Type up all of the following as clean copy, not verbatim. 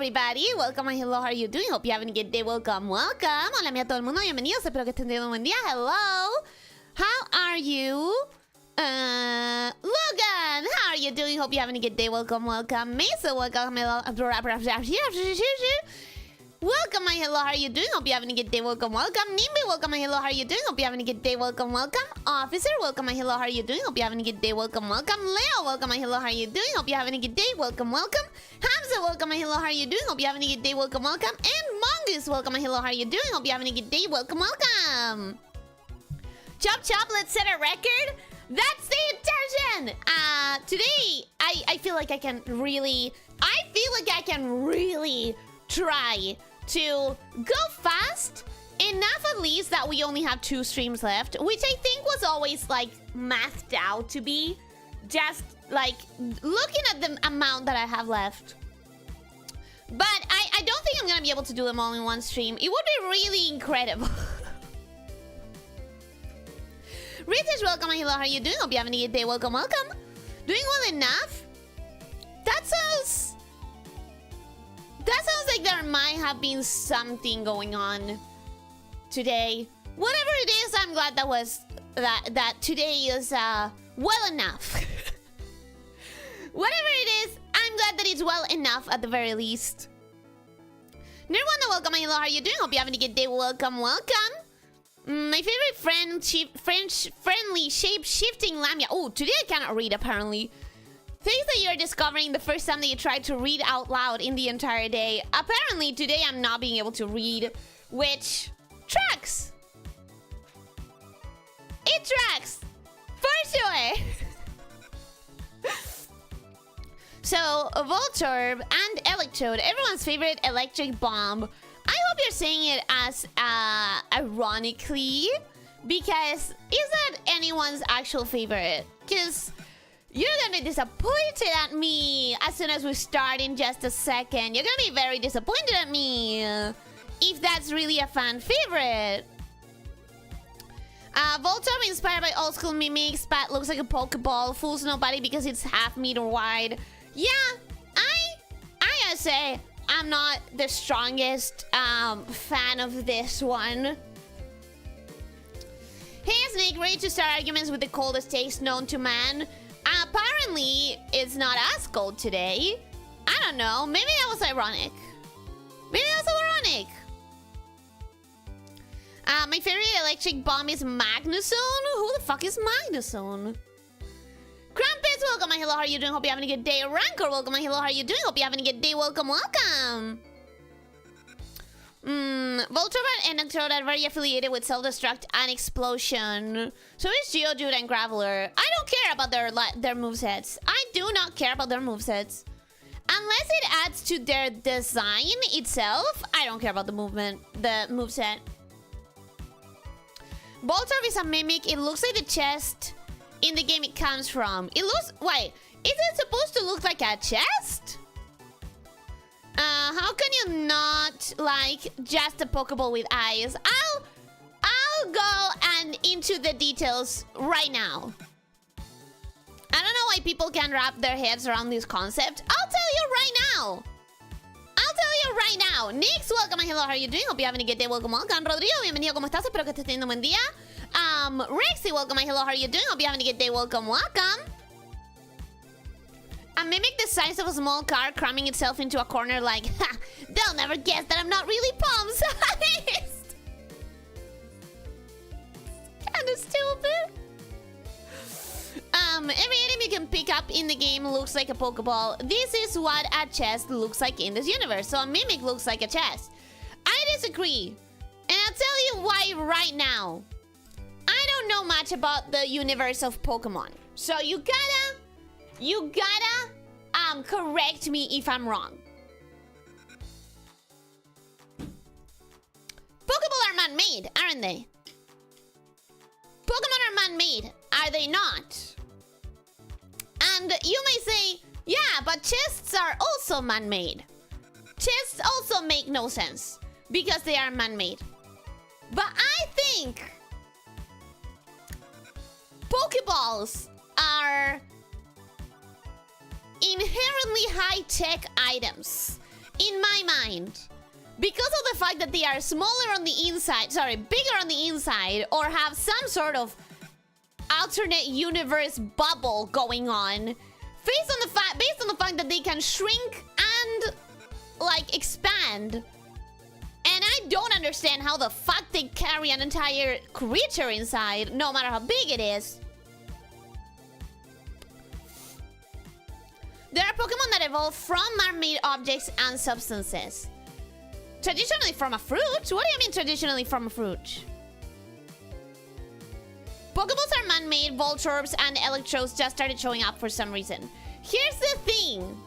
everybody, welcome and hello, how are you doing? Hope you're having a good day. Welcome. Hola a todo el mundo, bienvenidos. Espero que estén teniendo un buen día. Hello. How are you? Logan, how are you doing? Hope you're having a good day. Welcome. Mesa, welcome. Welcome, my hello, how are you doing? Hope you're having a good day. Welcome. Nimbi, welcome, my hello, how are you doing? Hope you're having a good day. Welcome. Officer, welcome, my hello, how are you doing? Hope you're having a good day. Welcome. Leo, welcome, my hello, how are you doing? Hope you're having a good day. Welcome. Hamza, welcome, my hello, how are you doing? Hope you're having a good day. Welcome. And Mongoose, welcome, my hello, how are you doing? Hope you're having a good day. Welcome. Chop, let's set a record. That's the intention. Today, I feel like I can really try to go fast enough, at least that we only have 2 streams left, which I think was always like mathed out to be just like looking at the amount that I have left. But I don't think I'm gonna be able to do them all in one stream. It would be really incredible. Research, welcome, hello, how are you doing? Hope you're having a good day. Welcome. Doing well enough? That sounds like there might have been something going on today. Whatever it is, I'm glad that today is well enough. Whatever it is, I'm glad that it's well enough at the very least. Nirwanda, welcome, hello, how are you doing? Hope you're having a good day. Welcome. My favorite friendly shape-shifting lamia. Oh, today I cannot read apparently. Things that you're discovering the first time that you try to read out loud in the entire day. Apparently, today I'm not being able to read, which tracks. It tracks. For sure. So, Voltorb and Electrode, everyone's favorite electric bomb. I hope you're saying it as ironically, because is that anyone's actual favorite? Because you're gonna be disappointed at me as soon as we start in just a second. You're gonna be very disappointed at me if that's really a fan favorite. Voltorb inspired by old school mimics, but looks like a Pokeball. Fools nobody because it's half-meter wide. Yeah, I gotta say, I'm not the strongest fan of this one. Hey Snake, ready to start arguments with the coldest taste known to man? Apparently, it's not as cold today. I don't know. Maybe that was ironic. My favorite electric bomb is Magnezone. Who the fuck is Magnezone? Crumpets, welcome, my hello, how are you doing? Hope you're having a good day. Rancor, welcome, my hello, how are you doing? Hope you're having a good day. Welcome. Voltorb and Electrode are very affiliated with Self-Destruct and Explosion. So is Geodude and Graveler. I don't care about their movesets. I do not care about their movesets. Unless it adds to their design itself, I don't care about the moveset. Voltorb is a mimic. It looks like the chest in the game it comes from. It looks... Wait, is it supposed to look like a chest? How can you not like just a Pokeball with eyes? I'll go and into the details right now. I don't know why people can't wrap their heads around this concept. I'll tell you right now. Nix, welcome and hello, how are you doing? Hope you're having a good day. Welcome. Rodrigo, bienvenido, ¿cómo estás? Espero que estés teniendo un buen día. Rexy, welcome and hello, how are you doing? Hope you're having a good day. Welcome. A mimic the size of a small car cramming itself into a corner like, ha! They'll never guess that I'm not really palm-sized! Kinda stupid. Every item you can pick up in the game looks like a Pokeball. This is what a chest looks like in this universe. So a mimic looks like a chest. I disagree. And I'll tell you why right now. I don't know much about the universe of Pokemon. So you gotta correct me if I'm wrong. Pokeball are man-made, aren't they? Pokemon are man-made, are they not? And you may say, yeah, but chests are also man-made. Chests also make no sense because they are man-made. But I think Pokeballs are inherently high-tech items. in my mind, because of the fact that they are smaller on the inside, sorry, bigger on the inside, or have some sort of alternate universe bubble going on, based on the fact that they can shrink and like expand. And I don't understand how the fuck they carry an entire creature inside, no matter how big it is. There are Pokemon that evolve from man-made objects and substances. Traditionally from a fruit? What do you mean traditionally from a fruit? Pokeballs are man-made, Voltorbs and Electros just started showing up for some reason. Here's the thing.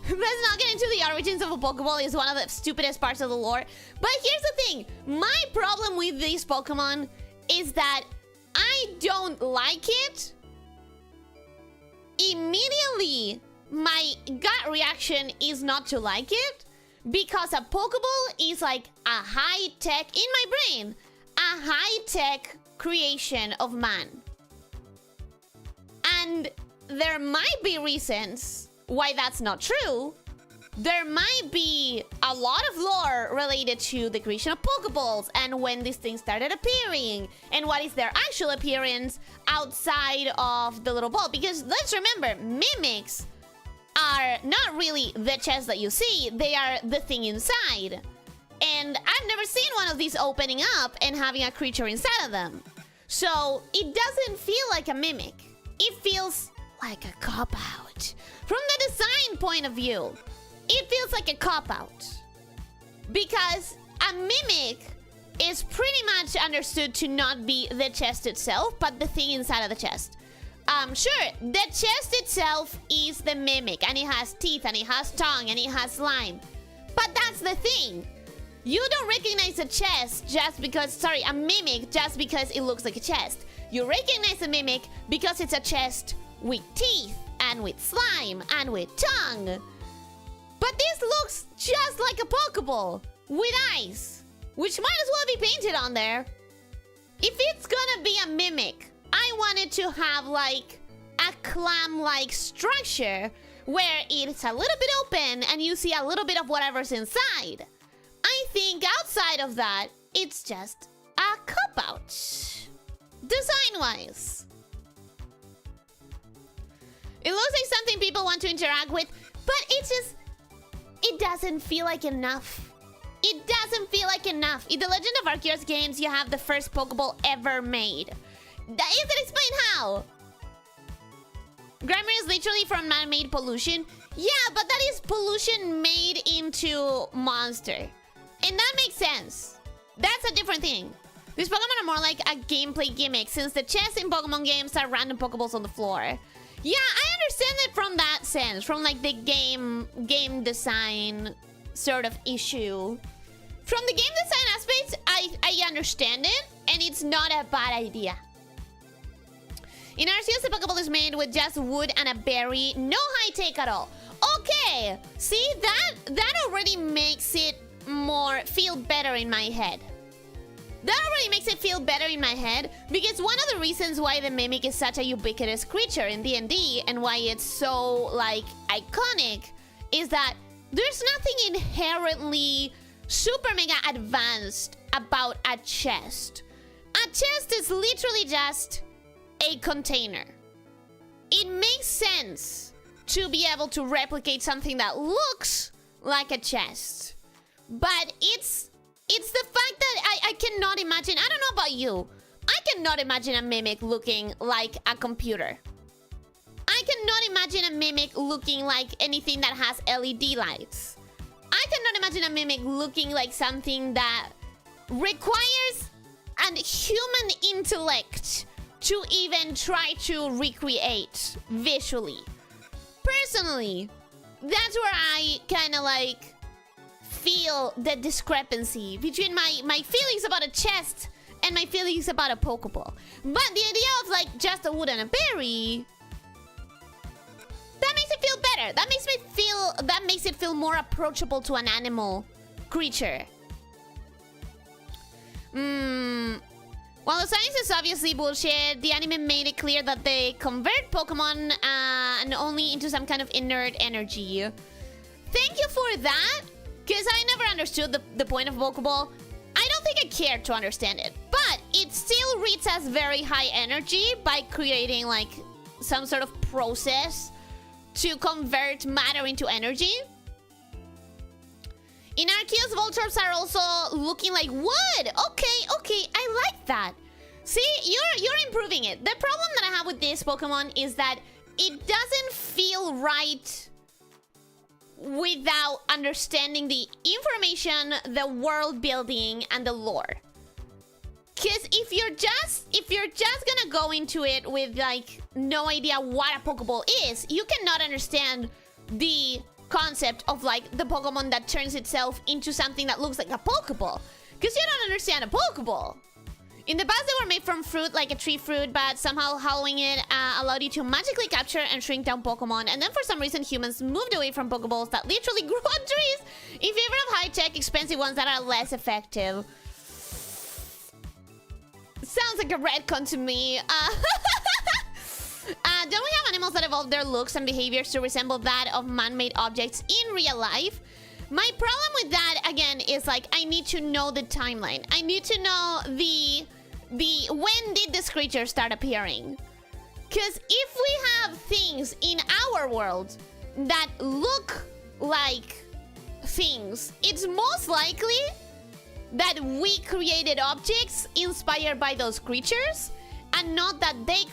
Let's not get into the origins of a Pokeball. It's one of the stupidest parts of the lore. But here's the thing. My problem with these Pokemon is that I don't like it. Immediately, my gut reaction is not to like it. Because a Pokeball is like a high-tech, in my brain, a high-tech creation of man. And there might be reasons why that's not true. There might be a lot of lore related to the creation of Pokeballs and when these things started appearing and what is their actual appearance outside of the little ball. Because let's remember, mimics are not really the chest that you see, they are the thing inside. And I've never seen one of these opening up and having a creature inside of them. So it doesn't feel like a mimic. It feels like a cop-out. From the design point of view, it feels like a cop-out. Because a mimic is pretty much understood to not be the chest itself, but the thing inside of the chest. Sure, the chest itself is the mimic, and it has teeth, and it has tongue, and it has slime. But that's the thing. You don't recognize a chest just because, sorry, a mimic just because it looks like a chest. You recognize a mimic because it's a chest with teeth, and with slime, and with tongue. But this looks just like a Pokeball with eyes, which might as well be painted on there. If it's gonna be a mimic, I want it to have like a clam-like structure where it's a little bit open and you see a little bit of whatever's inside. I think outside of that, it's just a cop-out, design-wise. It looks like something people want to interact with, but it doesn't feel like enough. It doesn't feel like enough. In the Legend of Arceus games, you have the first Pokeball ever made. That isn't explain how. Grammar is literally from man-made pollution. Yeah, but that is pollution made into monster. And that makes sense. That's a different thing. These Pokemon are more like a gameplay gimmick, since the chests in Pokemon games are random Pokeballs on the floor. Yeah, I understand it from that sense, from like the game design sort of issue. From the game design aspects, I understand it, and it's not a bad idea. In Arceus, the Pokeball is made with just wood and a berry. No high tech at all. Okay, see, that already makes it feel better in my head. That already makes it feel better in my head, because one of the reasons why the Mimic is such a ubiquitous creature in D&D and why it's so, like, iconic is that there's nothing inherently super mega advanced about a chest. A chest is literally just a container. It makes sense to be able to replicate something that looks like a chest. But it's the fact that I cannot imagine, I don't know about you, I cannot imagine a Mimic looking like a computer. I cannot imagine a Mimic looking like anything that has LED lights. I cannot imagine a Mimic looking like something that requires an human intellect to even try to recreate visually. Personally, that's where I kind of like feel the discrepancy between my feelings about a chest and my feelings about a Pokeball. But the idea of like just a wood and a berry, that makes it feel better. That makes it feel more approachable to an animal creature. While the science is obviously bullshit, the anime made it clear that they convert Pokemon and only into some kind of inert energy. Thank you for that. Because I never understood the point of Pokeball. I don't think I cared to understand it. But it still reads as very high energy by creating like some sort of process to convert matter into energy. In Arceus, Voltorbs are also looking like wood. Okay, I like that. See, you're improving it. The problem that I have with this Pokemon is that it doesn't feel right without understanding the information, the world building, and the lore. Because if you're just gonna go into it with like no idea what a Pokeball is, you cannot understand the concept of like the Pokemon that turns itself into something that looks like a Pokeball. Because you don't understand a Pokeball. In the past, they were made from fruit, like a tree fruit, but somehow hollowing it allowed you to magically capture and shrink down Pokemon. And then for some reason, humans moved away from Pokeballs that literally grew on trees in favor of high-tech, expensive ones that are less effective. Sounds like a retcon to me. Don't we have animals that evolve their looks and behaviors to resemble that of man-made objects in real life? My problem with that, again, is like I need to know the timeline. I need to know the when did this creature start appearing? Because if we have things in our world that look like things, it's most likely that we created objects inspired by those creatures, and not that they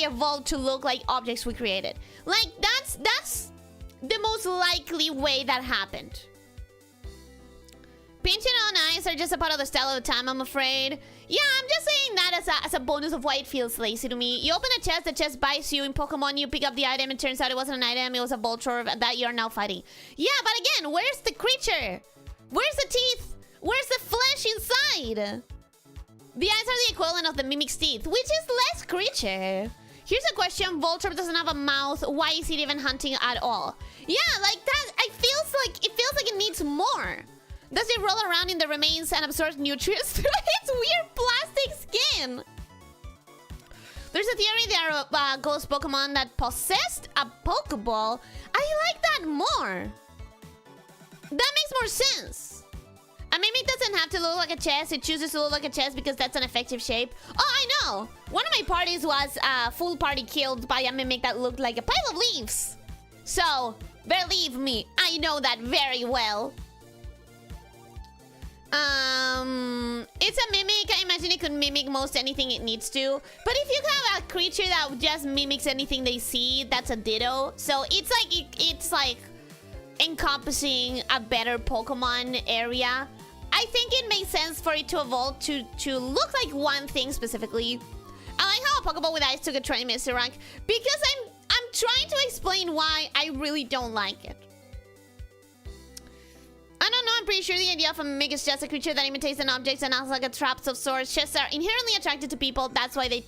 evolved to look like objects we created. Like that's the most likely way that happened. Pinching on eyes are just a part of the style of the time, I'm afraid. Yeah, I'm just saying that as a bonus of why it feels lazy to me. You open a chest, the chest bites you. In Pokemon, you pick up the item, it turns out it wasn't an item, it was a Voltorb that you're now fighting. Yeah, but again, where's the creature? Where's the teeth? Where's the flesh inside? The eyes are the equivalent of the Mimic's teeth, which is less creature. Here's a question. Voltorb doesn't have a mouth. Why is it even hunting at all? Yeah, like that. It feels like it needs more. Does it roll around in the remains and absorb nutrients through its weird plastic skin? There's a theory there are ghost Pokemon that possessed a Pokeball. I like that more. That makes more sense. A Mimic doesn't have to look like a chest. It chooses to look like a chest because that's an effective shape. Oh, I know. One of my parties was full party killed by a Mimic that looked like a pile of leaves. So, believe me, I know that very well. It's a Mimic. I imagine it could mimic most anything it needs to. But if you have a creature that just mimics anything they see, that's a Ditto. So it's like encompassing a better Pokemon area. I think it makes sense for it to evolve to look like one thing specifically. I like how a Pokeball with eyes took a 20 minutes to rank because I'm trying to explain why I really don't like it. I don't know, I'm pretty sure the idea of a Mimic is just a creature that imitates an object and acts like a traps of sorts. Chests are inherently attracted to people, that's why they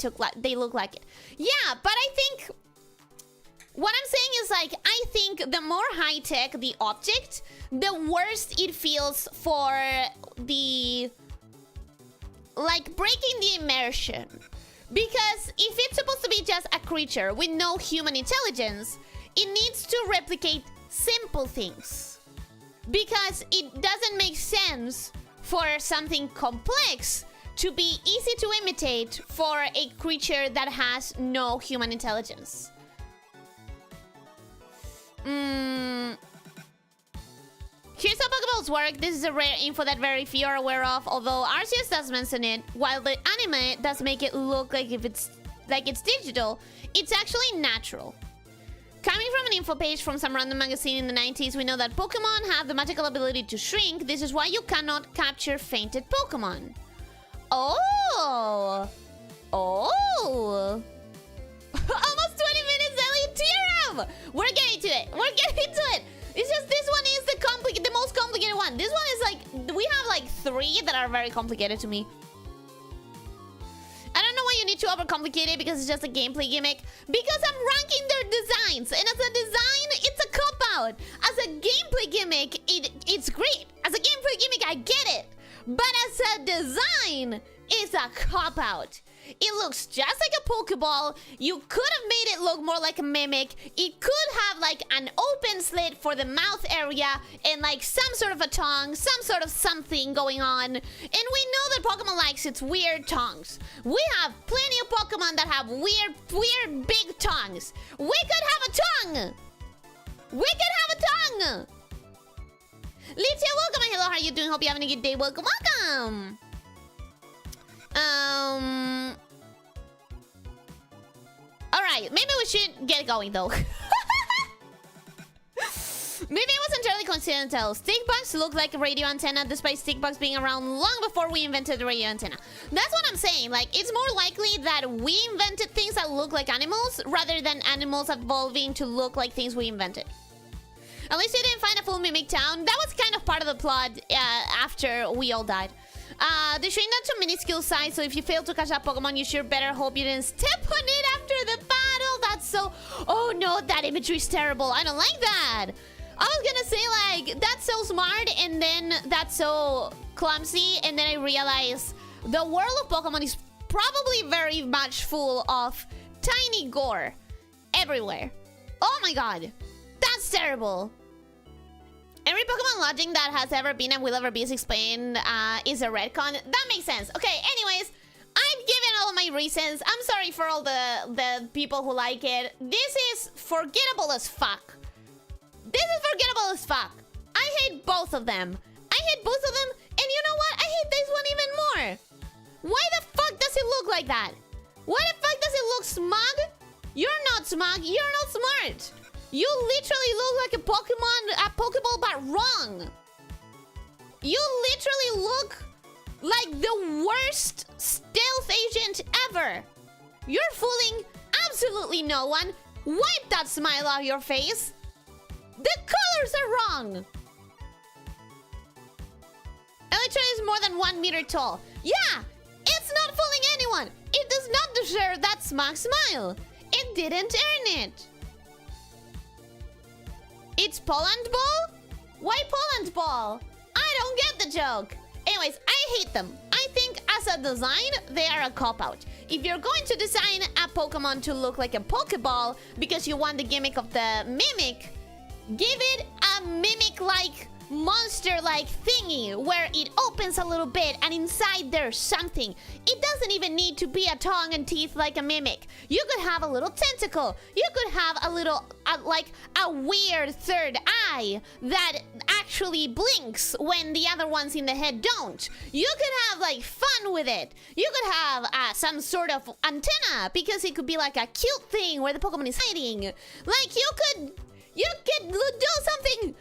look like it. Yeah, but I think what I'm saying is like, I think the more high-tech the object, the worse it feels for the like breaking the immersion. Because if it's supposed to be just a creature with no human intelligence, it needs to replicate simple things. Because it doesn't make sense for something complex to be easy to imitate for a creature that has no human intelligence. Here's how Pokeballs work. This is a rare info that very few are aware of, although Arceus does mention it. While the anime does make it look like it's digital, it's actually natural. Coming from an info page from some random magazine in the 90s, we know that Pokemon have the magical ability to shrink. This is why you cannot capture fainted Pokemon. Oh! Oh! Almost 20 minutes, Ellie! Tear him! We're getting to it! We're getting to it! It's just this one is the most complicated one. This one is like, we have like 3 that are very complicated to me. I don't know why you need to overcomplicate it because it's just a gameplay gimmick. Because I'm ranking their designs. And as a design, it's a cop-out. As a gameplay gimmick, it's great. As a gameplay gimmick, I get it. But as a design, it's a cop-out. It looks just like a Pokeball. You could have made it look more like a Mimic. It could have like an open slit for the mouth area and like some sort of a tongue, some sort of something going on. And we know that Pokemon likes its weird tongues. We have plenty of Pokemon that have weird big tongues. We could have a tongue. We could have a tongue. Elyssia, welcome. Hello, how are you doing? Hope you're having a good day. Welcome, welcome. Alright, maybe we should get going though. Maybe it was entirely coincidental. Stickbugs look like a radio antenna despite stickbugs being around long before we invented the radio antenna. That's what I'm saying. Like, it's more likely that we invented things that look like animals rather than animals evolving to look like things we invented. At least you didn't find a full Mimic town. That was kind of part of the plot after we all died. They shrink down to minuscule size, so if you fail to catch that Pokemon, you sure better hope you didn't step on it after the battle. That's so... Oh no, that imagery is terrible. I don't like that. I was gonna say, like, that's so smart, and then that's so clumsy, and then I realized the world of Pokemon is probably very much full of tiny gore everywhere. Oh my god. That's terrible. Every Pokemon logic that has ever been and will ever be explained is a retcon. That makes sense. Okay, anyways, I've given all my reasons. I'm sorry for all the people who like it. This is forgettable as fuck. This is forgettable as fuck. I hate both of them. I hate both of them, and you know what? I hate this one even more. Why the fuck does it look like that? Why the fuck does it look smug? You're not smug. You're not smart. You literally look like a Pokeball, but wrong. You literally look like the worst stealth agent ever. You're fooling absolutely no one. Wipe that smile off your face. The colors are wrong. Elytra is more than 1 meter tall. Yeah, it's not fooling anyone. It does not deserve that smug smile. It didn't earn it. It's Poland Ball? Why Poland Ball? I don't get the joke. Anyways, I hate them. I think as a design, they are a cop-out. If you're going to design a Pokemon to look like a Pokeball because you want the gimmick of the Mimic, give it a Mimic-like, monster-like thingy where it opens a little bit and inside there's something. It doesn't even need to be a tongue and teeth like a Mimic. You could have a little tentacle. You could have a little, like a weird third eye that actually blinks when the other ones in the head don't. You could have like fun with it. You could have some sort of antenna because it could be like a cute thing where the Pokemon is hiding. Like you could do something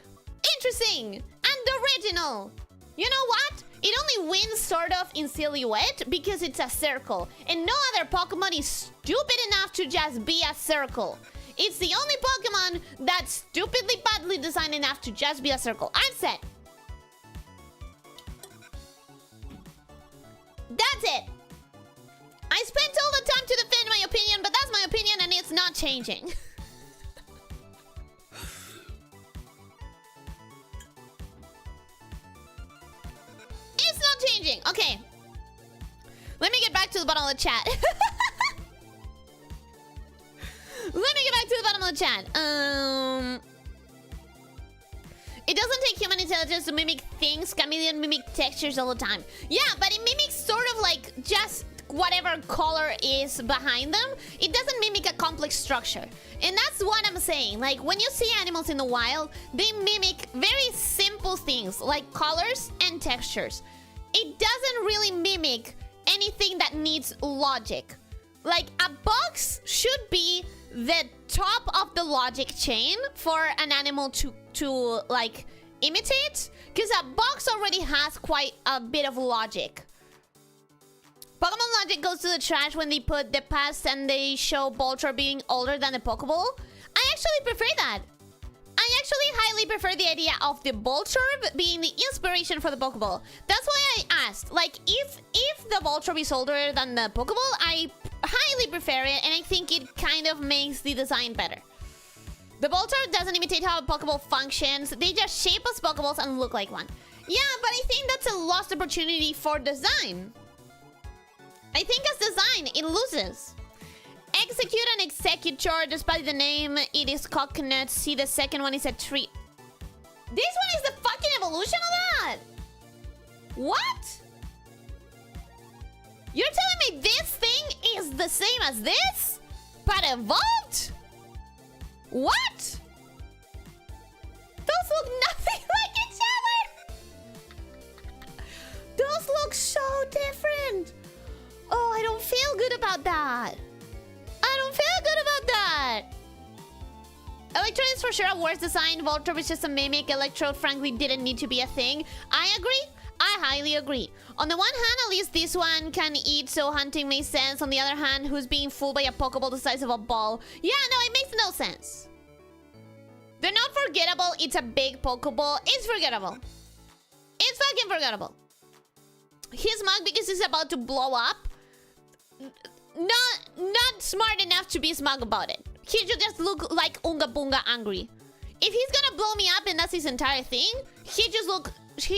interesting and original. You know what? It only wins sort of in silhouette because it's a circle. And no other Pokemon is stupid enough to just be a circle. It's the only Pokemon that's stupidly badly designed enough to just be a circle. I've said. That's it. I spent all the time to defend my opinion, but that's my opinion and it's not changing. It's not changing. Okay. Let me get back to the bottom of the chat. Let me get back to the bottom of the chat. It doesn't take human intelligence to mimic things. Chameleon mimic textures all the time. Yeah, but it mimics sort of like just whatever color is behind them. It doesn't mimic a complex structure. And that's what I'm saying. Like, when you see animals in the wild, they mimic very simple things like colors and textures. It doesn't really mimic anything that needs logic. Like, a box should be the top of the logic chain for an animal to like, imitate. Because a box already has quite a bit of logic. Pokemon logic goes to the trash when they put the past and they show Voltorb being older than the Pokeball. I actually prefer that. I actually highly prefer the idea of the Voltorb being the inspiration for the Pokeball. That's why I asked. Like, if the Voltorb is older than the Pokeball, I highly prefer it, and I think it kind of makes the design better. The Voltorb doesn't imitate how a Pokeball functions. They just shape as Pokeballs and look like one. Yeah, but I think that's a lost opportunity for design. I think as design, it loses. Execute and executor, despite the name, it is coconut. See, the second one is a tree. This one is the fucking evolution of that? What? You're telling me this thing is the same as this? But evolved? What? Those look nothing like each other! Those look so different! Oh, I don't feel good about that. I don't feel good about that. Electrode is for sure a worse design. Voltorb is just a mimic. Electrode, frankly, didn't need to be a thing. I agree. I highly agree. On the one hand, at least this one can eat, so hunting makes sense. On the other hand, who's being fooled by a Pokeball the size of a ball? Yeah, no, it makes no sense. They're not forgettable. It's a big Pokeball. It's forgettable. It's fucking forgettable. He's smug because he's about to blow up. Not smart enough to be smug about it. He should just look like Unga Bunga angry. If he's gonna blow me up and that's his entire thing, he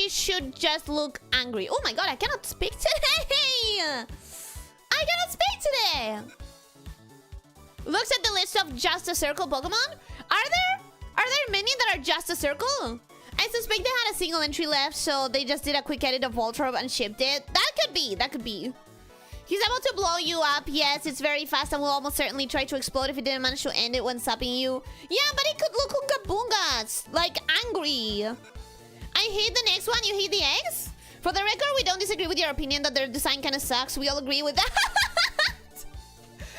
should just look angry. Oh my god, I cannot speak today! I cannot speak today! Looks at the list of just a circle Pokemon. Are there many that are just a circle? I suspect they had a single entry left, so they just did a quick edit of Voltorb and shipped it. That could be. He's about to blow you up. Yes, it's very fast and will almost certainly try to explode if it didn't manage to end it when stopping you. Yeah, but it could look Unga Bungas. Like, angry. I hate the next one. You hate the eggs? For the record, we don't disagree with your opinion that their design kind of sucks. We all agree with that.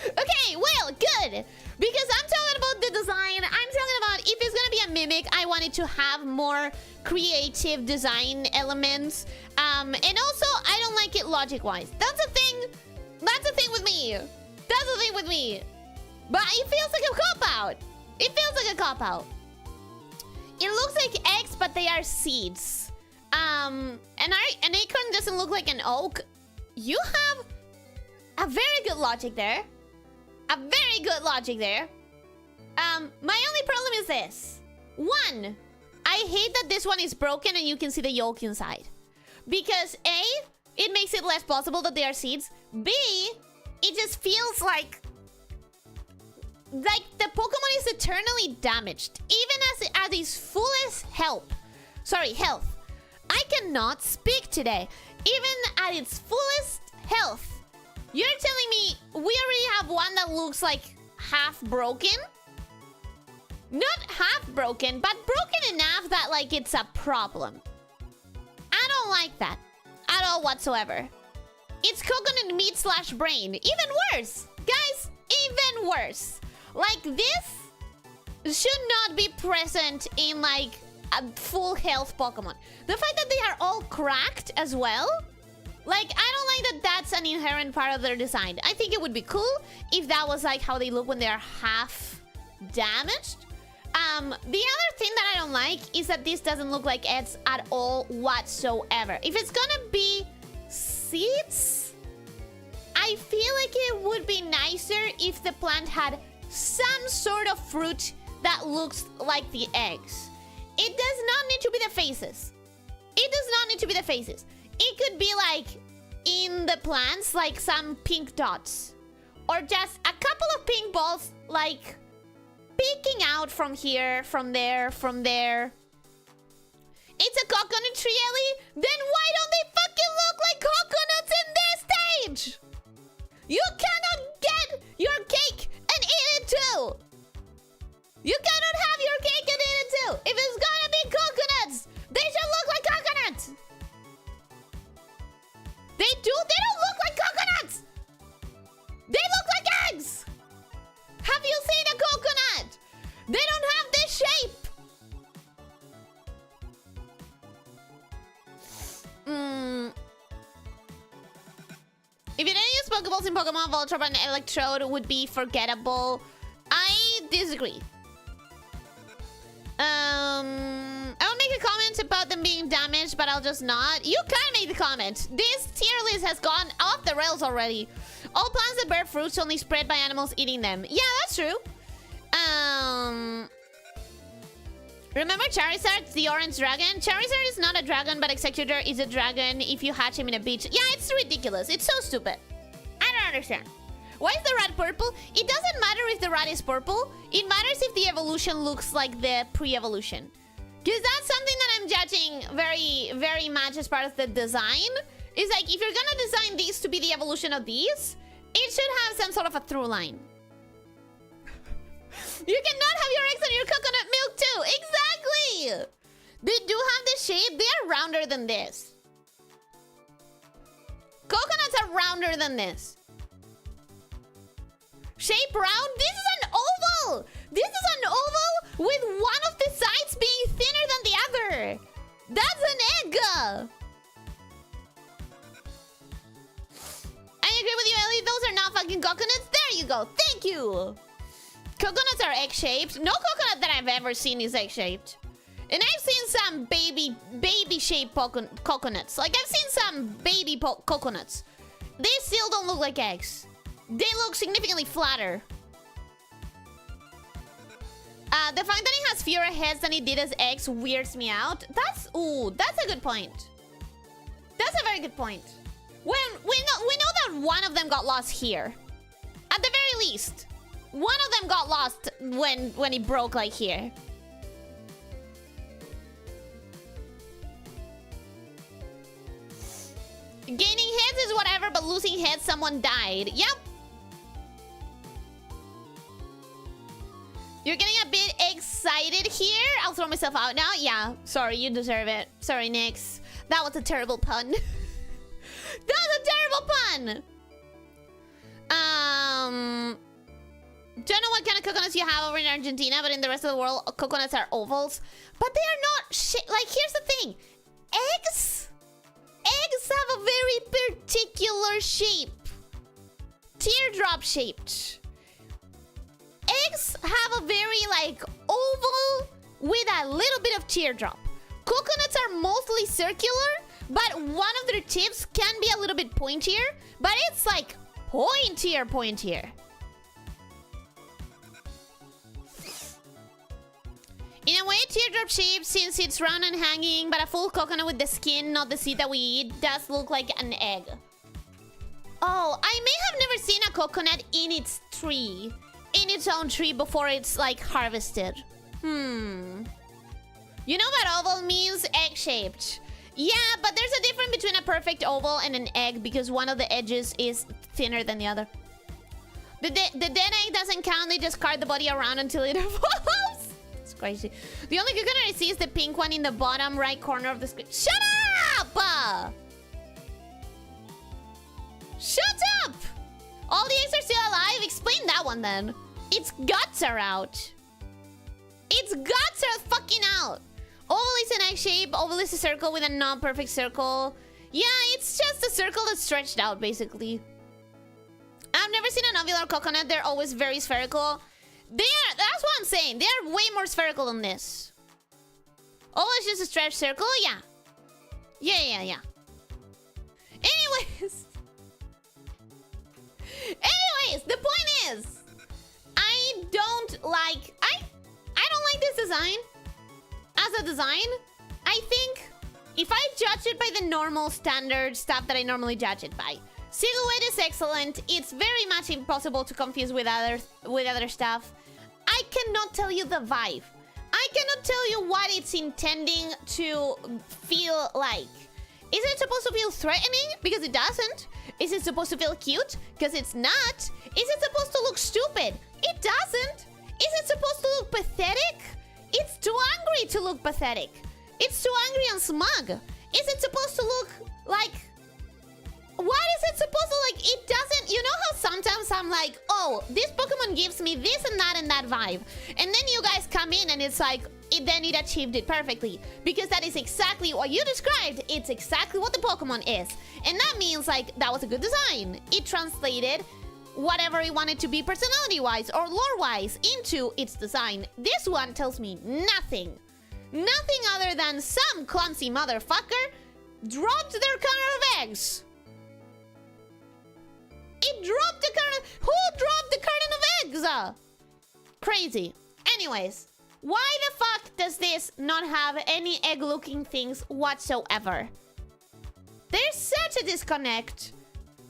Okay, well, good. Because I'm talking about the design. I'm talking about if it's going to be a mimic, I want it to have more creative design elements. And also, I don't like it logic-wise. That's the thing. That's the thing with me. That's the thing with me. But it feels like a cop-out. It feels like a cop-out. It looks like eggs, but they are seeds. An acorn doesn't look like an oak. You have a very good logic there. A very good logic there. My only problem is this. One, I hate that this one is broken and you can see the yolk inside. Because A, it makes it less plausible that they are seeds. B, it just feels like the Pokemon is eternally damaged. Even at its fullest health. I cannot speak today. Even at its fullest health. You're telling me we already have one that looks like half broken? Not half broken, but broken enough that like it's a problem. I don't like that at all whatsoever. It's coconut meat / brain. Even worse. Guys, even worse. Like this should not be present in like a full health Pokemon. The fact that they are all cracked as well. Like, I don't like that that's an inherent part of their design. I think it would be cool if that was like how they look when they're half damaged. The other thing that I don't like is that this doesn't look like eggs at all whatsoever. If it's gonna be seeds, I feel like it would be nicer if the plant had some sort of fruit that looks like the eggs. It does not need to be the faces. It does not need to be the faces. It could be like in the plants, like some pink dots. Or just a couple of pink balls, like peeking out from here, from there, from there. It's a coconut tree, Ellie? Then why don't they fucking look like coconuts in this stage? You cannot get your cake and eat it too. You cannot have your cake and eat it too. If it's gonna be coconuts, they should look like coconuts. They don't look like coconuts! They look like eggs! Have you seen a coconut? They don't have this shape! If you didn't use Pokeballs in Pokemon, Voltorb and Electrode would be forgettable. I disagree. I'll make a comment about them being damaged, but I'll just not. You can make the comment. This tier list has gone off the rails already. All plants that bear fruits only spread by animals eating them. Yeah, that's true. Remember Charizard, the orange dragon? Charizard is not a dragon, but Executor is a dragon if you hatch him in a beach. Yeah, it's ridiculous. It's so stupid. understand. Why is the rat purple? It doesn't matter if the rat is purple. It matters if the evolution looks like the pre-evolution. Because that's something that I'm judging very, very much as part of the design. Is like, if you're gonna design these to be the evolution of these, it should have some sort of a through line. You cannot have your eggs on your coconut milk too. Exactly. They do have this shape. They are rounder than this. Coconuts are rounder than this. Shape round? This is an oval! This is an oval with one of the sides being thinner than the other. That's an egg! I agree with you, Ellie. Those are not fucking coconuts. There you go. Thank you. Coconuts are egg-shaped. No coconut that I've ever seen is egg-shaped. And I've seen some baby-shaped coconuts. Like, I've seen some baby coconuts. They still don't look like eggs. They look significantly flatter. The fact that it has fewer heads than it did as eggs weirds me out. That's a good point. That's a very good point. When we know that one of them got lost here. At the very least, one of them got lost when it broke like here. Gaining heads is whatever, but losing heads, someone died. Yep. You're getting a bit excited here. I'll throw myself out now. Yeah, sorry, you deserve it. Sorry, Nyx. That was a terrible pun. That was a terrible pun. Don't know what kind of coconuts you have over in Argentina, but in the rest of the world, coconuts are ovals. But they are not like, here's the thing. Eggs have a very particular shape. Teardrop shaped. Eggs have a very, like, oval with a little bit of teardrop. Coconuts are mostly circular, but one of their tips can be a little bit pointier, but it's like pointier. In a way, teardrop shape, since it's round and hanging, but a full coconut with the skin, not the seed that we eat, does look like an egg. Oh, I may have never seen a coconut in its tree. In its own tree before it's, like, harvested. You know what oval means? Egg-shaped. Yeah, but there's a difference between a perfect oval and an egg because one of the edges is thinner than the other. The dead egg doesn't count. They just cart the body around until it evolves. It's crazy. The only coconut I see is the pink one in the bottom right corner of the screen. Shut up! Shut up! All the eggs are still alive? Explain that one then. Its guts are out. Its guts are fucking out. Oval is an egg shape. Oval is a circle with a non-perfect circle. Yeah, it's just a circle that's stretched out, basically. I've never seen an ovular coconut. They're always very spherical. That's what I'm saying. They're way more spherical than this. Oval is just a stretched circle? Yeah. Yeah. Anyways, the point is, I don't like this design. As a design, I think if I judge it by the normal standard stuff that I normally judge it by, silhouette is excellent. It's very much impossible to confuse with other stuff. I cannot tell you the vibe. I cannot tell you what it's intending to feel like. Is it supposed to feel threatening? Because it doesn't. Is it supposed to feel cute? Because it's not. Is it supposed to look stupid? It doesn't. Is it supposed to look pathetic? It's too angry to look pathetic. It's too angry and smug. Is it supposed to look like... What is it supposed to like? It doesn't... You know how sometimes I'm like, oh, this Pokemon gives me this and that vibe. And then you guys come in and it's like, then it achieved it perfectly. Because that is exactly what you described. It's exactly what the Pokemon is. And that means like, that was a good design. It translated whatever it wanted to be personality-wise or lore-wise into its design. This one tells me nothing. Nothing other than some clumsy motherfucker dropped their carton of eggs. It dropped the carton. Who dropped the carton of eggs? Crazy. Anyways, why the fuck does this not have any egg-looking things whatsoever? There's such a disconnect.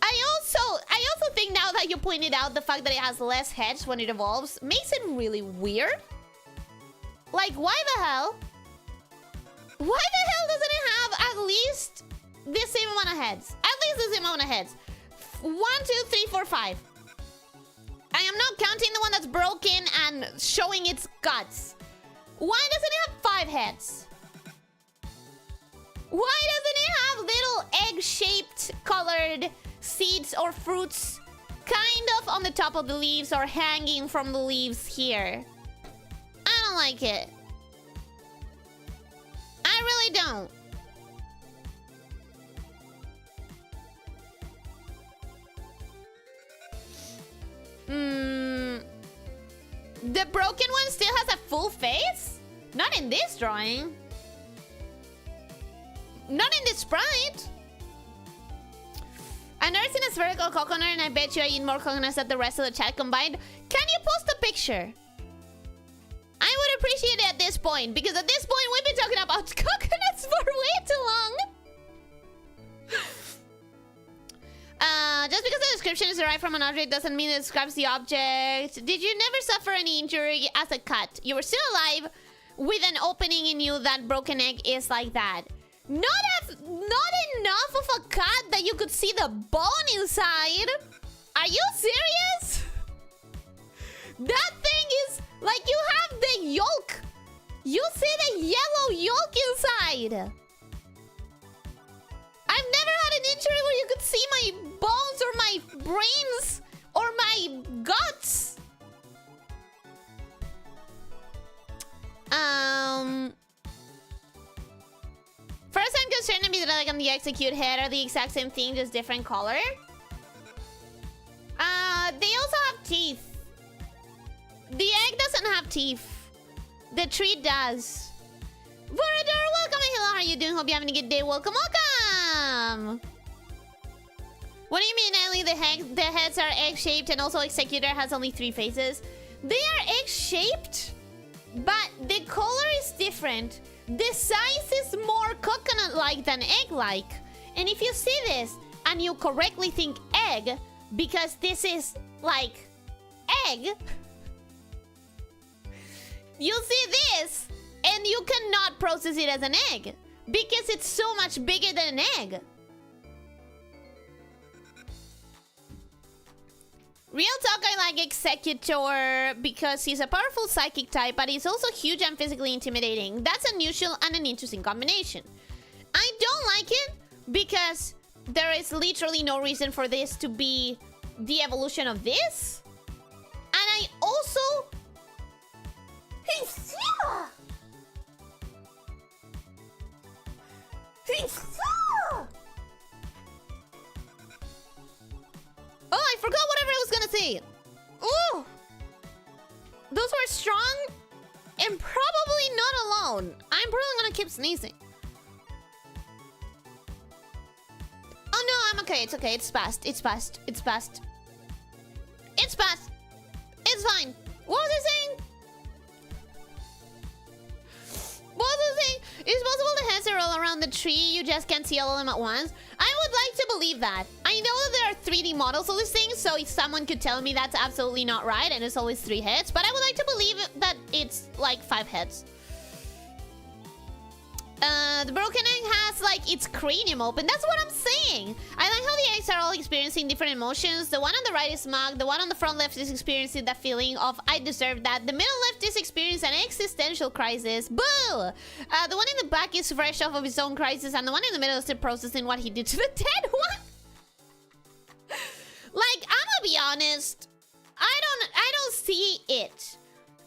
I also think now that you pointed out the fact that it has less heads when it evolves makes it really weird. Like, why the hell? Why the hell doesn't it have at least the same amount of heads? At least the same amount of heads. 1, 2, 3, 4, 5. I am not counting the one that's broken and showing its guts. Why doesn't it have 5 heads? Why doesn't it have little egg-shaped colored seeds or fruits kind of on the top of the leaves or hanging from the leaves here? I don't like it. I really don't. The broken one still has a full face? Not in this drawing. Not in this sprite. I've never seen a spherical coconut, and I bet you I eat more coconuts than the rest of the chat combined. Can you post a picture? I would appreciate it at this point, because at this point we've been talking about coconuts for way too long. Just because the description is derived from an object doesn't mean it describes the object. Did you never suffer any injury as a cut? You were still alive with an opening in you. That broken egg is like that. Not enough of a cut that you could see the bone inside. Are you serious? That thing is like you have the yolk. You see the yellow yolk inside. I've never had an injury where you could see my bones or my brains or my guts. First, I'm concerned maybe that like on the execute head are the exact same thing, just different color. They also have teeth. The egg doesn't have teeth. The tree does. Vorador, welcome. Hello, how are you doing? Hope you're having a good day. Welcome, welcome. What do you mean, Ellie? The heads are egg-shaped and also Executor has only 3 faces. They are egg-shaped, but the color is different. The size is more coconut-like than egg-like. And if you see this and you correctly think egg, because this is like egg, you see this and you cannot process it as an egg because it's so much bigger than an egg. Real talk, I like Executor because he's a powerful psychic type, but he's also huge and physically intimidating. That's unusual and an interesting combination. I don't like it because there is literally no reason for this to be the evolution of this. And I also... Oh, I forgot whatever I was gonna say. Ooh! Those were strong and probably not alone. I'm probably gonna keep sneezing. Oh no, I'm okay. It's okay. It's past. It's past. It's past. It's past. It's fine. What was I saying? What was I saying? It's possible the heads are all around the tree. You just can't see all of them at once. I would like to believe that. I know that there are 3D models of this thing, so if someone could tell me that's absolutely not right and it's always 3 heads, but I would like to believe that it's like 5 heads. The broken egg has like its cranium open. That's what I'm saying. I like how the eggs are all experiencing different emotions. The one on the right is smug. The one on the front left is experiencing that feeling of I deserve that. The middle left is experiencing an existential crisis. Boo! The one in the back is fresh off of his own crisis, and the one in the middle is still processing what he did to the dead one. Like, I'm gonna be honest. I don't see it.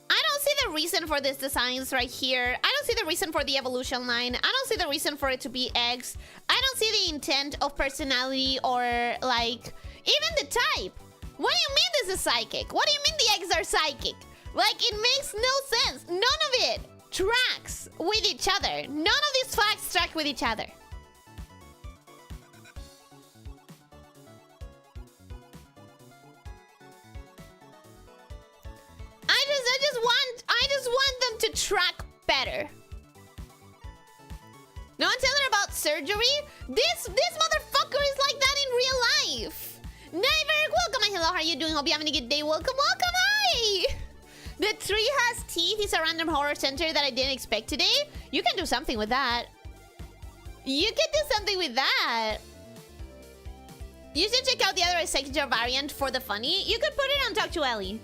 I don't see the reason for these designs right here. I don't see the reason for the evolution line. I don't see the reason for it to be eggs. I don't see the intent of personality or like even the type. What do you mean this is psychic? What do you mean the eggs are psychic? Like, it makes no sense. None of it tracks with each other. None of these facts track with each other. I just want them to track better. No one tell her about surgery? This motherfucker is like that in real life. Neighbor, welcome. Hello, how are you doing? Hope you're having a good day. Welcome, welcome. Hi. The tree has teeth is a random horror center that I didn't expect today. You can do something with that. You can do something with that. You should check out the other executive variant for the funny. You could put it on Talk to Ellie.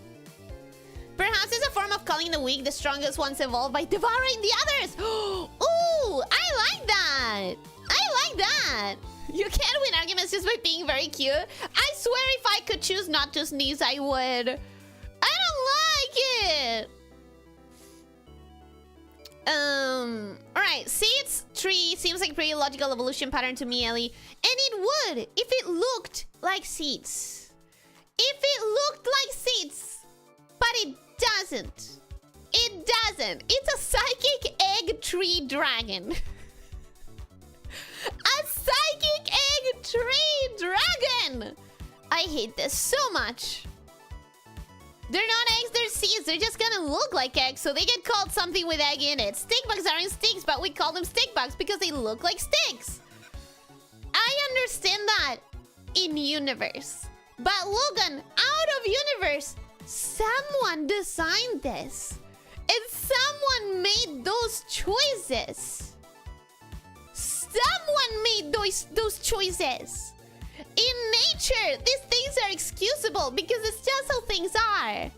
Perhaps it's a form of calling the weak the strongest ones evolve by devouring the others. Ooh, I like that. I like that. You can't win arguments just by being very cute. I swear if I could choose not to sneeze, I would. I don't like it. Alright, seeds, tree, seems like a pretty logical evolution pattern to me, Ellie. And it would, if it looked like seeds. If it looked like seeds. But it doesn't. It doesn't. It's a psychic egg tree dragon. A psychic egg tree dragon! I hate this so much. They're not eggs, they're seeds. They're just gonna look like eggs, so they get called something with egg in it. Stick bugs aren't sticks, but we call them stick bugs because they look like sticks. I understand that in universe. But Logan, out of universe, someone designed this. And someone made those choices. Someone made those choices. In nature, these things are excusable because it's just how things are.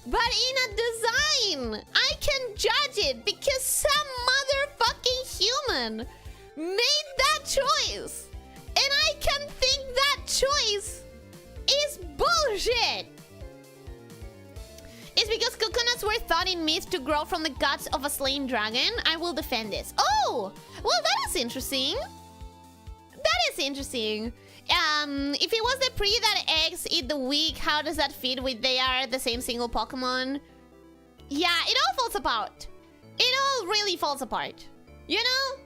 But in a design, I can judge it because some motherfucking human made that choice. And I can think that choice is bullshit. It's because coconuts were thought in myth to grow from the guts of a slain dragon. I will defend this. Oh, well, that is interesting. That is interesting. If it was the pre that eggs eat the weak, how does that fit with they are the same single Pokemon? Yeah, it all falls apart. It all really falls apart. You know?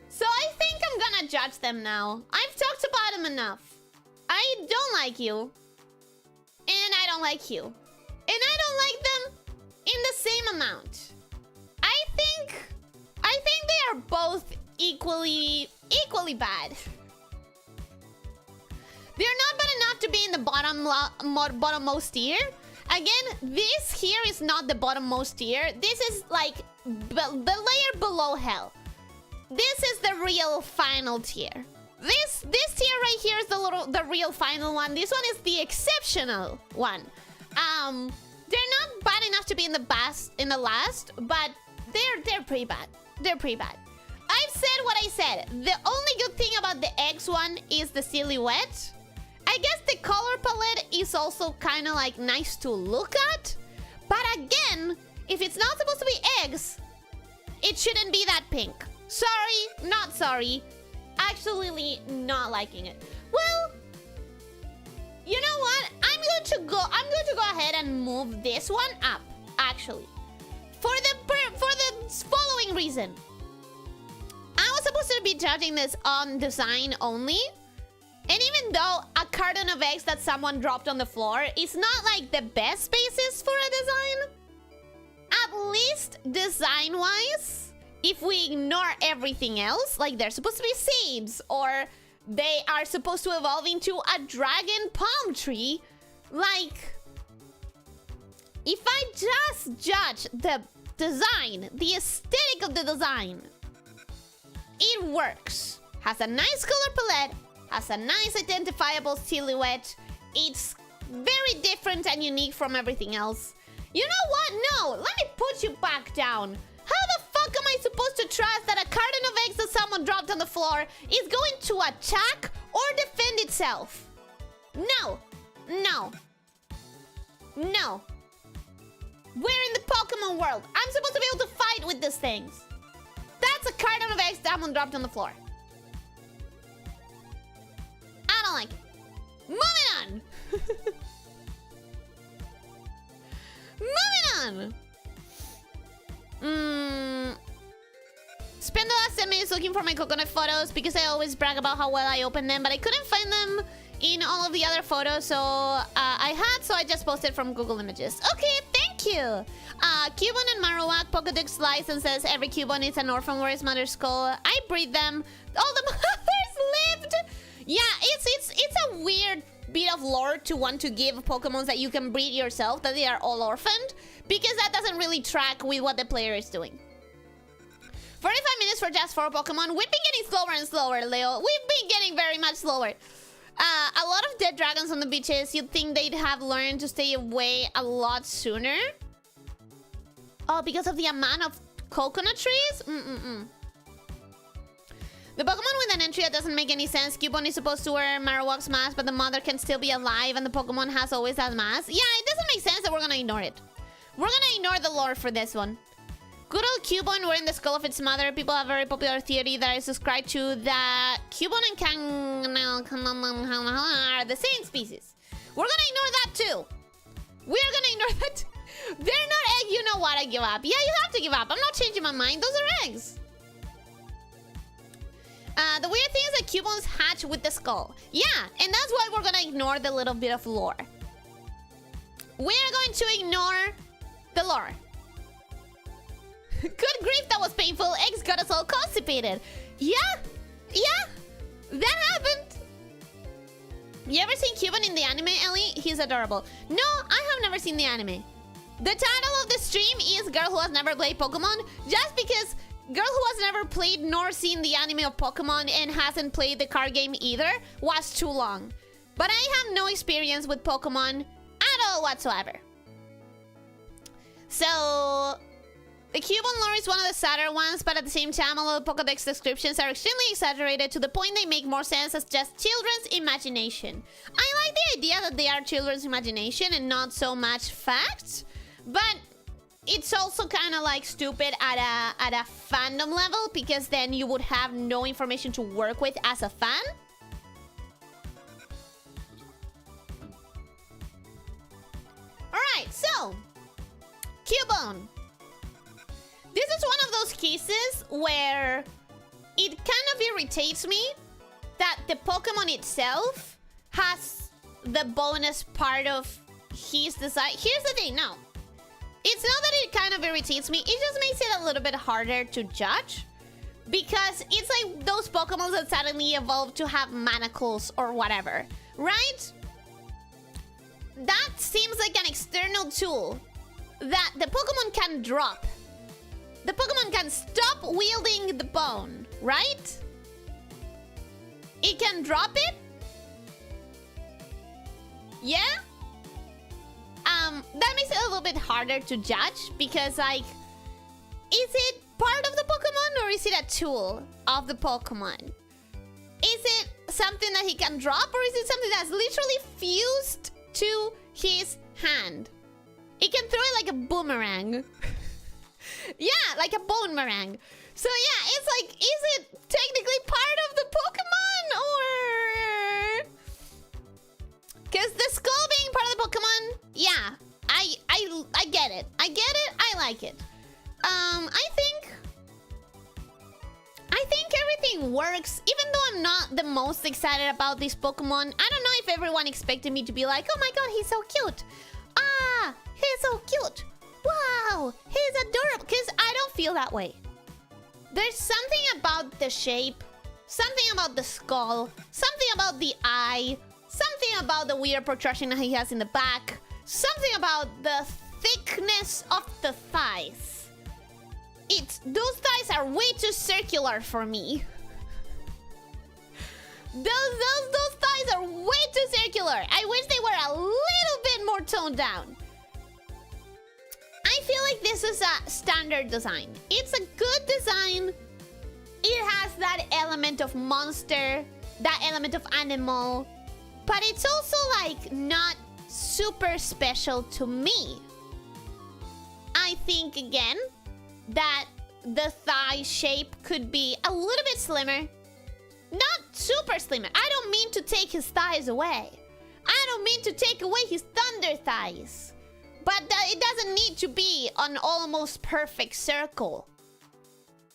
So I think I'm gonna judge them now. I've talked about them enough. I don't like you. And I don't like you. And I don't like them in the same amount. I think they are both equally bad. They're not bad enough to be in the bottommost tier. Again, this here is not the bottommost tier. This is like the layer below hell. This is the real final tier. This tier right here is the real final one. This one is the exceptional one. They're not bad enough to be in the last, but they're pretty bad. They're pretty bad. I've said what I said. The only good thing about the X one is the silhouette. I guess the color palette is also kind of like nice to look at. But again, if it's not supposed to be eggs, it shouldn't be that pink. Sorry, not sorry. Absolutely not liking it. Well, you know what? I'm going to go ahead and move this one up, actually. For the following reason. I was supposed to be judging this on design only. And even though a carton of eggs that someone dropped on the floor is not like the best basis for a design, at least design-wise, if we ignore everything else, like they're supposed to be seeds, or they are supposed to evolve into a dragon palm tree, like, if I just judge the design, the aesthetic of the design, it works. Has a nice color palette, has a nice identifiable silhouette. It's very different and unique from everything else. You know what? No, let me put you back down. How the fuck am I supposed to trust that a carton of eggs that someone dropped on the floor is going to attack or defend itself? No. No. No. We're in the Pokemon world. I'm supposed to be able to fight with these things. That's a carton of eggs that someone dropped on the floor. I don't like it. Moving on. Moving on. Spend the last 10 minutes looking for my coconut photos because I always brag about how well I open them, but I couldn't find them in all of the other photos, so I just posted from Google Images. Okay, thank Thank you. Cubone and Marowak Pokedex licenses. Every Cubone is an orphan where his mother's skull. I breed them. All the mothers lived. Yeah, it's a weird bit of lore to want to give Pokemons that you can breed yourself, that they are all orphaned, because that doesn't really track with what the player is doing. 45 minutes for just 4 Pokemon. We've been getting slower and slower, Leo. We've been getting very much slower. A lot of dead dragons on the beaches. You'd think they'd have learned to stay away a lot sooner. Oh, because of the amount of coconut trees? The Pokemon with an entry that doesn't make any sense. Cubone is supposed to wear Marowak's mask, but the mother can still be alive, and the Pokemon has always that mask. Yeah, it doesn't make sense, so we're gonna ignore it. We're gonna ignore the lore for this one. Good old Cubone wearing the skull of its mother. People have a very popular theory that I subscribe to, that Cubone and Kang are the same species. We're gonna ignore that too. We're gonna ignore that. They're not egg. You know what? I give up. Yeah, you have to give up. I'm not changing my mind. Those are eggs. The weird thing is that Cubones hatch with the skull. Yeah, and that's why we're gonna ignore the little bit of lore. We're going to ignore the lore. Good grief, that was painful. Eggs got us all constipated. Yeah, that happened. You ever seen Cubone in the anime, Ellie? He's adorable. No, I have never seen the anime. The title of the stream is Girl Who Has Never Played Pokemon, just because Girl Who Has Never Played nor seen the anime of Pokemon and hasn't played the card game either was too long. But I have no experience with Pokemon at all whatsoever. So the Cubone lore is one of the sadder ones, but at the same time, a lot of Pokedex descriptions are extremely exaggerated to the point they make more sense as just children's imagination. I like the idea that they are children's imagination and not so much facts, but it's also kind of like stupid at a fandom level, because then you would have no information to work with as a fan. Alright, so Cubone. This is one of those cases where it kind of irritates me that the Pokemon itself has the bonus part of his design. Here's the thing, no. It's not that it kind of irritates me, it just makes it a little bit harder to judge. Because it's like those Pokemon that suddenly evolve to have manacles or whatever, right? That seems like an external tool that the Pokemon can drop. The Pokemon can stop wielding the bone, right? It can drop it? Yeah? That makes it a little bit harder to judge, because like, is it part of the Pokemon or is it a tool of the Pokemon? Is it something that he can drop, or is it something that's literally fused to his hand? It can throw it like a boomerang. Yeah, like a bone meringue. So yeah, it's like, is it technically part of the Pokemon, or? Because the skull being part of the Pokemon, yeah, I get it. I get it. I like it. I think everything works, even though I'm not the most excited about this Pokemon. I don't know if everyone expected me to be like, oh my god, he's so cute. Ah, he's so cute. Wow, he's adorable. Because I don't feel that way. There's something about the shape, something about the skull, something about the eye, something about the weird protrusion that he has in the back, something about the thickness of the thighs. Those thighs are way too circular for me. Those thighs are way too circular. I wish they were a little bit more toned down. I feel like this is a standard design. It's a good design. It has that element of monster, that element of animal, but it's also like not super special to me. I think again that the thigh shape could be a little bit slimmer. Not super slimmer. I don't mean to take his thighs away. I don't mean to take away his thunder thighs. But it doesn't need to be an almost perfect circle.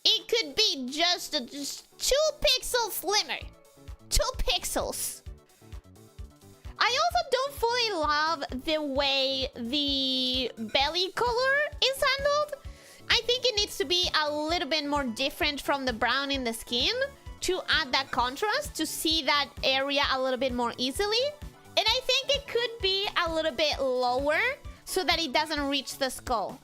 It could be just 2 pixels slimmer. 2 pixels. I also don't fully love the way the belly color is handled. I think it needs to be a little bit more different from the brown in the skin to add that contrast, to see that area a little bit more easily. And I think it could be a little bit lower so that it doesn't reach the skull.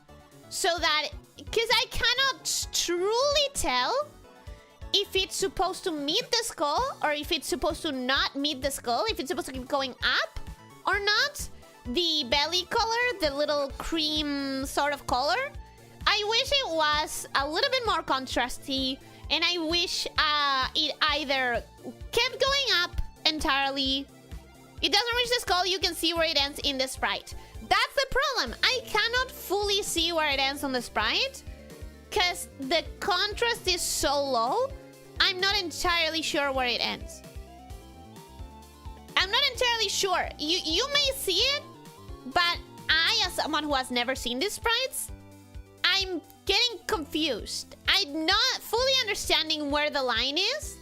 So that, because I cannot truly tell if it's supposed to meet the skull or if it's supposed to not meet the skull, if it's supposed to keep going up or not. The belly color, the little cream sort of color, I wish it was a little bit more contrasty, and I wish it either kept going up entirely. It doesn't reach the skull, you can see where it ends in the sprite. That's the problem. I cannot fully see where it ends on the sprite because the contrast is so low. I'm not entirely sure where it ends. I'm not entirely sure. You may see it, but I, as someone who has never seen these sprites, I'm getting confused. I'm not fully understanding where the line is,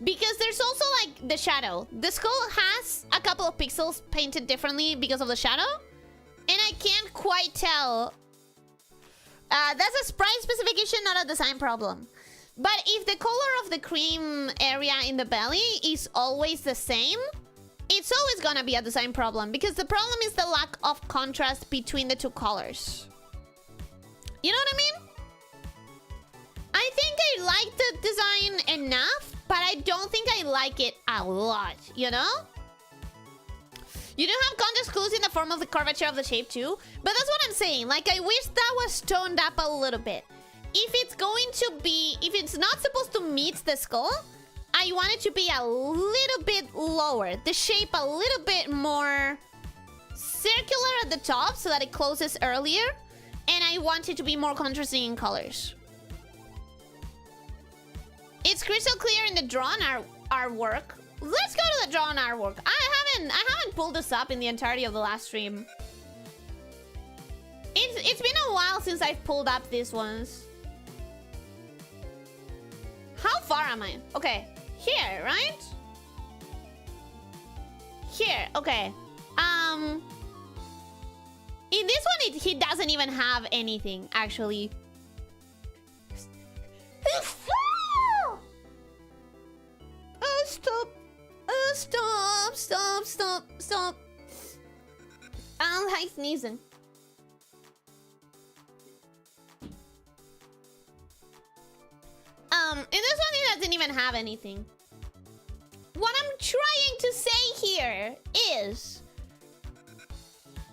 because there's also like the shadow. The skull has a couple of pixels painted differently because of the shadow, and I can't quite tell. That's a sprite specification, not a design problem. But if the color of the cream area in the belly is always the same, it's always gonna be a design problem, because the problem is the lack of contrast between the two colors. You know what I mean? I think I like the design enough, but I don't think I like it a lot, you know? You do have contrast clues in the form of the curvature of the shape too, but that's what I'm saying. Like, I wish that was toned up a little bit. If it's going to be, if it's not supposed to meet the skull, I want it to be a little bit lower. The shape a little bit more circular at the top so that it closes earlier. And I want it to be more contrasting in colors. It's crystal clear in the drawn artwork. Let's go to the drawn artwork. I haven't pulled this up in the entirety of the last stream. It's been a while since I've pulled up these ones. How far am I? Okay, here, right? Here, okay. In this one, he doesn't even have anything, actually. Oh, stop. Stop. I don't like sneezing. In this one, he doesn't even have anything. What I'm trying to say here is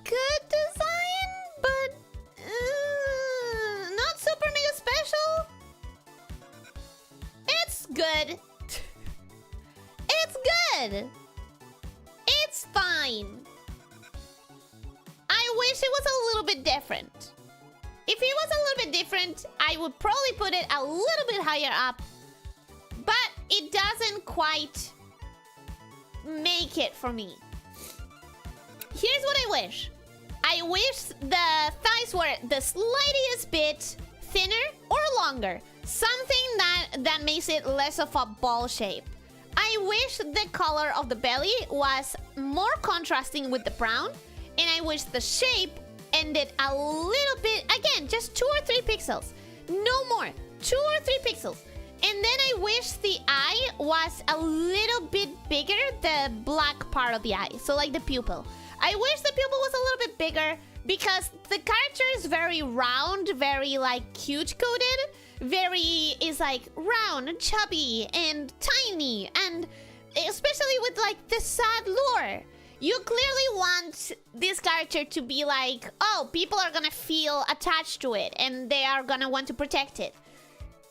good design, but not super mega special. It's good. It's good. It's fine. I wish it was a little bit different. If it was a little bit different, I would probably put it a little bit higher up. But it doesn't quite make it for me. Here's what I wish. I wish the thighs were the slightest bit thinner or longer. Something that makes it less of a ball shape. I wish the color of the belly was more contrasting with the brown. And I wish the shape ended a little bit, again, just 2 or 3 pixels. No more. 2 or 3 pixels. And then I wish the eye was a little bit bigger, the black part of the eye. So like the pupil. I wish the pupil was a little bit bigger because the character is very round, very like cute coded. Very is like round and chubby and tiny, and especially with like the sad lore. You clearly want this character to be like, oh, people are gonna feel attached to it and they are gonna want to protect it.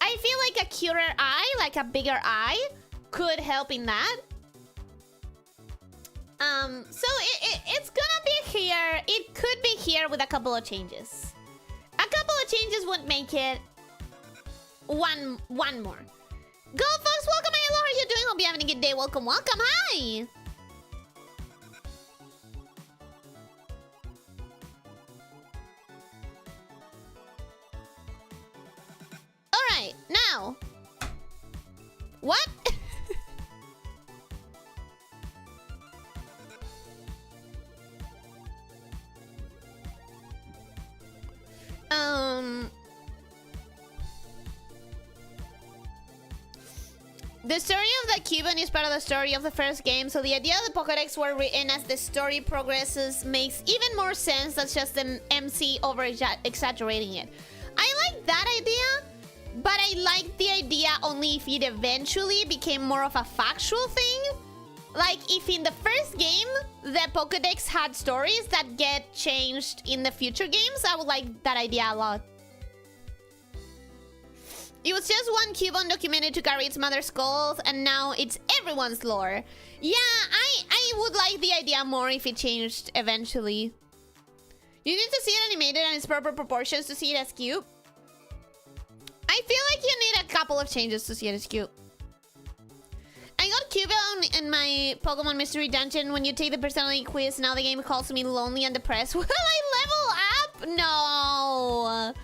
I feel like a cuter eye, like a bigger eye, could help in that. So it's gonna be here. It could be here with a couple of changes. A couple of changes would make it one more. Go, folks! Welcome. Hello, how are you doing? Hope you're having a good day. Welcome. Hi. Alright, now. What? The story of the Cuban is part of the story of the first game, so the idea of the Pokédex were written as the story progresses makes even more sense than just the MC over-exaggerating it. I like that idea, but I like the idea only if it eventually became more of a factual thing. Like, if in the first game, the Pokédex had stories that get changed in the future games, I would like that idea a lot. It was just one cube undocumented to carry its mother's skulls, and now it's everyone's lore. Yeah, I would like the idea more if it changed eventually. You need to see it animated and its proper proportions to see it as cute. I feel like you need a couple of changes to see it as cute. I got Cubone in my Pokemon Mystery Dungeon. When you take the personality quiz, now the game calls me lonely and depressed. Will I level up? No.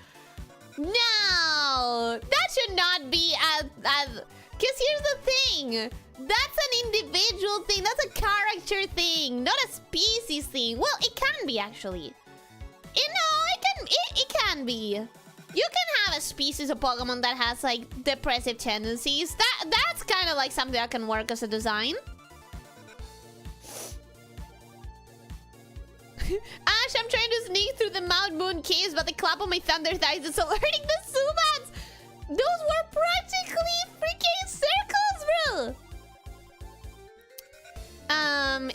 No. That should not be as... Because here's the thing. That's an individual thing. That's a character thing, not a species thing. Well, it can be, actually. It can be. You can have a species of Pokemon that has, like, depressive tendencies. That's kind of like something that can work as a design. Ash, I'm trying to sneak through the Mount Moon caves, but the clap on my Thunder Thighs is alerting the Subats! Those were practically freaking circles, bro!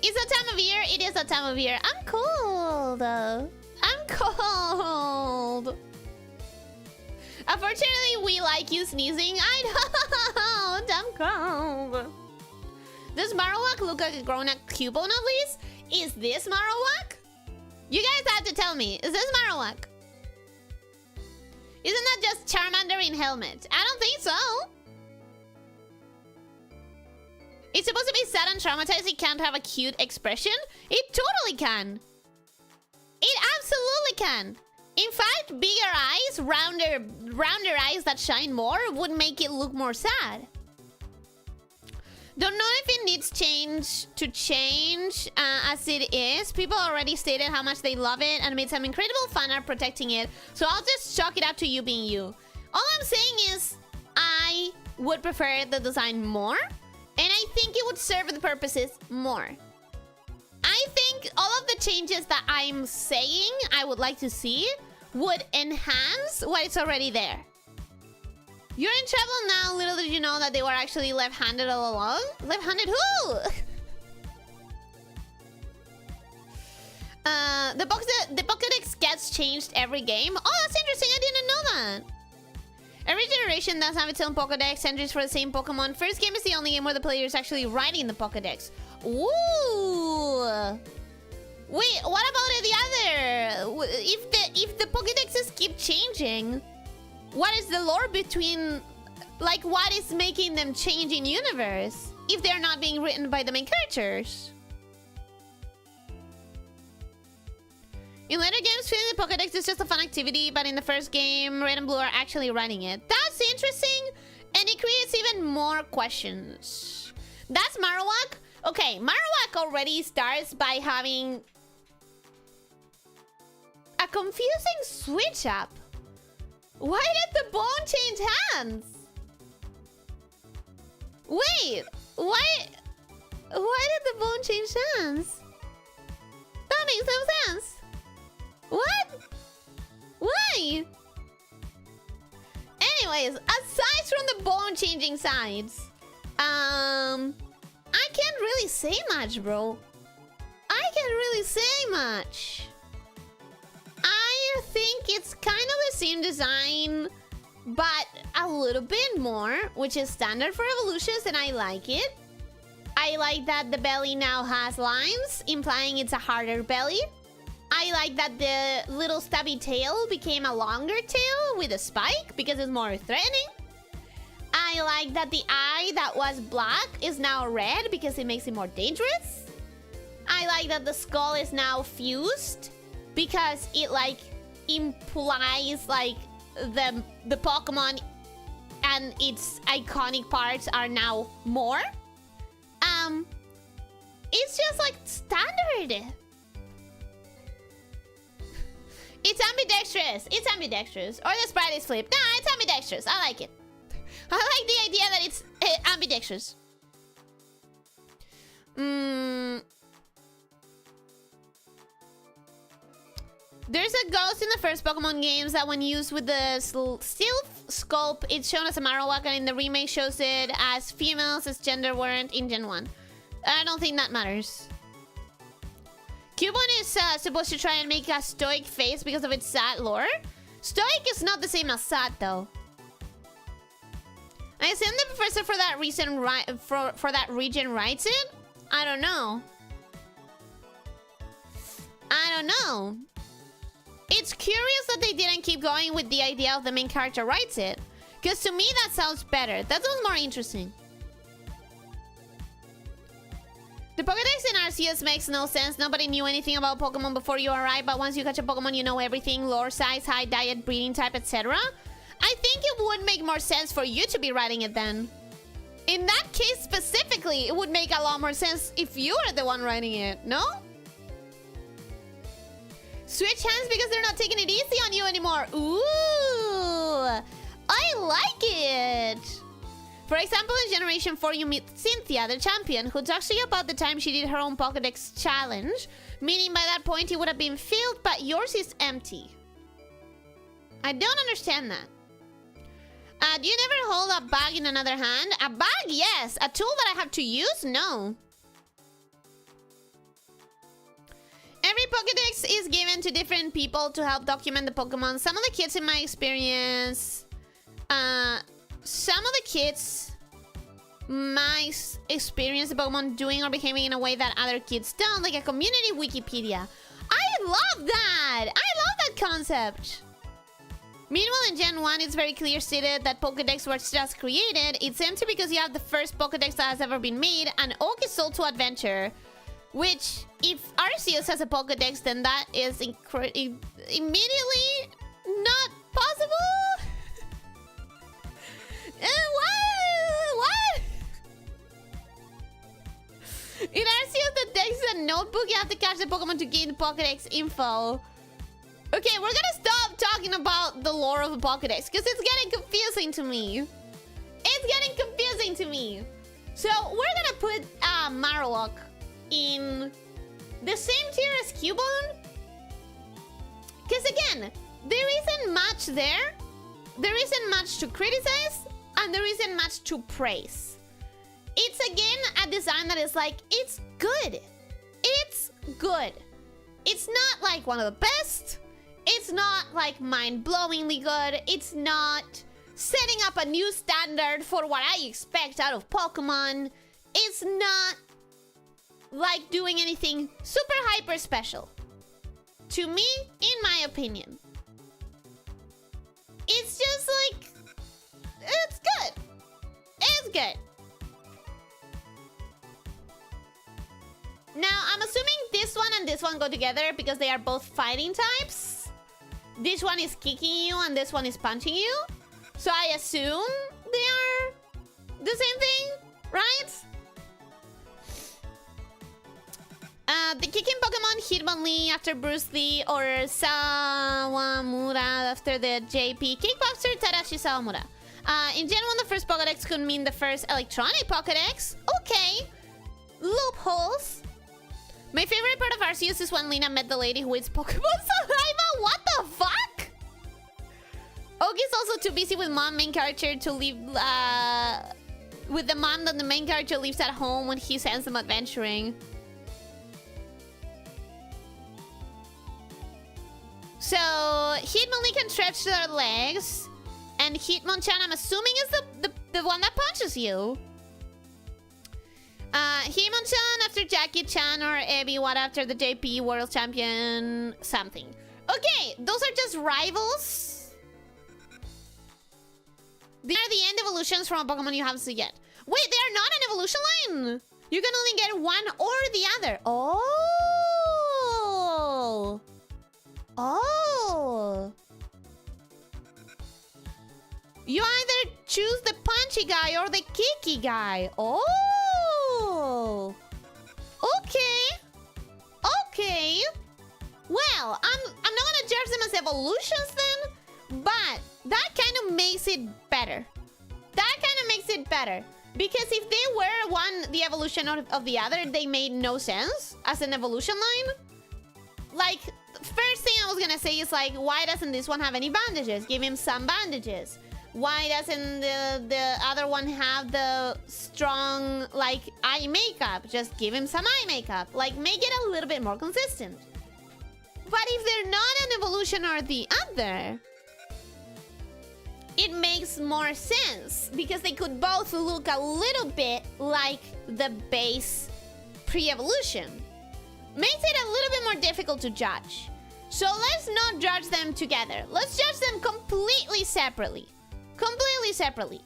It's a time of year. It is a time of year. I'm cold. I'm cold. Unfortunately, we like you sneezing. I don't. I'm cold. Does Marowak look like a grown-up Cubone at least? Is this Marowak? You guys have to tell me. Is this Marowak? Isn't that just Charmander in helmet? I don't think so. It's supposed to be sad and traumatized. It can't have a cute expression. It totally can. It absolutely can. In fact, bigger eyes, rounder eyes that shine more would make it look more sad. Don't know if it needs change as it is. People already stated how much they love it and made some incredible fun art protecting it. So I'll just chalk it up to you being you. All I'm saying is I would prefer the design more. And I think it would serve the purposes more. I think all of the changes that I'm saying I would like to see would enhance what is already there. You're in trouble now. Little did you know that they were actually left-handed all along. Left-handed who? The Pokédex gets changed every game. Oh, that's interesting. I didn't know that. Every generation does have its own Pokédex, entries for the same Pokemon. First game is the only game where the player is actually writing the Pokédex. Ooh. Wait, what about the other? If the Pokédexes keep changing, what is the lore between, like, what is making them change in universe if they're not being written by the main characters? In later games, filling the Pokédex is just a fun activity, but in the first game, Red and Blue are actually writing it. That's interesting, and it creates even more questions. That's Marowak? Okay, Marowak already starts by having a confusing switch up. Why did the bone change hands? Wait, why did the bone change hands? That makes no sense. What? Why? Anyways, aside from the bone changing sides, I can't really say much, bro. I can't really say much. I think it's kind of the same design, but a little bit more, which is standard for evolutions, and I like it. I like that the belly now has lines, implying it's a harder belly. I like that the little stubby tail became a longer tail with a spike because it's more threatening. I like that the eye that was black is now red because it makes it more dangerous. I like that the skull is now fused because it, like, implies, like, the Pokemon and its iconic parts are now more. It's just, like, standard. It's ambidextrous. It's ambidextrous. Or the sprite is flipped. Nah, it's ambidextrous. I like it. I like the idea that it's ambidextrous. There's a ghost in the first Pokemon games that when used with the stealth scope, it's shown as a Marowak, and in the remake shows it as females as gender weren't in Gen 1. I don't think that matters. Cubone is supposed to try and make a stoic face because of its sad lore. Stoic is not the same as sad, though. I assume the professor for that reason for that region writes it? I don't know. I don't know. It's curious that they didn't keep going with the idea of the main character writes it. Because to me, that sounds better. That sounds more interesting. The Pokédex in Arceus makes no sense. Nobody knew anything about Pokemon before you arrived, but once you catch a Pokemon, you know everything. Lore, size, height, diet, breeding type, etc. I think it would make more sense for you to be writing it then. In that case specifically, it would make a lot more sense if you were the one writing it, no? Switch hands because they're not taking it easy on you anymore. Ooh, I like it. For example, in Generation 4, you meet Cynthia, the champion, who talks to you about the time she did her own Pokédex challenge. Meaning by that point, it would have been filled, but yours is empty. I don't understand that. Do you never hold a bag in another hand? A bag, yes. A tool that I have to use? No. Every Pokédex is given to different people to help document the Pokemon. Some of the kids in my experience... the Pokemon doing or behaving in a way that other kids don't. Like a community Wikipedia. I love that! I love that concept! Meanwhile, in Gen 1, it's very clear stated that Pokédex was just created. It's empty because you have the first Pokédex that has ever been made, and Oak is sold to Adventure. Which, if Arceus has a Pokédex, then that is immediately not possible. What? In Arceus, the text is a notebook. You have to catch the Pokemon to gain the Pokédex info. Okay, we're gonna stop talking about the lore of the Pokédex because it's getting confusing to me. So we're gonna put Marowak in the same tier as Cubone. Because again, there isn't much there. There isn't much to criticize, and there isn't much to praise. It's again a design that is like, it's good. It's good. It's not like one of the best. It's not like mind-blowingly good. It's not setting up a new standard for what I expect out of Pokemon. It's not like doing anything super hyper special. To me, in my opinion. It's just like, it's good. It's good. Now, I'm assuming this one and this one go together because they are both fighting types. This one is kicking you and this one is punching you. So I assume they are the same thing, right? The kicking Pokemon Hitmonlee after Bruce Lee or Sawamura after the JP Kickboxer Tadashi Sawamura. In Gen 1, the first Pokédex could mean the first electronic Pokédex. Okay. Loopholes. My favorite part of Arceus is when Lina met the lady who eats Pokemon saliva. What the fuck? Ogi's also too busy with mom main character to leave with the mom that the main character leaves at home when he sends them adventuring. So Hitmonlee can stretch their legs, and Hitmonchan, I'm assuming, is the one that punches you. Hitmonchan after Jackie-chan or Ebiwat after the JP World Champion something. Okay, those are just rivals. They are the end evolutions from a Pokemon you have to get. Wait, they are not an evolution line. You can only get one or the other. Oh. Oh. You either choose the punchy guy or the kicky guy. Oh. Okay. Okay. Well, I'm not gonna judge them as evolutions then, but that kind of makes it better. That makes it better. Because if they were one, the evolution of the other, they made no sense as an evolution line. Like, first thing I was gonna say is like, why doesn't this one have any bandages? Give him some bandages. Why doesn't the other one have the strong, like, eye makeup? Just give him some eye makeup. Like, make it a little bit more consistent. But if they're not an evolution or the other, it makes more sense. Because they could both look a little bit like the base pre-evolution. Makes it a little bit more difficult to judge. So let's not judge them together. Let's judge them completely separately. Completely separately.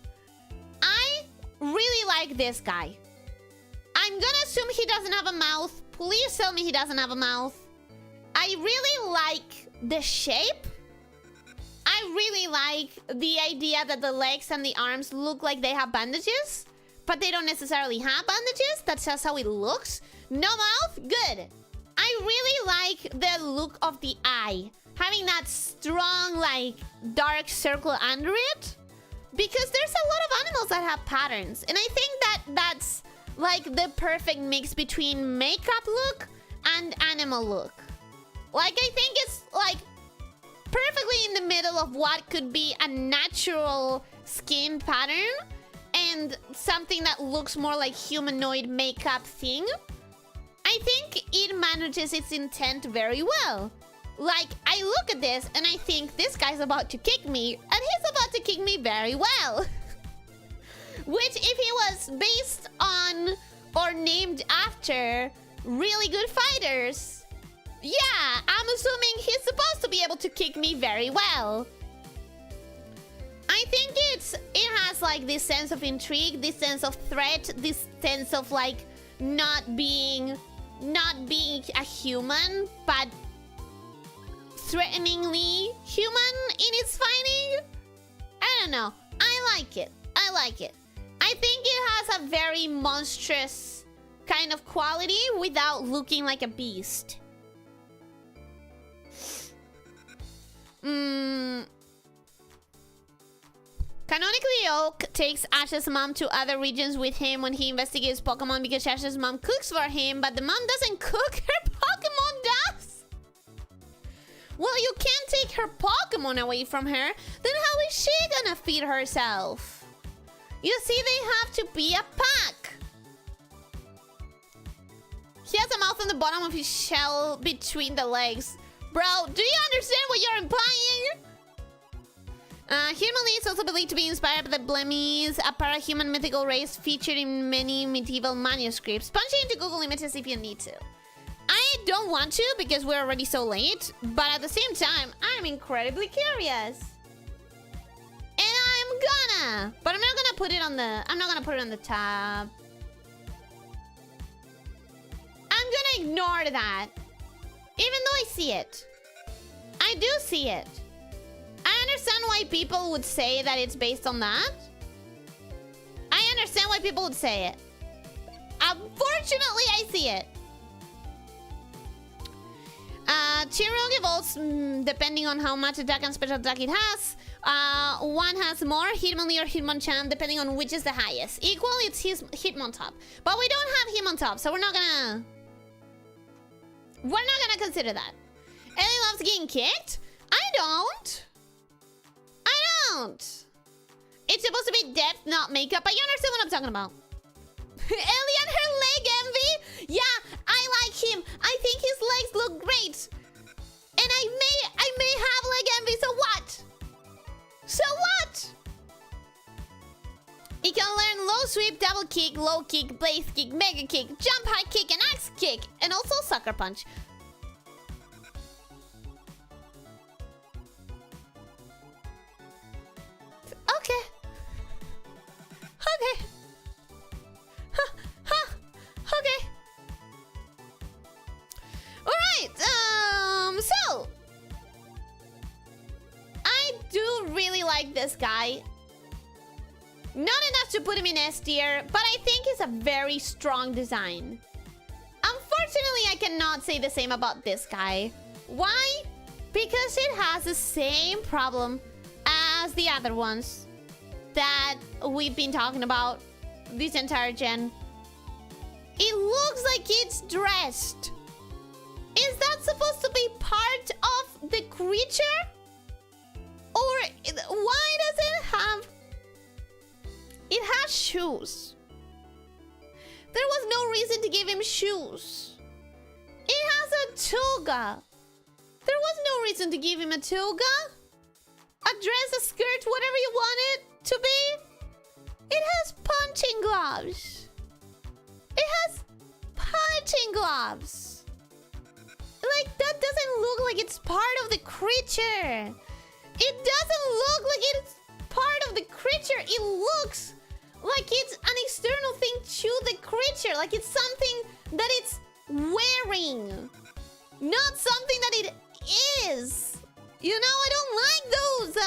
I really like this guy. I'm gonna assume he doesn't have a mouth. Please tell me he doesn't have a mouth. I really like the shape. I really like the idea that the legs and the arms look like they have bandages, but they don't necessarily have bandages. That's just how it looks. No mouth? Good. I really like the look of the eye. Having that strong, like, dark circle under it. Because there's a lot of animals that have patterns. And I think that that's, like, the perfect mix between makeup look and animal look. Like, I think it's, like, perfectly in the middle of what could be a natural skin pattern and something that looks more like humanoid makeup thing. I think it manages its intent very well. Like, I look at this and I think this guy's about to kick me, and he's about to kick me very well. Which, if he was based on or named after really good fighters, yeah, I'm assuming he's supposed to be able to kick me very well. I think it has like this sense of intrigue, this sense of threat, this sense of like not being a human, but threateningly human in its fighting. I don't know. I like it. I like it. I think it has a very monstrous kind of quality without looking like a beast. Canonically, Oak takes Ash's mom to other regions with him when he investigates Pokemon because Ash's mom cooks for him, but the mom doesn't cook, her Pokemon does. Well, you can't take her Pokemon away from her. Then how is she gonna feed herself? You see, they have to be a pack. He has a mouth on the bottom of his shell between the legs. Bro, do you understand what you're implying? Humanly is also believed to be inspired by the Blemmies, a para-human mythical race featured in many medieval manuscripts. Punch it into Google Images if you need to. I don't want to because we're already so late, but at the same time, I'm incredibly curious. And I'm gonna, but I'm not gonna put it on the top. I'm gonna ignore that. Even though I see it. I do see it. I understand why people would say that it's based on that. I understand why people would say it. Unfortunately, I see it. Chirog evolves depending on how much attack and special attack it has. One has more, Hitmonlee or Hitmonchan, depending on which is the highest. Equal, it's his Hitmontop. But we don't have Hitmontop, so we're not gonna consider that. Ellie loves getting kicked? I don't. It's supposed to be depth, not makeup, but you understand what I'm talking about. Ellie and her leg envy? Yeah, I like him. I think his legs look great. And I may have leg envy, so what? So what? He can learn low sweep, double kick, low kick, blaze kick, mega kick, jump high kick, and axe kick, and also sucker punch. Okay. Okay. Okay. Alright, so I do really like this guy. Not enough to put him in S tier, but I think it's a very strong design. Unfortunately, I cannot say the same about this guy. Why? Because it has the same problem as the other ones. That, we've been talking about this entire gen. It looks like it's dressed. Is that supposed to be part of the creature? Or why does it have... It has shoes. There was no reason to give him shoes. It has a toga. There was no reason to give him a toga. A dress, a skirt, whatever you want it to be. It has punching gloves. It has punching gloves. Like, that doesn't look like it's part of the creature. It doesn't look like it's part of the creature. It looks like it's an external thing to the creature. Like it's something that it's wearing. Not something that it is. You know, I don't like those.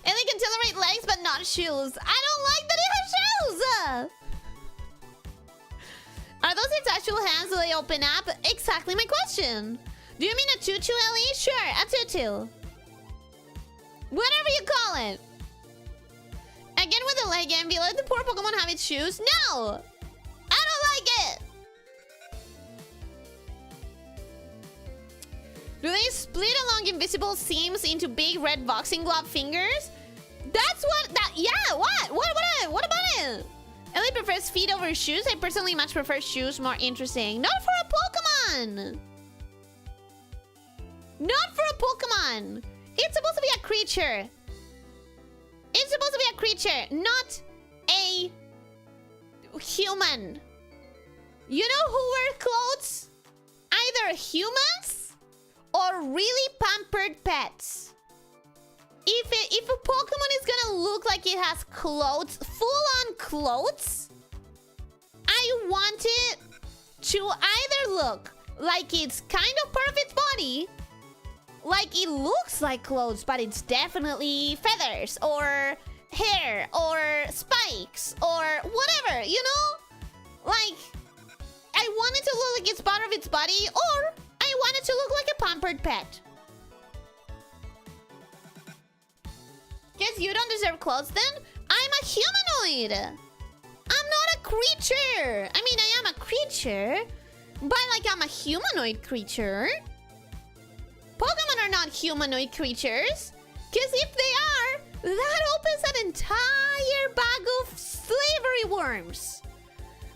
And they can tolerate legs but not shoes. I don't like that it has shoes. Are those its actual hands? Do they open up? Exactly my question. Do you mean a tutu, Ellie? Sure, a tutu. Whatever you call it. Again with the leg envy, let the poor Pokemon have its shoes. No! I don't like it! Do they split along invisible seams into big red boxing glove fingers? That's what that... Yeah, what? What about it? Ellie prefers feet over shoes. I personally much prefer shoes, more interesting. Not for a Pokemon! Not for a Pokemon! It's supposed to be a creature. It's supposed to be a creature, not a human. You know who wear clothes? Either humans or really pampered pets. If a Pokemon is gonna look like it has clothes, full-on clothes, I want it to either look like it's kind of part of its body, like it looks like clothes, but it's definitely feathers or hair or spikes or whatever, you know? Like, I want it to look like it's part of its body, or I want it to look like a pampered pet. Guess you don't deserve clothes then? I'm a humanoid. I'm not a creature. I mean, I am a creature, but like I'm a humanoid creature. Pokemon are not humanoid creatures. Because if they are, that opens an entire bag of slavery worms.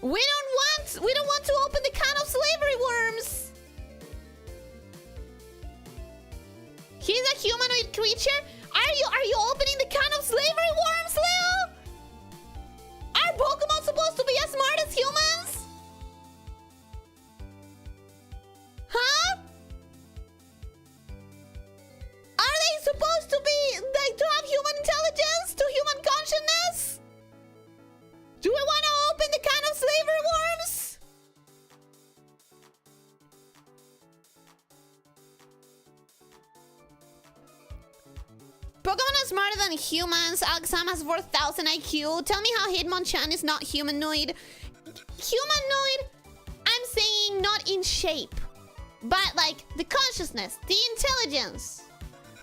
We don't want to open the can of slavery worms. He's a humanoid creature. Are you opening the can of slavery worms, Leo? Are Pokemon supposed to be as smart as humans? Huh? Are they supposed to be like to have human intelligence, to human consciousness? Do we want to open the can of slavery worms? Pokemon are smarter than humans. Alexam has 4,000 IQ. Tell me how Hitmonchan is not humanoid. Humanoid, I'm saying not in shape, but like the consciousness, the intelligence.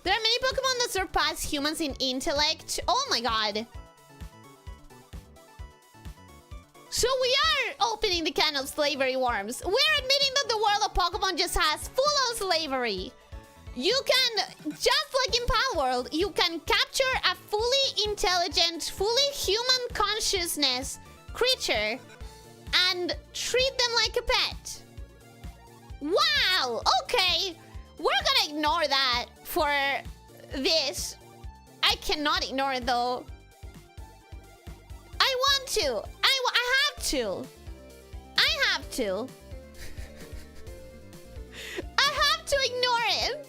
There are many Pokemon that surpass humans in intellect. Oh my god. So we are opening the can of slavery worms. We're admitting that the world of Pokemon just has full-on slavery. You can, just like in Pal World, you can capture a fully intelligent, fully human consciousness creature and treat them like a pet. Wow, okay. We're gonna ignore that for this. I cannot ignore it though. I want to. I have to. I have to. I have to ignore it.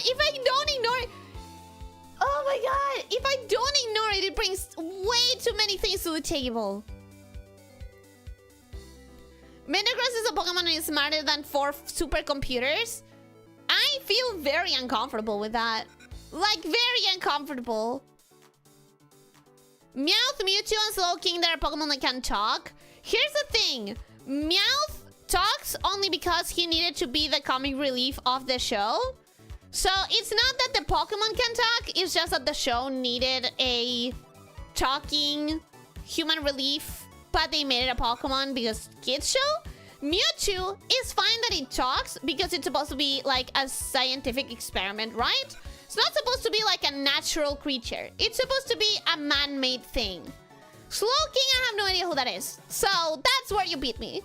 If I don't ignore it... Oh my god! If I don't ignore it, it brings way too many things to the table. Metagross is a Pokemon that is smarter than 4 supercomputers. I feel very uncomfortable with that. Like, very uncomfortable. Meowth, Mewtwo, and Slowking, there are Pokemon that can talk. Here's the thing. Meowth talks only because he needed to be the comic relief of the show. So it's not that the Pokemon can talk, it's just that the show needed a talking human relief, but they made it a Pokemon because kids show. Mewtwo is fine that it talks because it's supposed to be like a scientific experiment, right? It's not supposed to be like a natural creature. It's supposed to be a man-made thing. Slowking, I have no idea who that is. So that's where you beat me.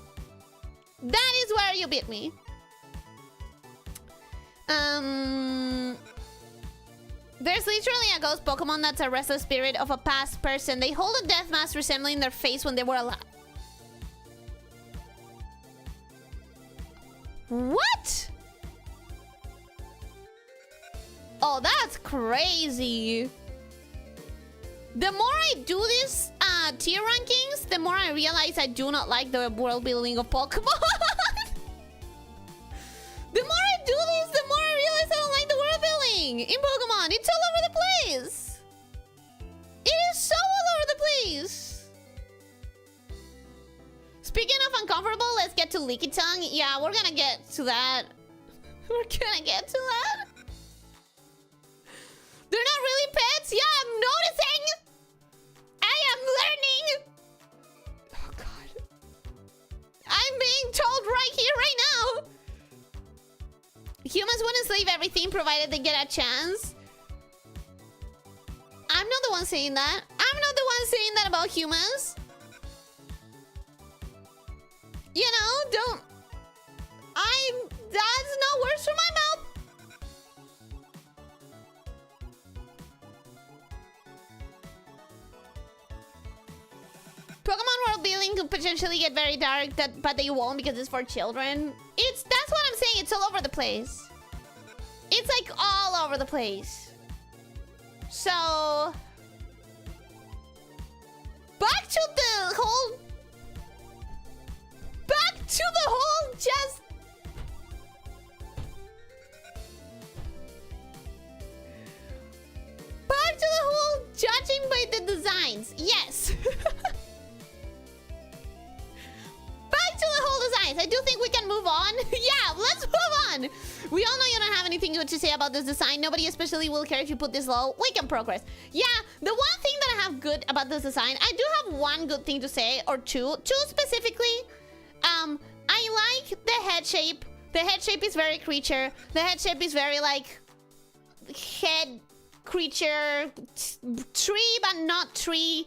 That is where you beat me. There's literally a ghost Pokemon that's a restless spirit of a past person. They hold a death mask resembling their face when they were alive. What? Oh, that's crazy. The more I do this tier rankings, the more I realize I do not like the world building of Pokemon. The more I do this, the more I realize I don't like the world building in Pokemon. It's all over the place. It is so all over the place. Speaking of uncomfortable, let's get to Leaky Tongue. Yeah, we're gonna get to that. We're gonna get to that. They're not really pets. Yeah, I'm noticing. I am learning. Oh, God. I'm being told right here, right now. Humans wouldn't slave everything provided they get a chance. I'm not the one saying that. I'm not the one saying that about humans. You know, don't... That's not words from my mouth. Pokemon world building could potentially get very dark, but they won't because it's for children. That's what I'm saying. It's all over the place. It's like all over the place. So back to the whole just back to the whole judging by the designs. Yes. Back to the whole designs. I do think we can move on. Yeah, let's move on. We all know you don't have anything good to say about this design. Nobody especially will care if you put this low. We can progress. Yeah, the one thing that I have good about this design, I do have one good thing to say, or two specifically. I like the head shape. The head shape is very creature. The head shape is very like head creature, tree but not tree,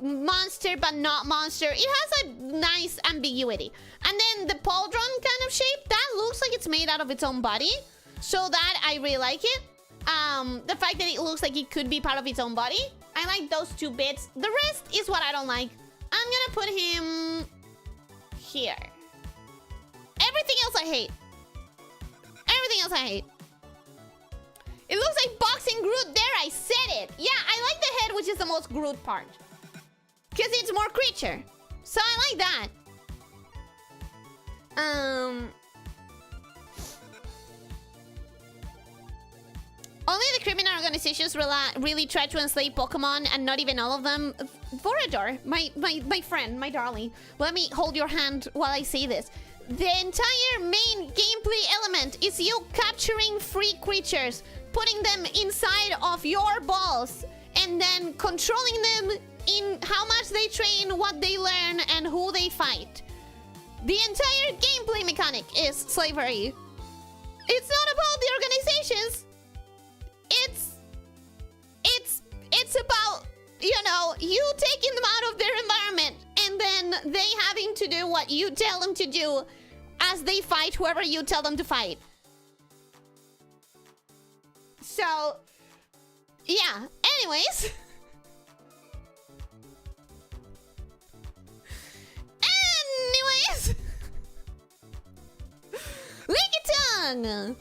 monster but not monster. It has a nice ambiguity. And then the pauldron kind of shape, that looks like it's made out of its own body. So that I really like it. The fact that it looks like it could be part of its own body. I like those two bits. The rest is what I don't like. I'm gonna put him here. Everything else I hate. Everything else I hate. It looks like boxing Groot. There, I said it. Yeah, I like the head, which is the most Groot part. Because it's more creature. So I like that. Only the criminal organizations really try to enslave Pokemon, and not even all of them. Forager, my friend, my darling. Let me hold your hand while I say this. The entire main gameplay element is you capturing free creatures, putting them inside of your balls, and then controlling them in how much they train, what they learn, and who they fight. The entire gameplay mechanic is slavery. It's not about the organizations. It's about, you know, you taking them out of their environment and then they having to do what you tell them to do as they fight whoever you tell them to fight. So, yeah. Anyways. Leaky Tongue!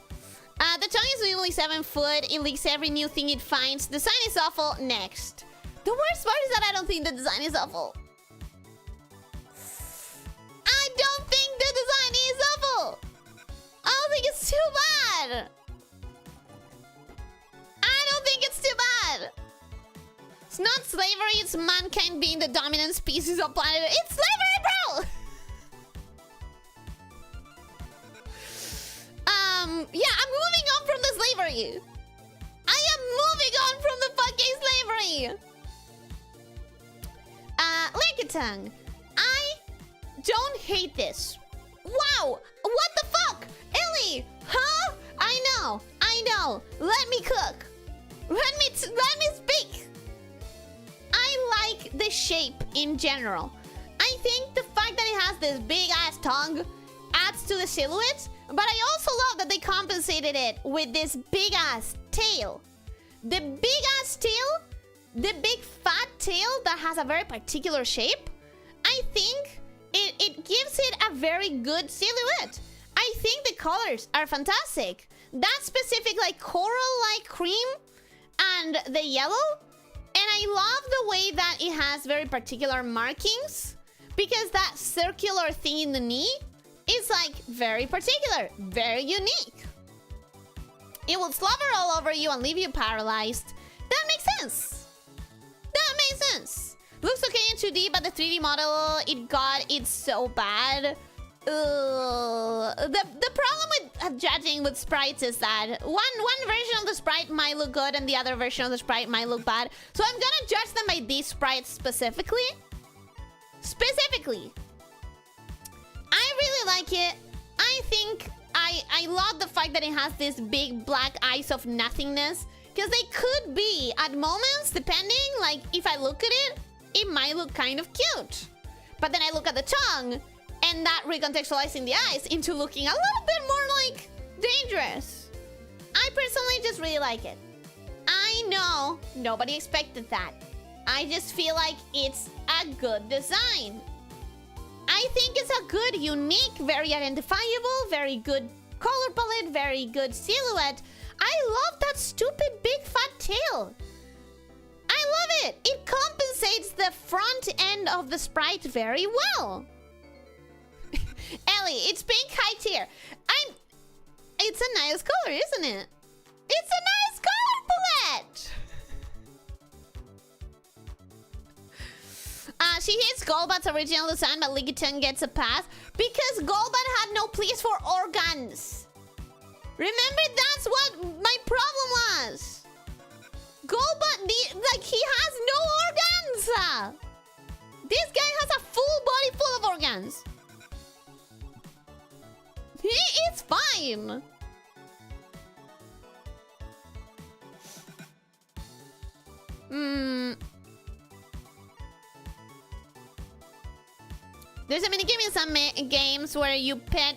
The tongue is usually 7 foot. It leaks every new thing it finds. Design is awful. Next. The worst part is that I don't think the design is awful. I don't think the design is awful. I don't think it's too bad. I don't think it's too bad. It's not slavery. It's mankind being the dominant species of planet. It's slavery, bro! Yeah, I'm moving on from the slavery. I am moving on from the fucking slavery. Lickitung, I don't hate this. Wow, what the fuck? Ellie, huh? I know. Let me cook. Let me speak. I like the shape in general. I think the fact that it has this big ass tongue adds to the silhouette, but I also love that they compensated it with this big ass tail. The big ass tail, the big fat tail that has a very particular shape, I think it gives it a very good silhouette. I think the colors are fantastic. That specific like coral-like cream and the yellow, and I love the way that it has very particular markings, because that circular thing in the knee is like very particular, very unique. It will slobber all over you and leave you paralyzed. That makes sense. That makes sense. Looks okay in 2D, but the 3D model it's so bad. The problem with judging with sprites is that one version of the sprite might look good and the other version of the sprite might look bad. So I'm gonna judge them by these sprites specifically. I really like it. I think I love the fact that it has this big black eyes of nothingness, because they could be at moments, depending, like if I look at it, it might look kind of cute, but then I look at the tongue and that recontextualizing the eyes into looking a little bit more like dangerous. I personally just really like it. I know nobody expected that. I just feel like it's a good design. I think it's a good, unique, very identifiable, very good color palette, very good silhouette. I love that stupid big fat tail. I love it. It compensates the front end of the sprite very well. Ellie, it's pink high tier. It's a nice color, isn't it? It's a nice color palette. She hates Golbat's original design, but Lickitung gets a pass because Golbat had no place for organs. Remember, that's what my problem was. Golbat, he has no organs. This guy has a full body full of organs. He is fine. There's a minigame in some games where you pet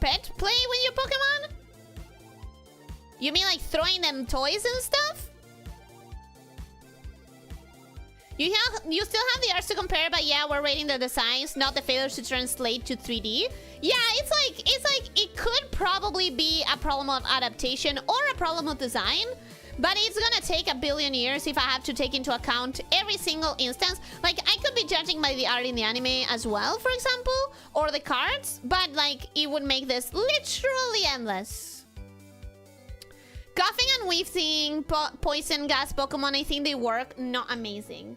play with your Pokemon? You mean like throwing them toys and stuff? You still have the arts to compare, but yeah, we're rating the designs, not the failures to translate to 3D. Yeah, it's like it could probably be a problem of adaptation or a problem of design, but it's gonna take a billion years if I have to take into account every single instance. Like, I could be judging by the art in the anime as well, for example, or the cards, but like, it would make this literally endless. Coughing and wheezing poison gas Pokemon, I think they work not amazing.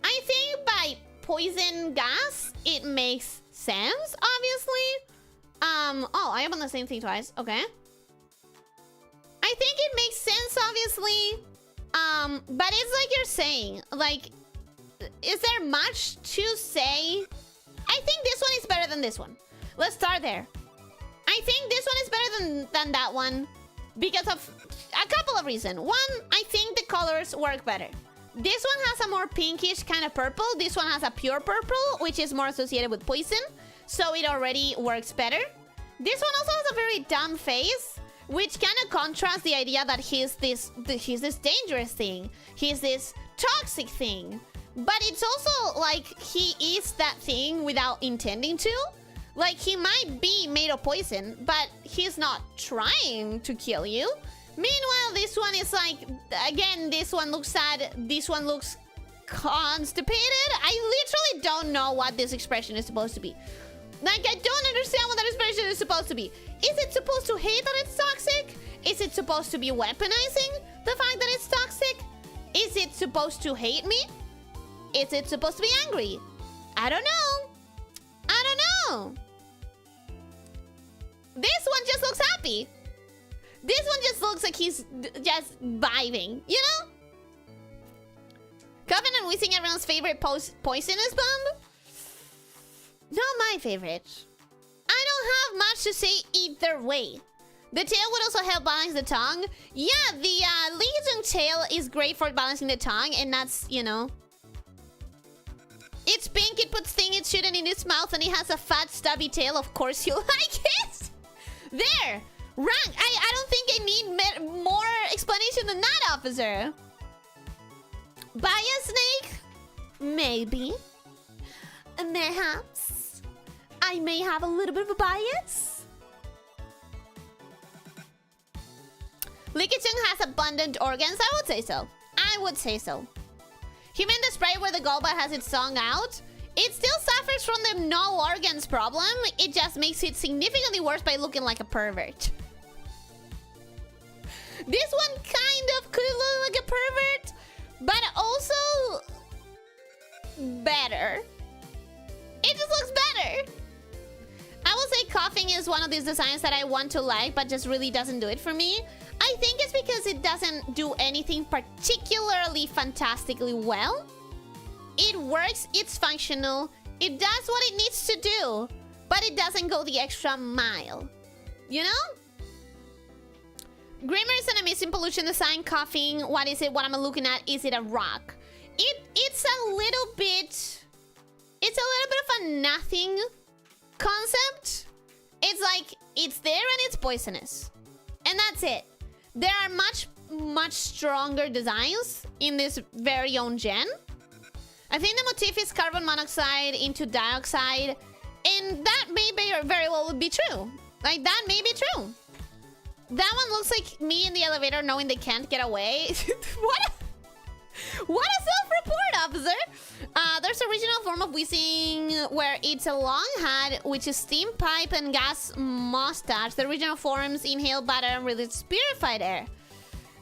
I think by poison gas, it makes sense, obviously. Oh, I opened the same thing twice. Okay. I think it makes sense, obviously. But it's like you're saying, like, is there much to say? I think this one is better than this one. Let's start there. I think this one is better than that one because of a couple of reasons. One, I think the colors work better. This one has a more pinkish kind of purple. This one has a pure purple, which is more associated with poison. So it already works better. This one also has a very dumb face, which kind of contrasts the idea that he's this dangerous thing. He's this toxic thing. But it's also like he is that thing without intending to. Like, he might be made of poison, but he's not trying to kill you. Meanwhile, this one is like, again, this one looks sad. This one looks constipated. I literally don't know what this expression is supposed to be. Like, I don't understand what that expression is supposed to be. Is it supposed to hate that it's toxic? Is it supposed to be weaponizing the fact that it's toxic? Is it supposed to hate me? Is it supposed to be angry? I don't know. I don't know. This one just looks happy. This one just looks like he's just vibing, you know? Coven and Wheezing, everyone's favorite poisonous bomb? Not my favorite. I don't have much to say either way. The tail would also help balance the tongue. Yeah, the Legion tail is great for balancing the tongue, and that's, you know... It's pink, it puts things it shouldn't in its mouth, and it has a fat, stubby tail. Of course you like it! There! Rank! I don't think I need more explanation than that, officer. Bias snake? Maybe. Perhaps. I may have a little bit of a bias. Lickitung has abundant organs. I would say so. I would say so. Human the sprite where the gallbot has its tongue out. It still suffers from the no organs problem. It just makes it significantly worse by looking like a pervert. This one kind of could look like a pervert, but also better. It just looks better. I will say coughing is one of these designs that I want to like, but just really doesn't do it for me. I think it's because it doesn't do anything particularly fantastically well. It works, it's functional, it does what it needs to do, but it doesn't go the extra mile. You know? Grimmer is an amazing pollution design. Coughing, what is it? What am I looking at? Is it a rock? It's a little bit... It's a little bit of a nothing concept. It's like, it's there and it's poisonous. And that's it. There are much stronger designs in this very own gen. I think the motif is carbon monoxide into dioxide. And that may very well be true. Like, that may be true. That one looks like me in the elevator knowing they can't get away. What a self-report, officer! There's original form of wheezing where it's a long hat, which is steam pipe and gas mustache. The original forms inhale butter and release purified air.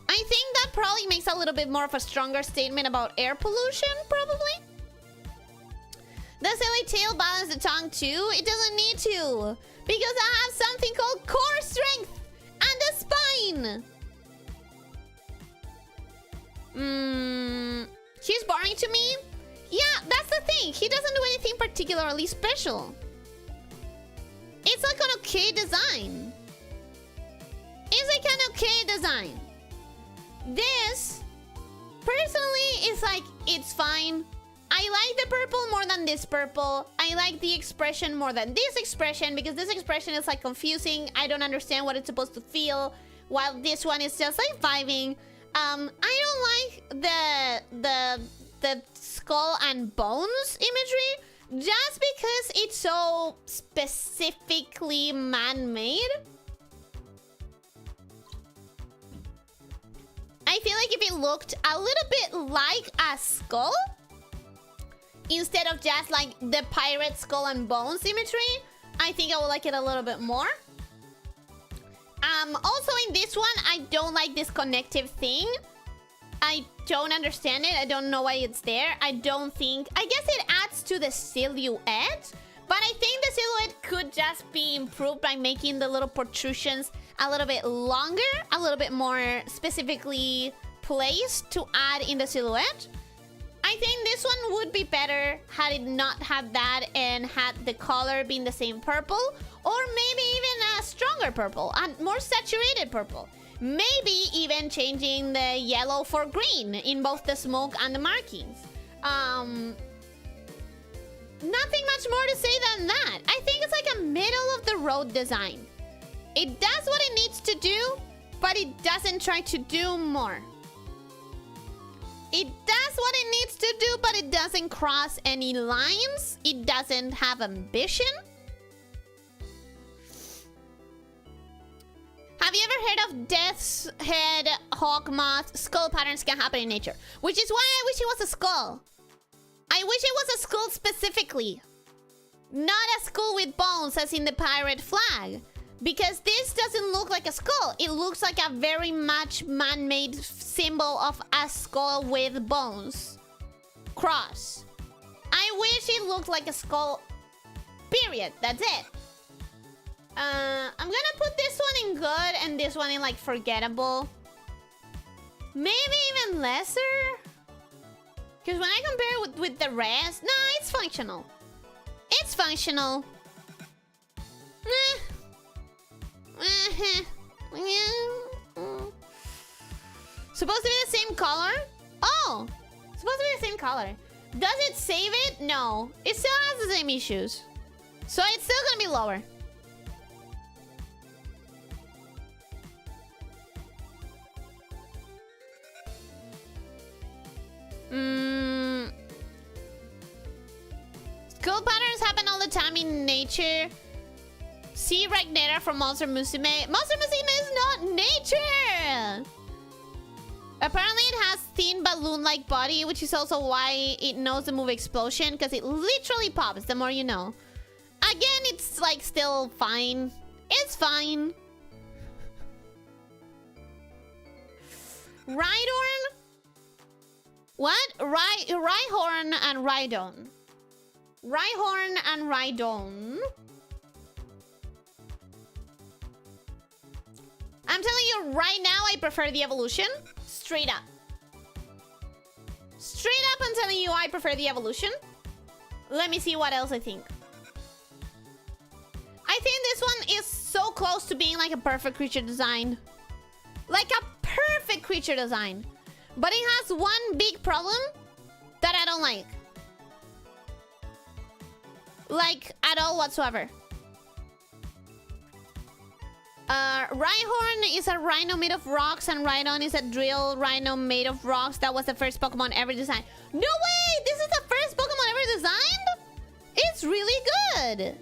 I think that probably makes a little bit more of a stronger statement about air pollution, probably. Does silly tail balance the tongue too? It doesn't need to, because I have something called core strength and a spine. He's boring to me. Yeah, that's the thing. He doesn't do anything particularly special. It's like an okay design. It's like an okay design. This, personally, is like, it's fine. I like the purple more than this purple. I like the expression more than this expression, because this expression is like confusing. I don't understand what it's supposed to feel, while this one is just like vibing. I don't like the skull and bones imagery, just because it's so specifically man-made. I feel like if it looked a little bit like a skull, instead of just like the pirate skull and bones imagery, I think I would like it a little bit more. Also in this one, I don't like this connective thing. I don't understand it. I don't know why it's there. I guess it adds to the silhouette, but I think the silhouette could just be improved by making the little protrusions a little bit longer, a little bit more specifically placed to add in the silhouette. I think this one would be better had it not had that and had the color being the same purple, or maybe even a stronger purple, a more saturated purple. Maybe even changing the yellow for green in both the smoke and the markings. Nothing much more to say than that. I think it's like a middle of the road design. It does what it needs to do, but it doesn't try to do more. It does what it needs to do, but it doesn't cross any lines. It doesn't have ambition. Have you ever heard of Death's Head, Hawk Moth? Skull patterns can happen in nature. Which is why I wish it was a skull. I wish it was a skull specifically. Not a skull with bones as in the pirate flag. Because this doesn't look like a skull. It looks like a very much man-made symbol of a skull with bones. Cross. I wish it looked like a skull. Period. That's it. I'm gonna put this one in good and this one in like forgettable. Maybe even lesser. Because when I compare it with the rest, no, it's functional. It's functional. Supposed to be the same color? Oh, supposed to be the same color. Does it save it? No, it still has the same issues. So it's still gonna be lower. School patterns happen all the time in nature. See Ragnera from Monster Musume. Monster Musume is not nature! Apparently it has thin balloon-like body, which is also why it knows the move explosion, because it literally pops the more you know. Again, it's like still fine. It's fine. Rhydorn? What? Rhyhorn and Rhydon. Rhyhorn and Rhydon. I'm telling you right now, I prefer the evolution. Straight up. Straight up, I'm telling you I prefer the evolution. Let me see what else I think. I think this one is so close to being like a perfect creature design. Like a perfect creature design. But it has one big problem that I don't like. Like, at all whatsoever. Rhyhorn is a rhino made of rocks, and Rhydon is a drill rhino made of rocks. That was the first Pokemon ever designed. No way! This is the first Pokemon ever designed? It's really good.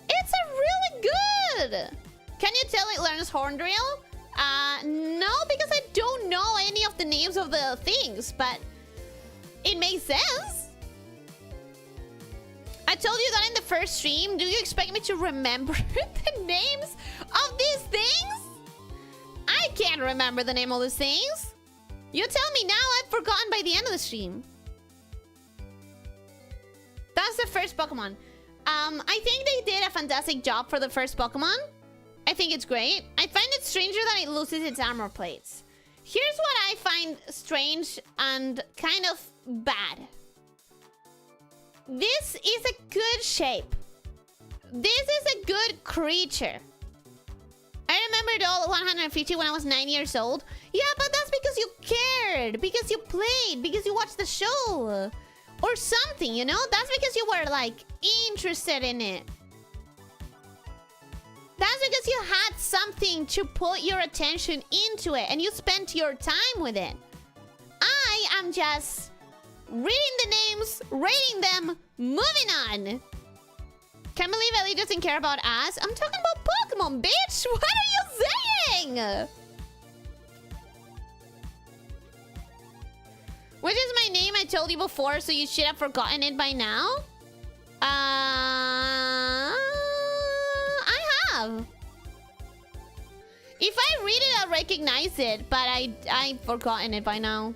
It's a really good. Can you tell it learns Horn Drill? No, because I don't know any of the names of the things, but it makes sense. I told you that in the first stream. Do you expect me to remember the names of these things? I can't remember the name of these things. You tell me now, I've forgotten by the end of the stream. That's the first Pokemon. I think they did a fantastic job for the first Pokemon. I think it's great. I find it stranger that it loses its armor plates. Here's what I find strange and kind of bad. This is a good shape. This is a good creature. I remembered all 150 when I was 9 years old. Yeah, but that's because you cared. Because you played. Because you watched the show. Or something, you know? That's because you were, like, interested in it. That's because you had something to put your attention into it. And you spent your time with it. I am just reading the names, rating them, moving on. Can't believe Ellie doesn't care about us. I'm talking about Pokemon, bitch. What are you saying? Which is my name I told you before, so you should have forgotten it by now. I have. If I read it, I'll recognize it, but I've forgotten it by now.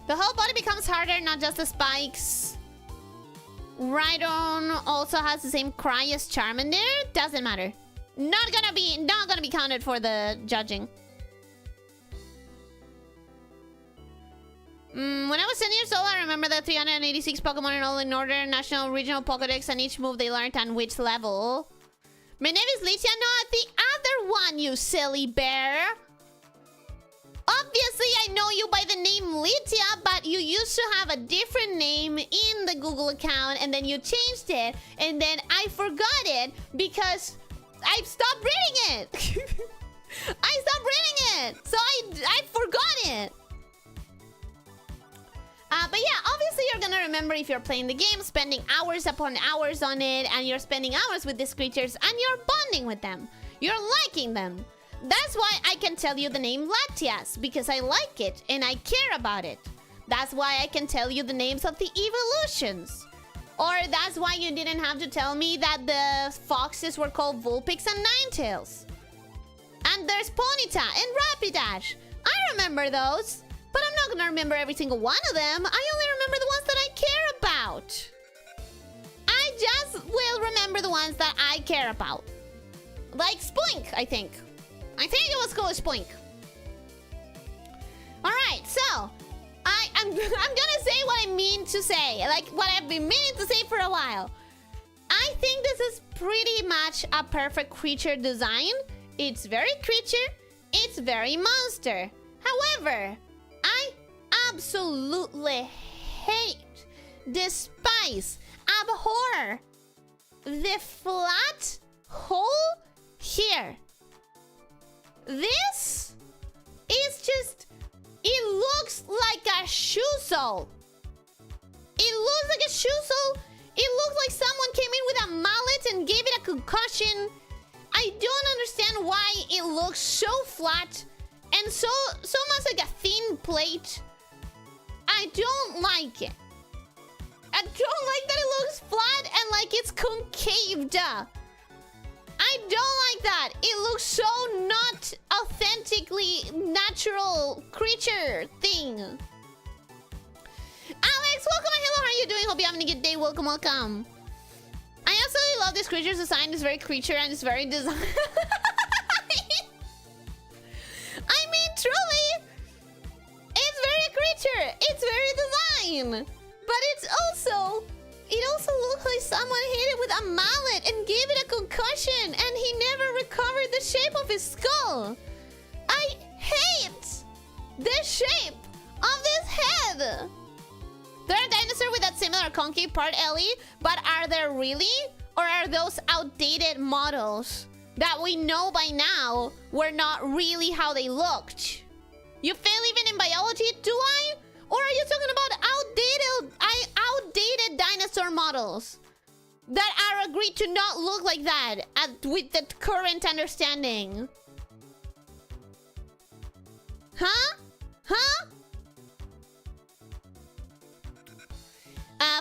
The whole body becomes harder, not just the spikes. Rhydon also has the same cry as Charmander. Doesn't matter. Not gonna be counted for the judging. When I was 10 years old, I remember the 386 Pokemon in all in order, national, regional Pokedex, and each move they learned on which level. My name is Elyssia, not the other one, you silly bear. Obviously, I know you by the name Elyssia, but you used to have a different name in the Google account, and then you changed it, and then I forgot it because I stopped reading it. I stopped reading it, so I forgot it. But yeah, obviously you're gonna remember if you're playing the game, spending hours upon hours on it, and you're spending hours with these creatures, and you're bonding with them. You're liking them. That's why I can tell you the name Latias, because I like it, and I care about it. That's why I can tell you the names of the evolutions. Or that's why you didn't have to tell me that the foxes were called Vulpix and Ninetales. And there's Ponyta and Rapidash. I remember those. But I'm not gonna remember every single one of them. I only remember the ones that I care about. I just will remember the ones that I care about. Like Spoink, I think. I think it was called Spoink. Alright, so I'm gonna say what I mean to say. Like what I've been meaning to say for a while. I think this is pretty much a perfect creature design. It's very creature, it's very monster. However, I absolutely hate, despise, abhor the flat hole here. This is just, it looks like a shoe sole. It looks like a shoe sole. It looks like someone came in with a mallet and gave it a concussion. I don't understand why it looks so flat and so much like a thin plate. I don't like it. I don't like that it looks flat and like it's concaved. I don't like that. It looks so not authentically natural creature thing. Alex, welcome and hello, how are you doing? Hope you're having a good day. Welcome, welcome. I absolutely love this creature's design. It's very creature and it's very design. I mean, truly, it's very creature. It's very design. But it's also, it also looks like someone hit it with a mallet and gave it a concussion and he never recovered the shape of his skull. I hate the shape of this head. There are dinosaurs with that similar concave part, Ellie, but are there really? Or are those outdated models that we know by now were not really how they looked? You fail even in biology, do I? Or are you talking about outdated dinosaur models that are agreed to not look like that with the current understanding? Huh? Huh?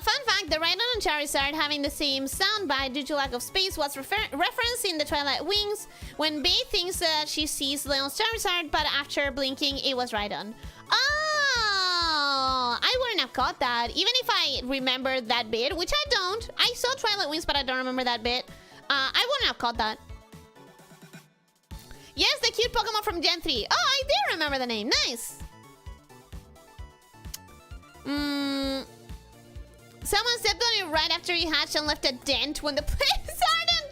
Fun fact, the Rhydon and Charizard having the same soundbite due to lack of space was referenced in the Twilight Wings when Bae thinks that she sees Leon's Charizard, but after blinking, it was Rhydon. Oh, I wouldn't have caught that, even if I remembered that bit, which I don't. I saw Twilight Wings, but I don't remember that bit. I wouldn't have caught that. Yes, the cute Pokemon from Gen 3. Oh, I did remember the name. Nice. Someone stepped on it right after he hatched and left a dent when the place started.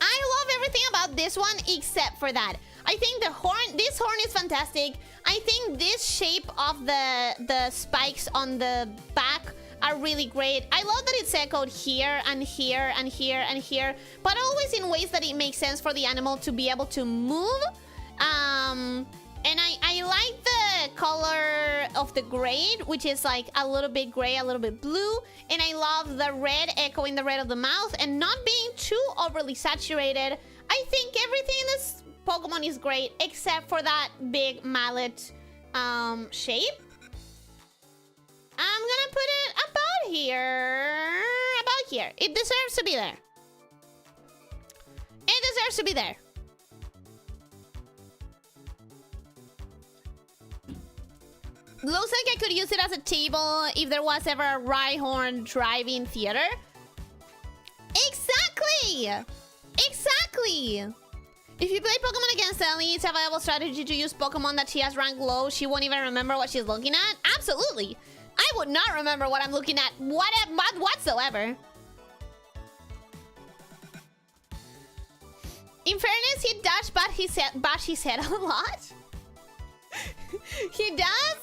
I love everything about this one except for that. I think the horn, this horn is fantastic. I think this shape of the spikes on the back are really great. I love that it's echoed here and here and here and here, but always in ways that it makes sense for the animal to be able to move. And I like the color of the grade, which is like a little bit gray, a little bit blue. And I love the red echoing the red of the mouth and not being too overly saturated. I think everything in this Pokemon is great, except for that big mallet shape. I'm gonna put it about here. About here. It deserves to be there. It deserves to be there. Looks like I could use it as a table if there was ever a Rhyhorn drive-in theater. Exactly! Exactly! If you play Pokemon against Ellie, it's a viable strategy to use Pokemon that she has ranked low. She won't even remember what she's looking at. Absolutely! I would not remember what I'm looking at whatsoever. In fairness, he does bash his head a lot. He does?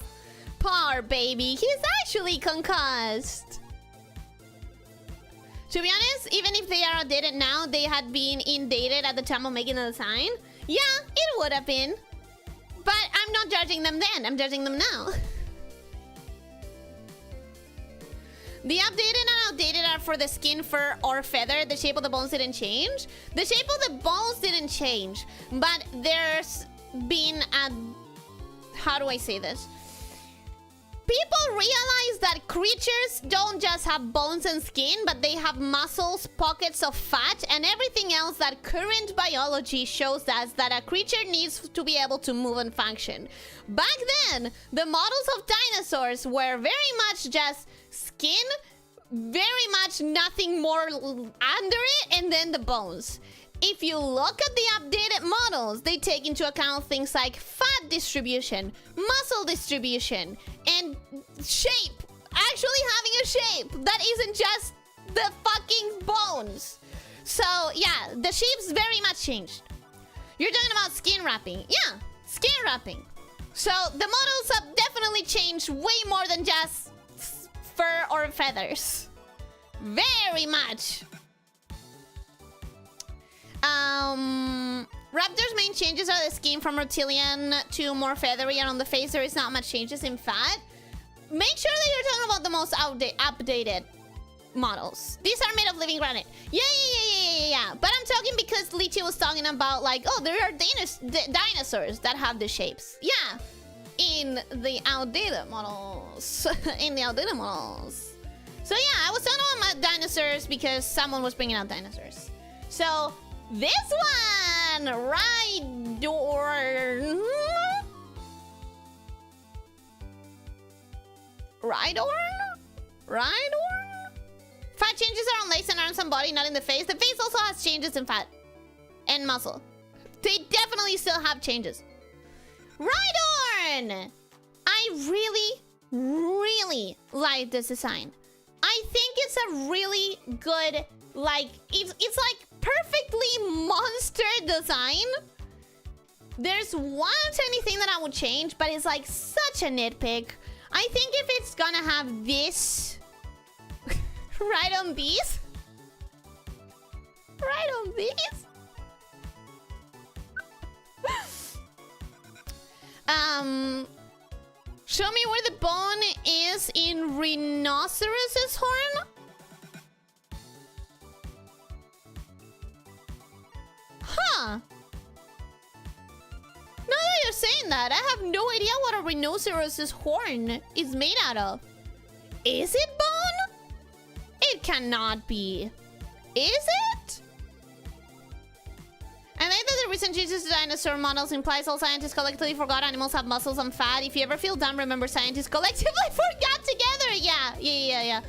Poor baby, he's actually concussed. To be honest, even if they are outdated now, they had been indated at the time of making the design. Yeah, it would have been. But I'm not judging them then, I'm judging them now. The updated and outdated are for the skin, fur, or feather. The shape of the bones didn't change. The shape of the bones didn't change. But there's been a... How do I say this? people realize that creatures don't just have bones and skin, but they have muscles, pockets of fat, and everything else that current biology shows us that a creature needs to be able to move and function. Back then, the models of dinosaurs were very much just skin, very much nothing more under it, and then the bones. If you look at the updated models, they take into account things like fat distribution, muscle distribution, and shape. Actually having a shape that isn't just the fucking bones. So yeah, the shape's very much changed. You're talking about skin wrapping. Yeah, skin wrapping. So the models have definitely changed way more than just fur or feathers. Very much. Raptors' main changes are the skin from reptilian to more feathery, and on the face there is not much changes in fat. Make sure that you're talking about the most updated models. These are made of living granite. Yeah. But I'm talking because Lychee was talking about like, oh, there are dinosaurs that have the shapes. Yeah, in the outdated models. So yeah, I was talking about dinosaurs because someone was bringing out dinosaurs. So this one, Rhydorn? Fat changes are on legs and arms and body, not in the face. The face also has changes in fat and muscle. They definitely still have changes. Rhydorn! I really like this design. I think it's a really good, like, it's like perfectly monster design. There's one tiny thing that I would change, but it's like such a nitpick. I think if it's gonna have this right on these, show me where the bone is in rhinoceros's horn. Huh. Now that you're saying that, I have no idea what a rhinoceros's horn is made out of. Is it bone? It cannot be. Is it? I think that the recent changes to dinosaur models implies all scientists collectively forgot animals have muscles and fat. If you ever feel dumb, remember scientists collectively forgot together. Yeah.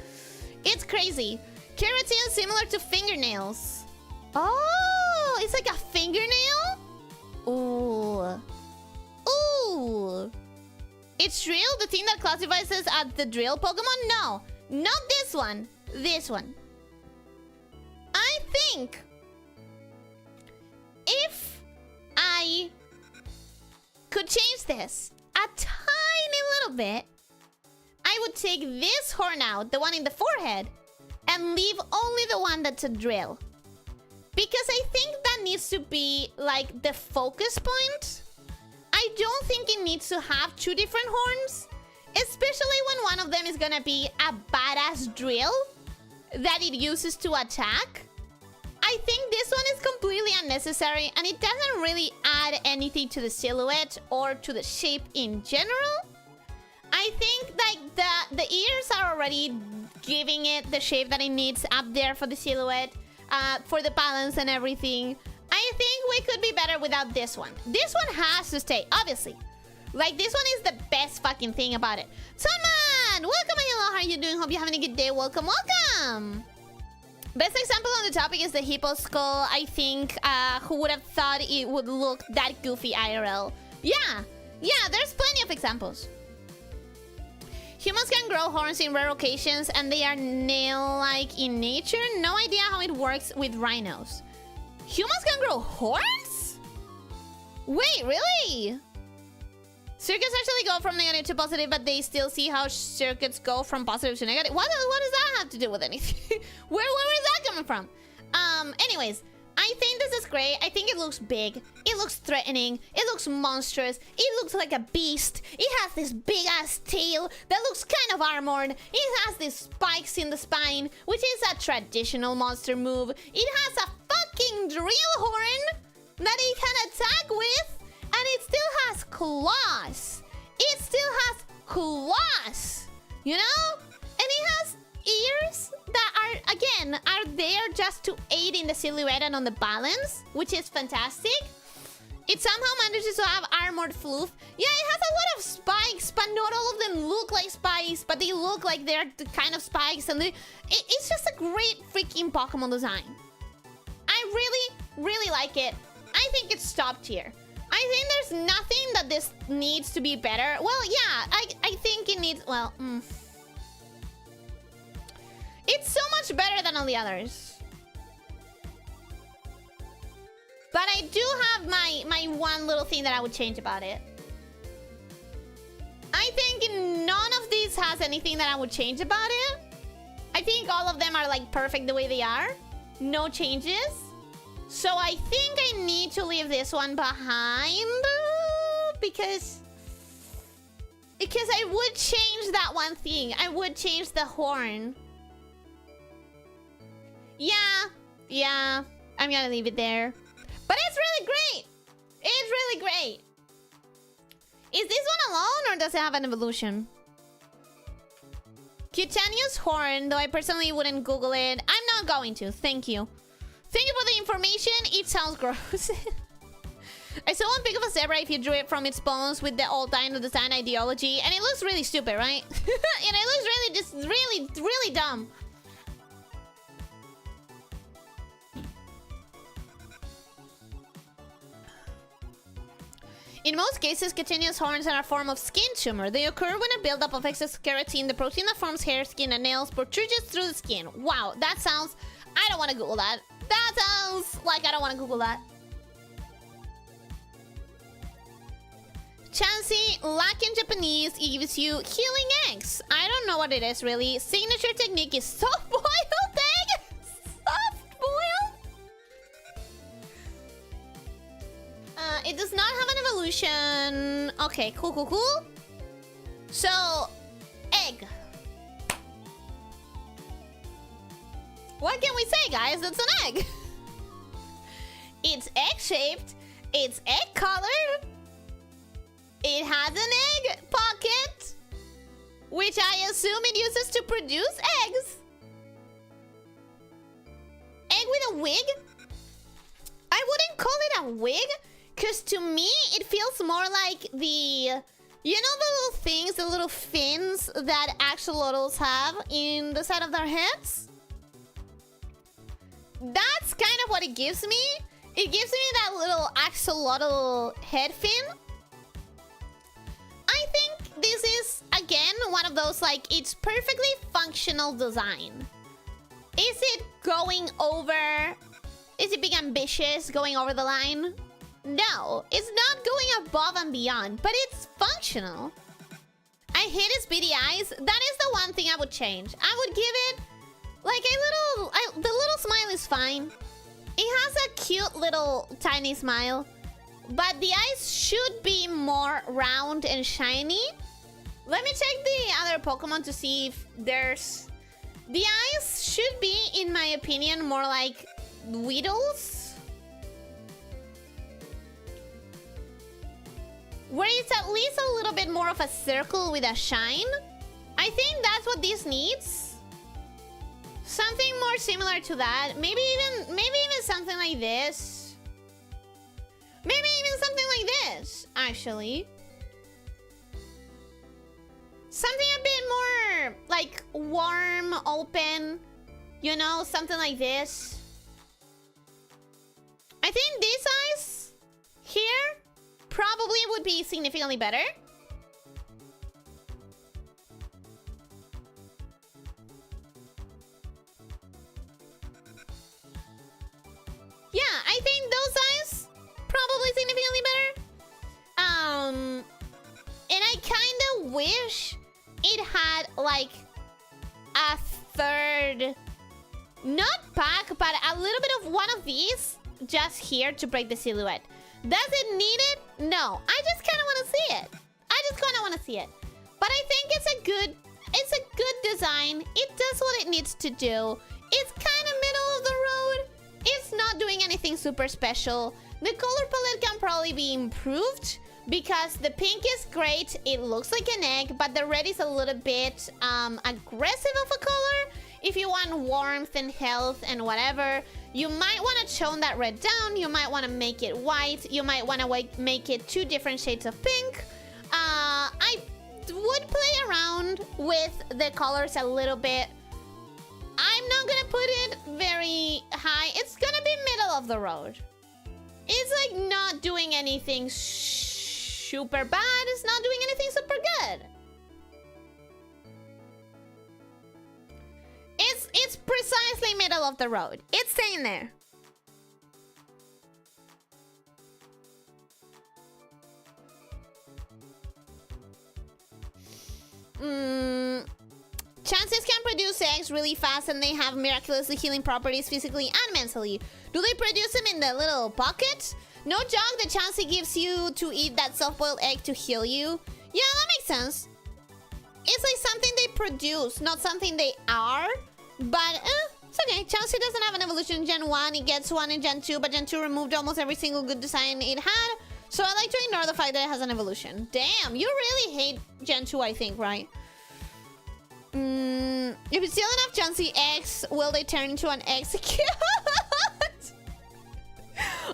It's crazy. Keratin is similar to fingernails. Oh, it's like a fingernail? Ooh. It's drill, the thing that classifies us as the drill Pokemon? No, not this one. This one. I think if I could change this a tiny little bit, I would take this horn out, the one in the forehead, and leave only the one that's a drill. Because I think that needs to be like the focus point. I don't think it needs to have two different horns, especially when one of them is gonna be a badass drill that it uses to attack. I think this one is completely unnecessary, and it doesn't really add anything to the silhouette or to the shape in general. I think like the ears are already giving it the shape that it needs up there for the silhouette, for the balance and everything. I think we could be better without this one. This one has to stay, obviously. Like, this one is the best fucking thing about it. Sunman! Welcome, hello, how are you doing? Hope you're having a good day. Welcome. Best example on the topic is the hippo skull. I think, who would have thought it would look that goofy IRL? Yeah, there's plenty of examples. Humans can grow horns in rare occasions, and they are nail-like in nature. No idea how it works with rhinos. Humans can grow horns? Wait, really? Circuits actually go from negative to positive, but they still see how circuits go from positive to negative. What does that have to do with anything? Where is that coming from? Anyways, I think this is great. I think it looks big. It looks threatening. It looks monstrous. It looks like a beast. It has this big-ass tail that looks kind of armored. It has these spikes in the spine, which is a traditional monster move. It has a fucking drill horn that it can attack with, and it still has claws. It still has class, you know? And it has ears that are, again, are there just to aid in the silhouette and on the balance, which is fantastic. It somehow manages to have armored floof. Yeah, it has a lot of spikes, but not all of them look like spikes, but they look like they're the kind of spikes, and it's just a great freaking Pokemon design. I really, really like it. I think it's top tier. I think there's nothing that this needs to be better. Well, yeah, I think it needs... Well, it's so much better than all the others. But I do have my one little thing that I would change about it. I think none of these has anything that I would change about it. I think all of them are like perfect the way they are. No changes. So I think I need to leave this one behind because I would change that one thing. I would change the horn. Yeah, I'm gonna leave it there. But it's really great. It's really great. Is this one alone or does it have an evolution? Cutaneous horn, though I personally wouldn't Google it. I'm not going to. Thank you. Thank you for the information. It sounds gross. I saw one pic of a zebra if you drew it from its bones with the old dino design ideology. And it looks really stupid, right? And it looks really, just really dumb. In most cases, cutaneous horns are a form of skin tumor. They occur when a buildup of excess keratin, the protein that forms hair, skin, and nails, protrudes through the skin. Wow, that sounds... I don't want to Google that. That sounds like I don't want to Google that. Chansey, lack in Japanese, it gives you healing eggs. I don't know what it is, really. Signature technique is soft-boiled egg? Soft-boiled? It does not have an evolution. Okay, cool. So, egg. What can we say, guys? It's an egg. It's egg-shaped. It's egg-colored. It has an egg pocket, which I assume it uses to produce eggs. Egg with a wig? I wouldn't call it a wig, because to me, it feels more like the... You know the little things, the little fins that axolotls have in the side of their heads? That's kind of what it gives me. It gives me that little axolotl head fin. I think this is, again, one of those, like, it's perfectly functional design. Is it going over... Is it being ambitious, going over the line? No, it's not going above and beyond, but it's functional. I hate its beady eyes. That is the one thing I would change. I would give it like a little... the little smile is fine. It has a cute little tiny smile, but the eyes should be more round and shiny. Let me check the other Pokemon to see if there's... The eyes should be, in my opinion, more like Weedles. Where it's at least a little bit more of a circle with a shine. I think that's what this needs. Something more similar to that. Maybe even something like this. Maybe even something like this, actually. Something a bit more like warm, open. You know, something like this. I think these eyes here probably would be significantly better. Yeah, I think those eyes probably significantly better. And I kind of wish it had like a third, not pack, but a little bit of one of these just here to break the silhouette. Does it need it? No. I just kind of want to see it. I just kind of want to see it. But I think it's a good design. It does what it needs to do. It's kind of middle of the road. It's not doing anything super special. The color palette can probably be improved, because the pink is great. It looks like an egg, but the red is a little bit aggressive of a color. If you want warmth and health and whatever, you might want to tone that red down. You might want to make it white. You might want to make it 2 different shades of pink. I would play around with the colors a little bit. I'm not gonna put it very high. It's gonna be middle of the road. It's like not doing anything super bad. It's not doing anything super good. It's precisely middle of the road. It's staying there. Chances can produce eggs really fast and they have miraculously healing properties physically and mentally. Do they produce them in the little pocket? No joke, the Chansey gives you to eat that soft-boiled egg to heal you. Yeah, that makes sense. It's like something they produce, not something they are. But, it's okay. Chansey doesn't have an evolution in Gen 1. It gets one in Gen 2, but Gen 2 removed almost every single good design it had. So I like to ignore the fact that it has an evolution. Damn, you really hate Gen 2, I think, right? If it's still enough Chansey eggs, will they turn into an execute?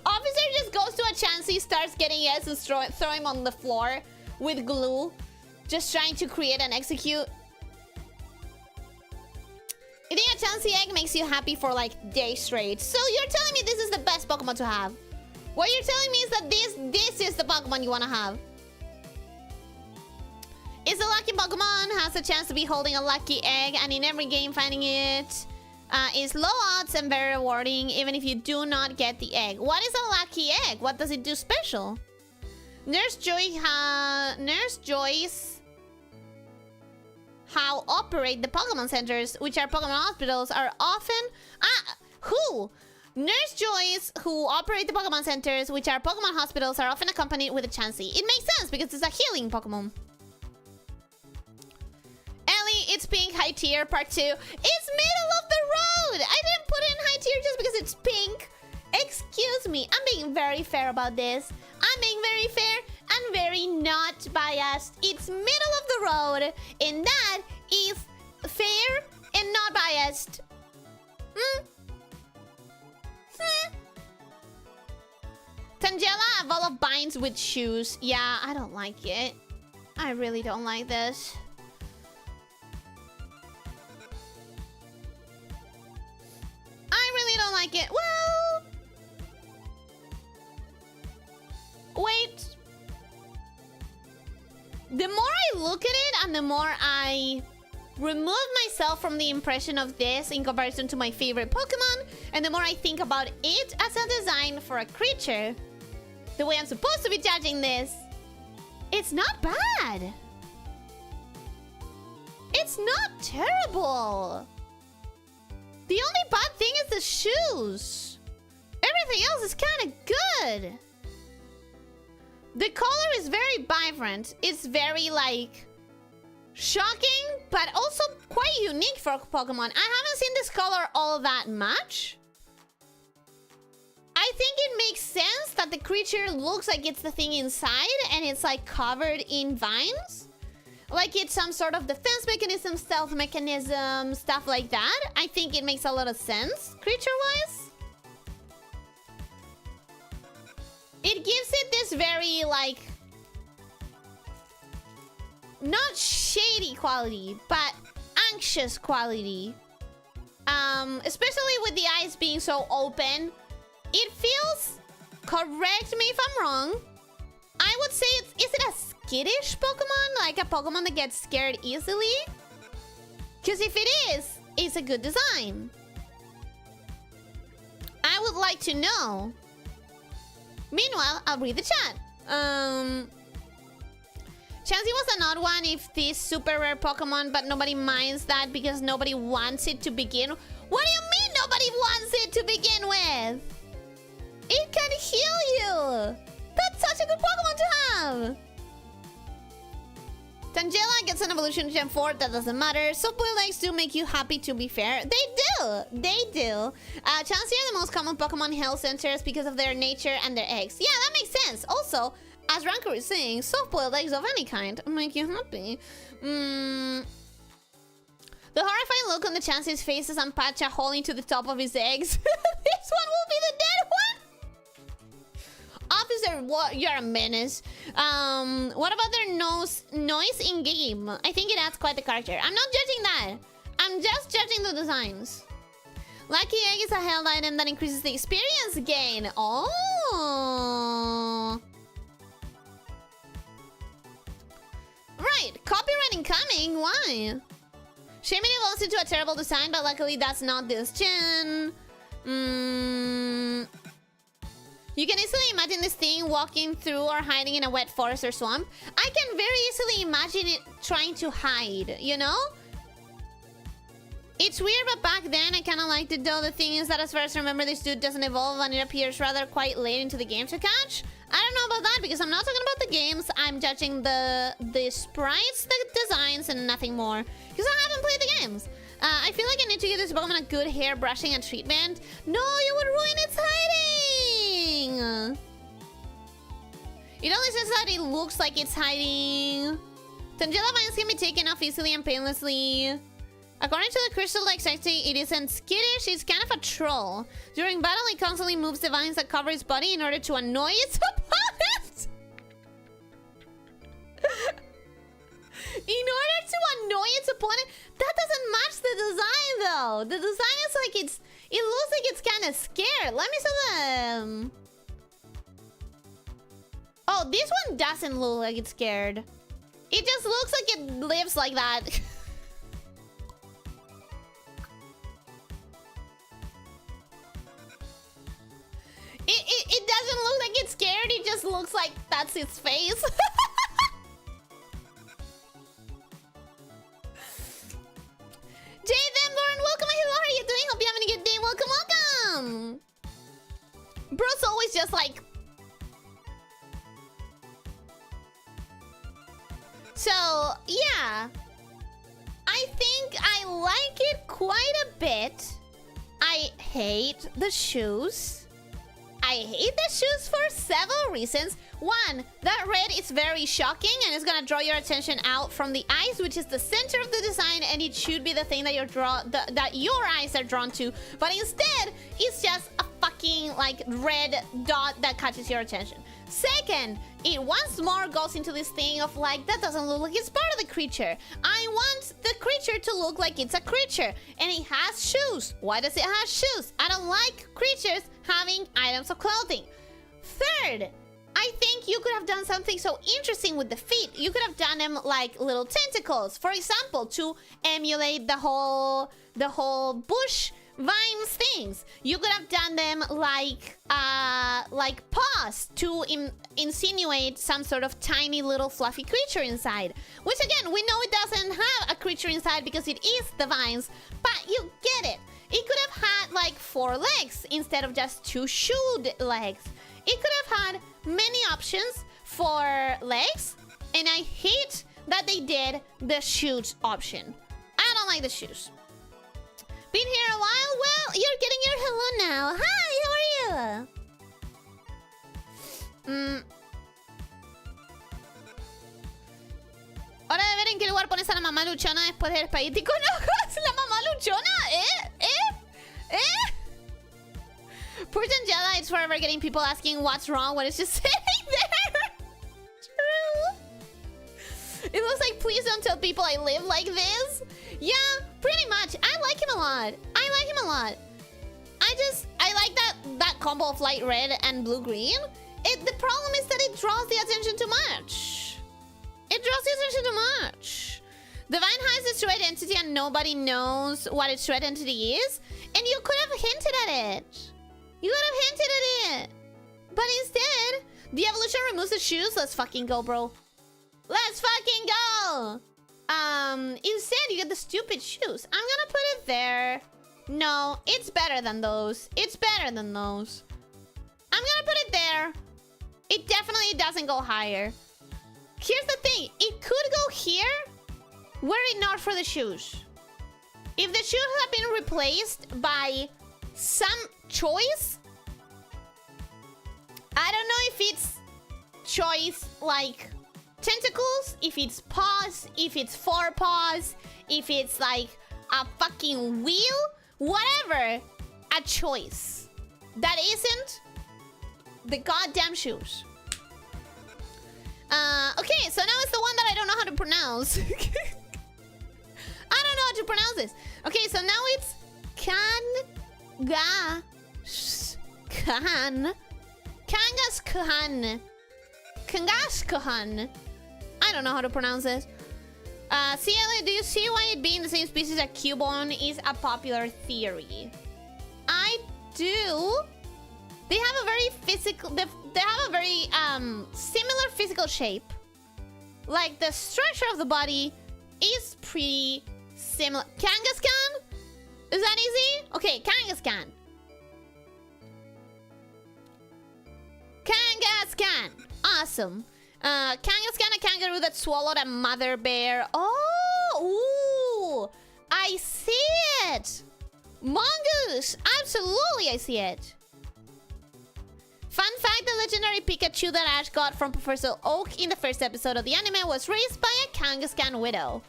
Officer just goes to a Chansey, starts getting eggs and throw him on the floor with glue. Just trying to create an execute. You think a Chansey egg makes you happy for like days straight. So you're telling me this is the best Pokemon to have. What you're telling me is that this is the Pokemon you want to have. Is a lucky Pokemon, has a chance to be holding a lucky egg, and in every game finding it is low odds and very rewarding, even if you do not get the egg. What is a lucky egg? What does it do special? Nurse Joyce how operate the Pokemon centers, which are Pokemon hospitals, are often Nurse Joyce, who operate the Pokemon centers, which are Pokemon hospitals, are often accompanied with a Chansey. It makes sense because it's a healing Pokemon. Ellie, it's pink, high tier, part 2. It's middle of the road! I didn't put it in high tier just because it's pink. Excuse me, I'm being very fair about this. I'm being very fair and very not biased. It's middle of the road, and that is fair and not biased. Tangela, a ball of binds with shoes. Yeah, I don't like it. I really don't like this. I really don't like it. Well... Wait. The more I look at it and the more I remove myself from the impression of this in comparison to my favorite Pokemon, and the more I think about it as a design for a creature, the way I'm supposed to be judging this, it's not bad. It's not terrible. The only bad thing is the shoes. Everything else is kind of good. The color is very vibrant. It's very, like, shocking, but also quite unique for Pokemon. I haven't seen this color all that much. I think it makes sense that the creature looks like it's the thing inside and it's, like, covered in vines. Like it's some sort of defense mechanism, stealth mechanism, stuff like that. I think it makes a lot of sense, creature-wise. It gives it this very, like... not shady quality, but anxious quality. Especially with the eyes being so open. It feels... correct me if I'm wrong. I would say it's... is it a skittish Pokemon? Like a Pokemon that gets scared easily? Because if it is, it's a good design. I would like to know. Meanwhile, I'll read the chat. Chansey was an odd one if this super rare Pokemon, but nobody minds that because nobody wants it to begin. What do you mean nobody wants it to begin with? It can heal you. That's such a good Pokemon to have. Tangela gets an evolution Gen 4. That doesn't matter. Softboiled eggs do make you happy, to be fair. They do. They do. Chansey are the most common Pokemon health centers because of their nature and their eggs. Yeah, that makes sense. Also, As Ranker is saying, soft-boiled eggs of any kind make you happy. The horrifying look on the Chancey's face as Ampacha holding to the top of his eggs. This one will be the dead one. Officer, what? You're a menace. What about their noise in game? I think it adds quite the character. I'm not judging that. I'm just judging the designs. Lucky egg is a held item that increases the experience gain. Oh. Right, copyright incoming. Why? Shaming evolves into a terrible design, but luckily that's not this gen. You can easily imagine this thing walking through or hiding in a wet forest or swamp. I can very easily imagine it trying to hide, you know? It's weird, but back then I kind of liked it though. The thing is that as far as I remember, this dude doesn't evolve and it appears rather quite late into the game to catch. I don't know about that because I'm not talking about the games. I'm judging the sprites, the designs, and nothing more. Because I haven't played the games. I feel like I need to give this Pokemon a good hair brushing and treatment. No, you would ruin its hiding! It only says that it looks like it's hiding. Tangela vines can be taken off easily and painlessly. According to the crystal-like sexy, it isn't skittish, it's kind of a troll. During battle, it constantly moves the vines that cover its body in order to annoy its opponent. In order to annoy its opponent? That doesn't match the design, though. The design is like it looks like it's kind of scared. Let me see them. Oh, this one doesn't look like it's scared. It just looks like it lives like that. It doesn't look like it's scared, it just looks like that's its face. Jay Themborn, welcome, hello, how are you doing? Hope you're having a good day. Welcome, welcome. Bro's always just like... So, yeah. I think I like it quite a bit. I hate the shoes. I hate the shoes for several reasons. One, that red is very shocking and it's gonna draw your attention out from the eyes, which is the center of the design, and it should be the thing that that your eyes are drawn to. But instead, it's just a fucking like red dot that catches your attention. Second, it once more goes into this thing of like, that doesn't look like it's part of the creature. I want the creature to look like it's a creature. And it has shoes. Why does it have shoes? I don't like creatures having items of clothing. Third, I think you could have done something so interesting with the feet. You could have done them like little tentacles, for example, to emulate the whole bush vines things. You could have done them like paws to insinuate some sort of tiny little fluffy creature inside. Which again, we know it doesn't have a creature inside because it is the vines, but you get it. It could have had like 4 legs instead of just 2 shoed legs. It could have had many options for legs, and I hate that they did the shoes option. I don't like the shoes. Been here a while? Well, you're getting your hello now. Hi, how are you? Hora de ver en qué lugar pones a la mamá luchona después del espagueti con ojos. ¿La mamá luchona? Poor Tangela, it's forever getting people asking what's wrong when it's just sitting there. True. It looks like, please don't tell people I live like this. Yeah, pretty much. I like him a lot. I like that combo of light red and blue green. The problem is that it draws the attention too much. The vine hides its true identity and nobody knows what its true identity is. And you could have hinted at it. But instead, the evolution removes the shoes. Let's fucking go, bro. Let's fucking go. Instead, you get the stupid shoes. I'm gonna put it there. No, it's better than those. I'm gonna put it there. It definitely doesn't go higher. Here's the thing. It could go here were it not for the shoes. If the shoes have been replaced by some choice, I don't know if it's choice like tentacles, if it's paws, if it's four paws, if it's like a fucking wheel, whatever, a choice. That isn't the goddamn shoes. Okay, so now it's the one that I don't know how to pronounce. I don't know how to pronounce this. Okay, so now it's Kangaskhan. I don't know how to pronounce this. CLA, do you see why it being the same species as Cubone is a popular theory? I do. They have a very physical... They have a very similar physical shape. Like, the structure of the body is pretty similar. Kangaskhan? Is that easy? Okay, Kangaskhan. Kangaskhan. Awesome. Kangaskhan, a kangaroo that swallowed a mother bear. Oh, ooh, I see it. Mongoose. Absolutely, I see it. Fun fact, the legendary Pikachu that Ash got from Professor Oak in the first episode of the anime was raised by a Kangaskhan widow.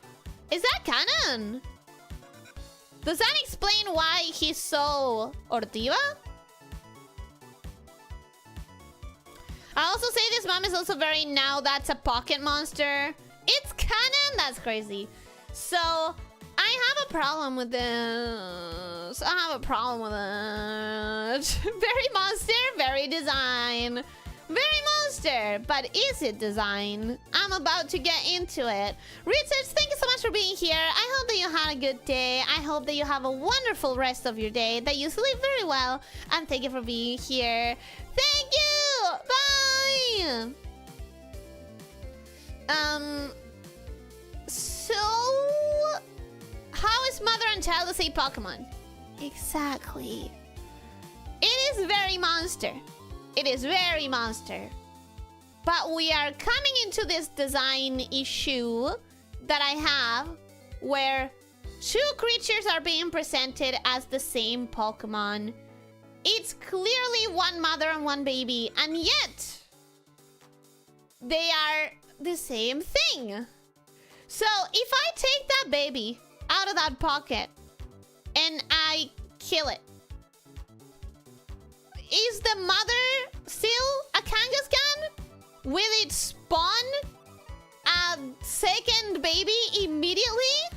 Is that canon? Does that explain why he's so Ortiva? I also say this mom is also very now that's a pocket monster. It's canon? That's crazy. So, I have a problem with this. I have a problem with it. Very monster, very design. Very monster, but is it design? I'm about to get into it. Research, thank you so much for being here. I hope that you had a good day. I hope that you have a wonderful rest of your day, that you sleep very well. And thank you for being here. Thank you! Bye! So... How is mother and child the same Pokemon? Exactly. It is very monster. It is very monster. But we are coming into this design issue that I have where two creatures are being presented as the same Pokemon. It's clearly one mother and one baby, and yet they are the same thing. So if I take that baby out of that pocket and I kill it, is the mother still a Kangaskhan? Will it spawn a second baby immediately?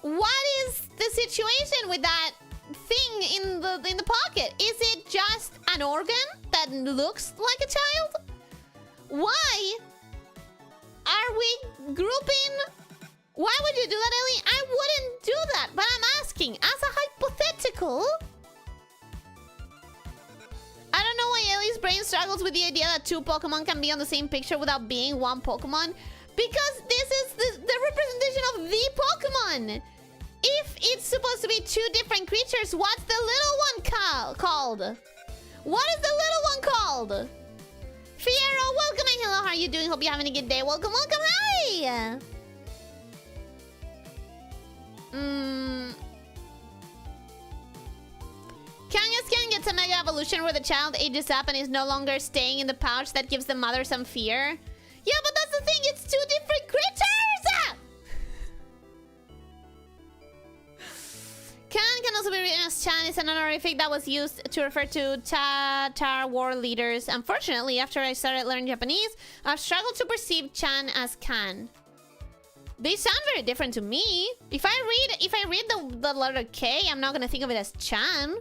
What is the situation with that thing in the pocket? Is it just an organ that looks like a child? Why are we grouping? Why would you do that, Ellie? I wouldn't do that, but I'm asking as a hypothetical. I don't know why Ellie's brain struggles with the idea that two Pokemon can be on the same picture without being one Pokemon. Because this is the representation of the Pokemon. If it's supposed to be two different creatures, what's the little one called? What is the little one called? Fiero, welcome and hello, how are you doing? Hope you're having a good day. Welcome, welcome, hi! Kangaskhan gets a mega evolution where the child ages up and is no longer staying in the pouch. That gives the mother some fear. Yeah, but that's the thing, it's two different creatures! Can also be written as Chan. Is an honorific that was used to refer to Tatar war leaders. Unfortunately, after I started learning Japanese, I've struggled to perceive Chan as Kan. They sound very different to me. If I read the letter K, I'm not gonna think of it as Chan.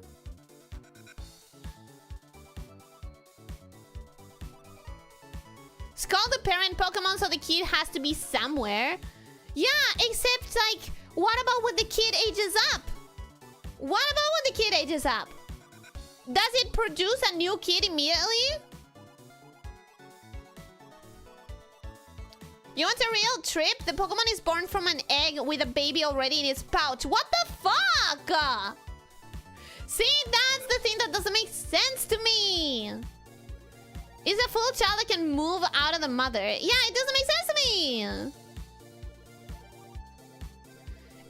It's called the parent Pokemon, so the kid has to be somewhere. Yeah, except like, what about when the kid ages up? What about when the kid ages up? Does it produce a new kid immediately? You want a real trip? The Pokemon is born from an egg with a baby already in its pouch. What the fuck? See, that's the thing that doesn't make sense to me. Is a full child that can move out of the mother? Yeah, it doesn't make sense to me.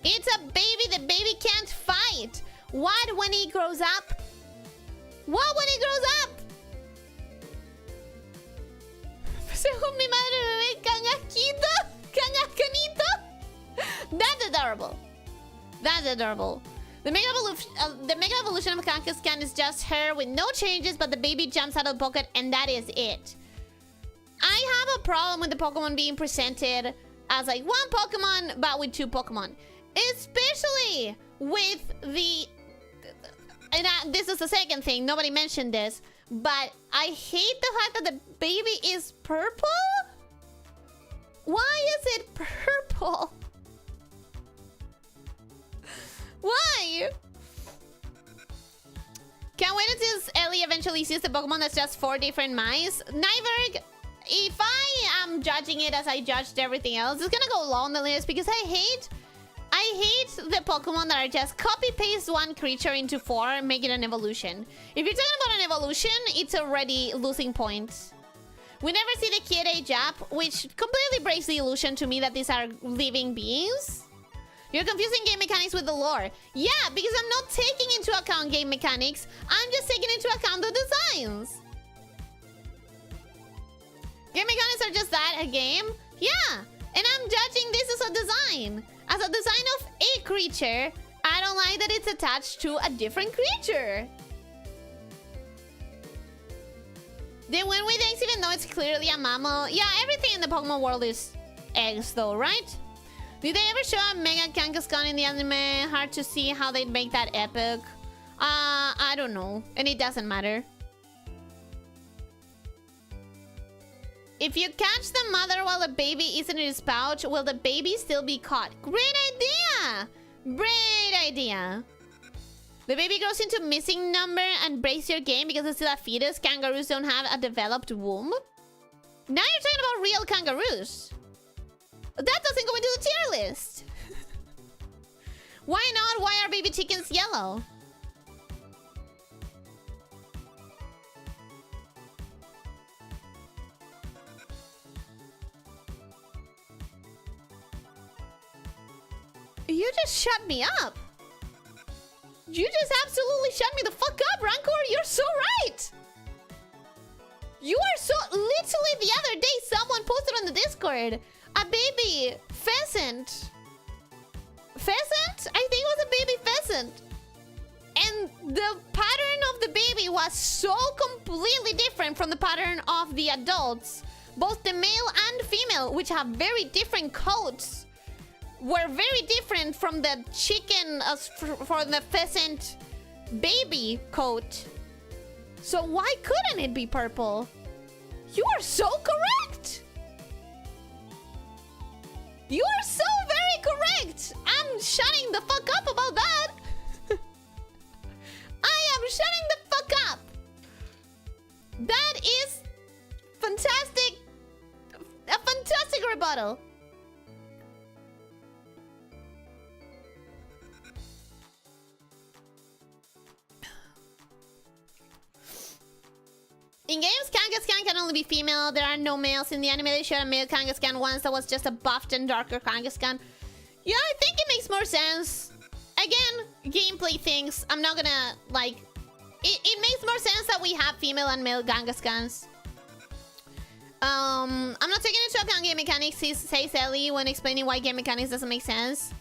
It's a baby. The baby can't fight. What when he grows up? What when he grows up? Según mi madre bebé, Kangaquito. Kangacanito. That's adorable. That's adorable. The mega evolution of Kangaskhan is just her with no changes, but the baby jumps out of the pocket, and that is it. I have a problem with the Pokemon being presented as like one Pokemon, but with two Pokemon. Especially with the... And this is the second thing, nobody mentioned this, but I hate the fact that the baby is purple? Why is it purple? Why? Can't wait until Ellie eventually sees the Pokemon that's just 4 different mice. Nyberg, if I am judging it as I judged everything else, it's gonna go long the list because I hate the Pokemon that are just copy-paste one creature into 4 and make it an evolution. If you're talking about an evolution, it's already losing points. We never see the kid age up, which completely breaks the illusion to me that these are living beings. You're confusing game mechanics with the lore. Yeah, because I'm not taking into account game mechanics. I'm just taking into account the designs. Game mechanics are just that, a game? Yeah, and I'm judging this as a design. As a design of a creature, I don't like that it's attached to a different creature. They went with eggs even though it's clearly a mammal. Yeah, everything in the Pokemon world is eggs though, right? Did they ever show a Mega Kangaskhan in the anime? Hard to see how they'd make that epic. I don't know. And it doesn't matter. If you catch the mother while the baby isn't in his pouch, will the baby still be caught? Great idea! Great idea. The baby grows into missing number and breaks your game because it's still a fetus. Kangaroos don't have a developed womb. Now you're talking about real kangaroos. That doesn't go into the tier list. Why not? Why are baby chickens yellow? You just shut me up. You just absolutely shut me the fuck up, Rancor. You're so right. You are so... Literally the other day, someone posted on the Discord a baby pheasant. Pheasant? I think it was a baby pheasant. And the pattern of the baby was so completely different from the pattern of the adults. Both the male and female, which have very different coats, were very different from the chicken for the pheasant baby coat. So why couldn't it be purple? You are so correct. You are so very correct. I'm shutting the fuck up about that. I am shutting the fuck up. That is fantastic. A fantastic rebuttal. In games, Kangaskhan can only be female. There are no males. In the anime, they showed a male Kangaskhan once that was just a buffed and darker Kangaskhan. Yeah, I think it makes more sense. Again, gameplay things. I'm not gonna, like... It makes more sense that we have female and male Kangaskhan's. I'm not taking into account game mechanics, says Ellie, when explaining why game mechanics doesn't make sense.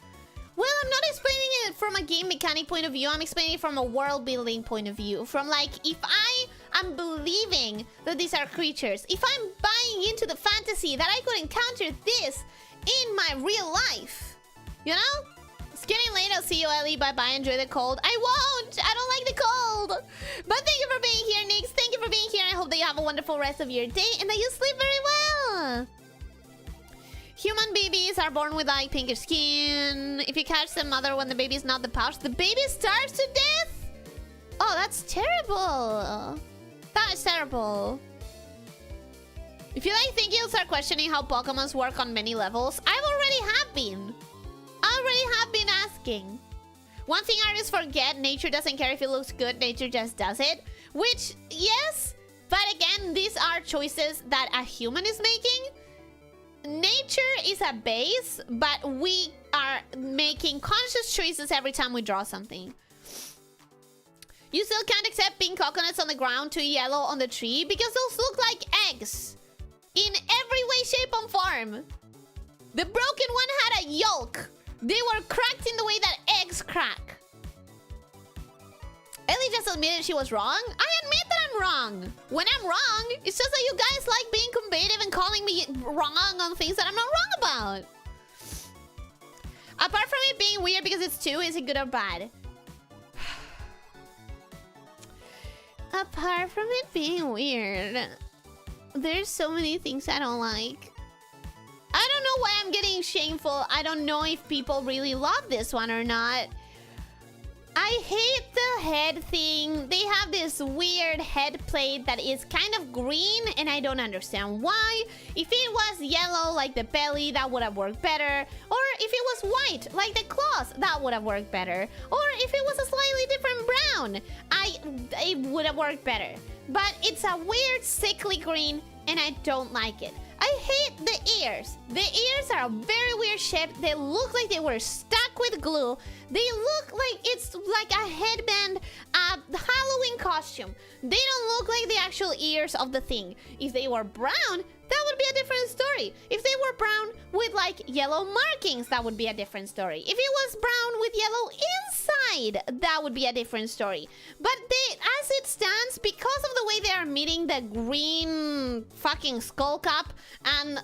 Well, I'm not explaining it from a game mechanic point of view. I'm explaining it from a world building point of view. From like, if I am believing that these are creatures, if I'm buying into the fantasy that I could encounter this in my real life, you know? It's getting late. I'll see you, Ellie. Bye-bye. Enjoy the cold. I won't. I don't like the cold. But thank you for being here, Nix. Thank you for being here. I hope that you have a wonderful rest of your day and that you sleep very well. Human babies are born with like pinkish skin. If you catch the mother when the baby is not the pouch, the baby starves to death. Oh, that's terrible. That is terrible. If you like think you'll start questioning how Pokemons work on many levels, I already have been. I already have been asking. One thing artists forget, nature doesn't care if it looks good, nature just does it. Which, yes, but again, these are choices that a human is making. Nature is a base, but we are making conscious choices every time we draw something. You still can't accept pink coconuts on the ground to yellow on the tree because those look like eggs. In shape on farm. The broken one had a yolk. They were cracked in the way that eggs crack. Ellie just admitted she was wrong. I admit that I'm wrong. When I'm wrong, it's just that you guys like being combative and calling me wrong on things that I'm not wrong about. Apart from it being weird because it's 2, is it good or bad? Apart from it being weird, there's so many things I don't like. I don't know why I'm getting shameful. I don't know if people really love this one or not. I hate the head thing. They have this weird head plate that is kind of green, and I don't understand why. If it was yellow, like the belly, that would have worked better. Or if it was white, like the claws, that would have worked better. Or if it was a slightly different brown, it would have worked better. But it's a weird, sickly green, and I don't like it. I hate the ears. The ears are a very weird shape. They look like they were stuck with glue. They look like it's like a headband, a Halloween costume. They don't look like the actual ears of the thing. If they were brown, that would be a different story. If they were brown with like yellow markings, that would be a different story. If it was brown with yellow inside, that would be a different story. But as it stands, because of the way they are meeting the green fucking skull cap and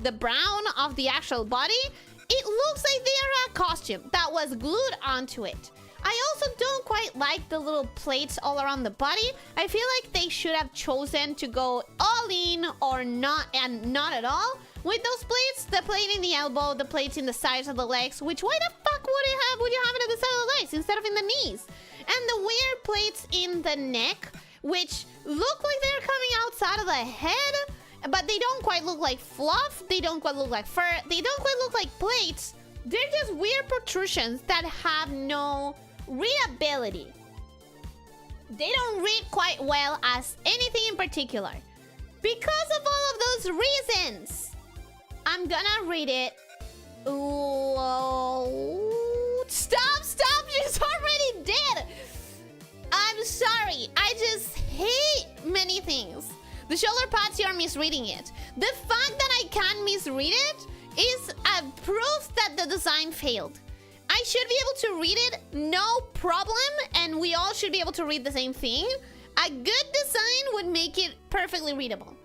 the brown of the actual body, it looks like they are a costume that was glued onto it. I also don't quite like the little plates all around the body. I feel like they should have chosen to go all in or not, and not at all with those plates. The plate in the elbow, the plates in the sides of the legs, which why the fuck would you have it at the side of the legs instead of in the knees? And the weird plates in the neck, which look like they're coming outside of the head, but they don't quite look like fluff. They don't quite look like fur. They don't quite look like plates. They're just weird protrusions that have no readability. They don't read quite well as anything in particular. Because of all of those reasons, I'm gonna read it. Ooh, stop, she's already dead. I'm sorry, I just hate many things. The shoulder pads, you're misreading it. The fact that I can't misread it is a proof that the design failed. I should be able to read it, no problem, and we all should be able to read the same thing. A good design would make it perfectly readable.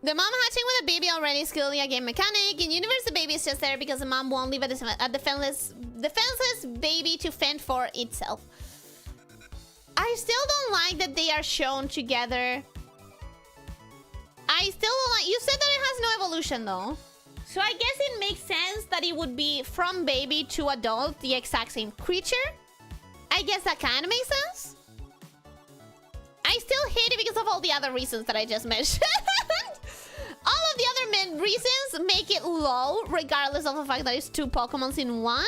The mom hatching with a baby already is clearly a game mechanic. In universe, the baby is just there because the mom won't leave a defenseless baby to fend for itself. I still don't like that they are shown together. I still don't like... You said that it has no evolution, though. So I guess it makes sense that it would be from baby to adult, the exact same creature. I guess that kind of makes sense. I still hate it because of all the other reasons that I just mentioned. All of the other reasons make it low, regardless of the fact that it's 2 Pokemons in one.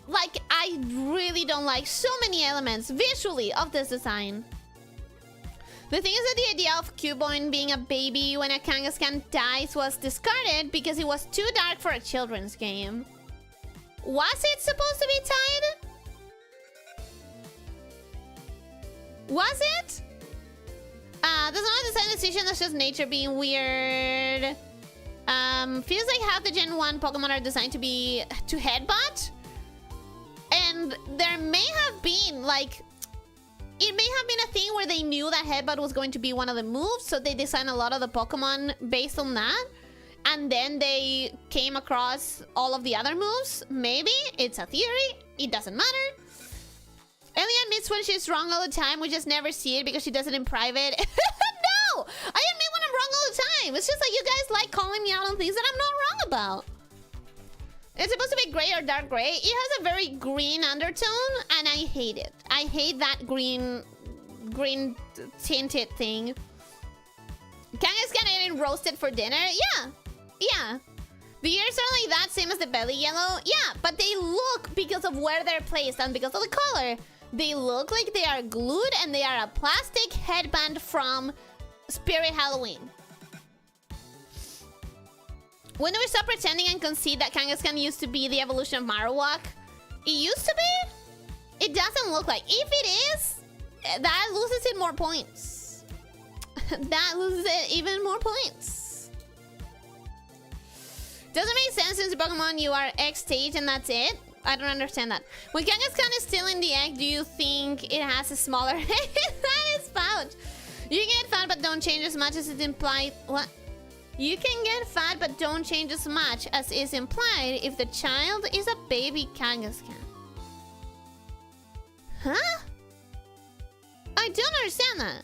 Like, I really don't like so many elements visually of this design. The thing is that the idea of Cuboin being a baby when a Kangaskhan dies was discarded because it was too dark for a children's game. Was it supposed to be tied? Was it? That's not a design decision, that's just nature being weird. Feels like half the Gen 1 Pokemon are designed to headbutt. And there may have been, like... It may have been a thing where they knew that headbutt was going to be one of the moves, so they designed a lot of the Pokemon based on that. And then they came across all of the other moves. Maybe. It's a theory. It doesn't matter. Ellie admits when she's wrong all the time. We just never see it because she does it in private. No! I admit when I'm wrong all the time. It's just that you guys like calling me out on things that I'm not wrong about. It's supposed to be gray or dark gray. It has a very green undertone, and I hate it. I hate that green tinted thing. Kangaskhan eating roasted for dinner? Yeah. The ears are like that, same as the belly yellow? Yeah, but they look, because of where they're placed and because of the color, they look like they are glued and they are a plastic headband from Spirit Halloween. When do we stop pretending and concede that Kangaskhan used to be the evolution of Marowak? It used to be? It doesn't look like. If it is, that loses it more points. That loses it even more points. Doesn't make sense since Pokemon you are X stage and that's it. I don't understand that. When Kangaskhan is still in the egg, do you think it has a smaller head than its pouch? You can get fat but don't change as much as it implied. What? You can get fat but don't change as much as is implied if the child is a baby Kangaskhan. Huh? I don't understand that.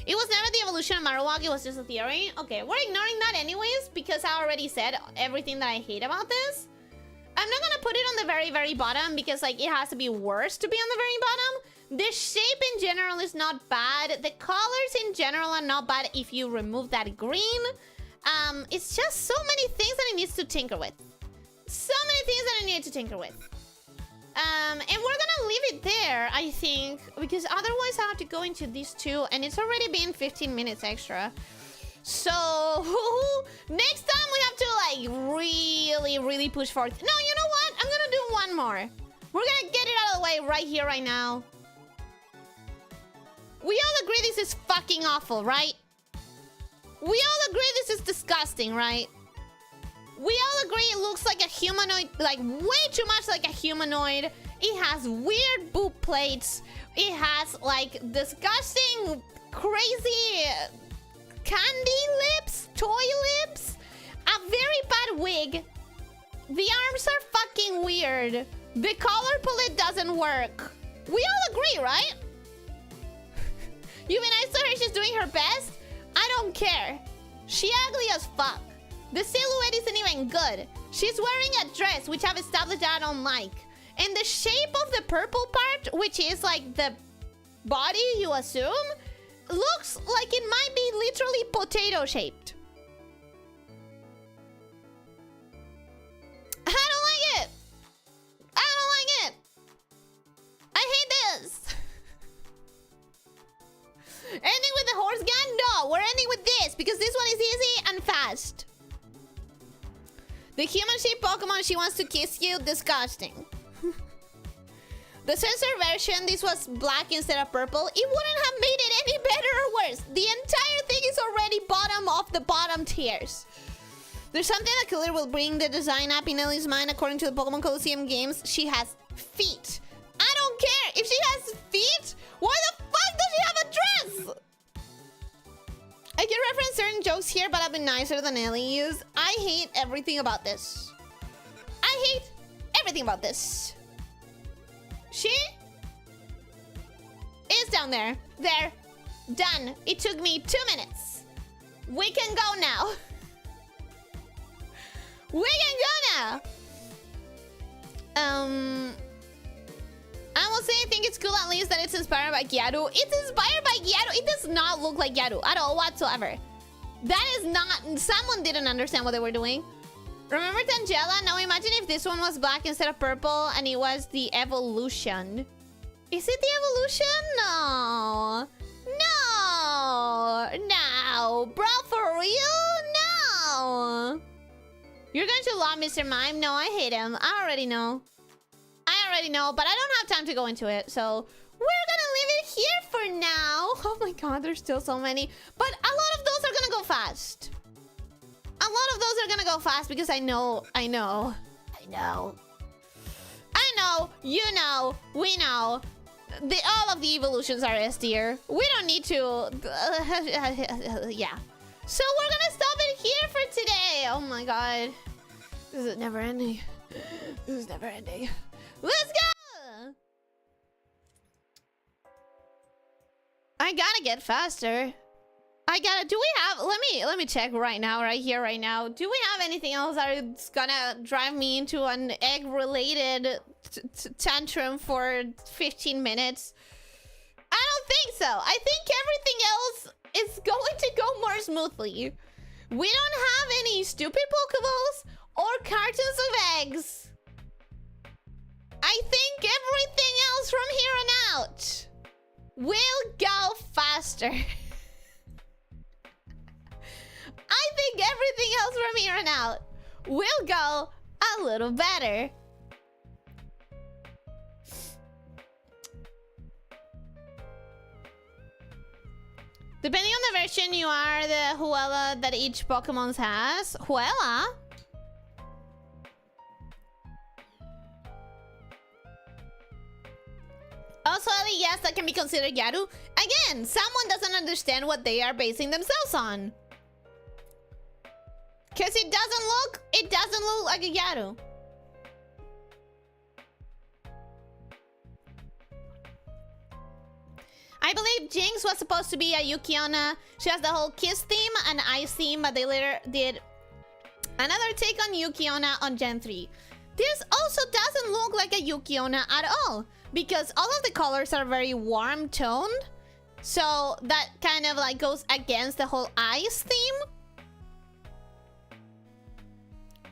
It was never the evolution of Marowak, it was just a theory. Okay, we're ignoring that anyways because I already said everything that I hate about this. I'm not gonna put it on the very, very bottom because like it has to be worse to be on the very bottom. The shape in general is not bad. The colors in general are not bad if you remove that green. It's just so many things that it needs to tinker with. So many things that I need to tinker with. And we're gonna leave it there, I think, because otherwise I have to go into these two, and it's already been 15 minutes extra. So next time we have to like really push forward. No, you know what? I'm gonna do one more. We're gonna get it out of the way right here, right now. We all agree this is fucking awful, right? We all agree this is disgusting, right? We all agree it looks like a humanoid, like way too much like a humanoid. It has weird boob plates. It has like disgusting, crazy candy lips, toy lips, a very bad wig. The arms are fucking weird. The color palette doesn't work. We all agree, right? You mean I saw her, she's doing her best? I don't care. She ugly as fuck. The silhouette isn't even good. She's wearing a dress, which I've established that I don't like. And the shape of the purple part, which is like the body, you assume, looks like it might be literally potato shaped. I don't like it. I don't like it. I hate this. Ending with the horse gun? No, we're ending with this because this one is easy and fast. The human-shaped Pokemon, she wants to kiss you. Disgusting. The sensor version, this was black instead of purple. It wouldn't have made it any better or worse. The entire thing is already bottom of the bottom tiers. There's something that Killer will bring the design up in Ellie's mind. According to the Pokemon Coliseum games, she has feet. I don't care. If she has feet, why the fuck does she have a dress? I can reference certain jokes here, but I've been nicer than Ellie is. I hate everything about this. I hate everything about this. She is down there. There. Done. It took me 2 minutes. We can go now. We can go now. I will say I think it's cool at least that it's inspired by Gyaru. It's inspired by Gyaru. It does not look like Gyaru at all whatsoever. That is not... Someone didn't understand what they were doing. Remember Tangela? Now imagine if this one was black instead of purple and it was the evolution. Is it the evolution? No. No. No. Bro, for real? No. You're going to love Mr. Mime? No, I hate him. I already know. I already know, but I don't have time to go into it, so we're gonna leave it here for now. Oh my god, there's still so many. But a lot of those are gonna go fast. A lot of those are gonna go fast because I know, you know, we know. All of the evolutions are S tier. We don't need to... yeah. So we're gonna stop it here for today. Oh my god. This is never ending. This is never ending. Let's go! I gotta get faster. Do we have... Let me check right now, right here, right now. Do we have anything else that's gonna drive me into an egg-related tantrum for 15 minutes? I don't think so. I think everything else is going to go more smoothly. We don't have any stupid Pokeballs or cartons of eggs. I think everything else from here on out will go faster. I think everything else from here on out will go a little better. Depending on the version you are, the Huela that each Pokemon has. Huela? Also, Ellie, yes, that can be considered Gyaru. Again, someone doesn't understand what they are basing themselves on. Because it doesn't look like a Gyaru. I believe Jinx was supposed to be a Yukiona. She has the whole kiss theme and ice theme, but they later did another take on Yukiona on Gen 3. This also doesn't look like a Yukiona at all, because all of the colors are very warm toned. So that kind of like goes against the whole ice theme.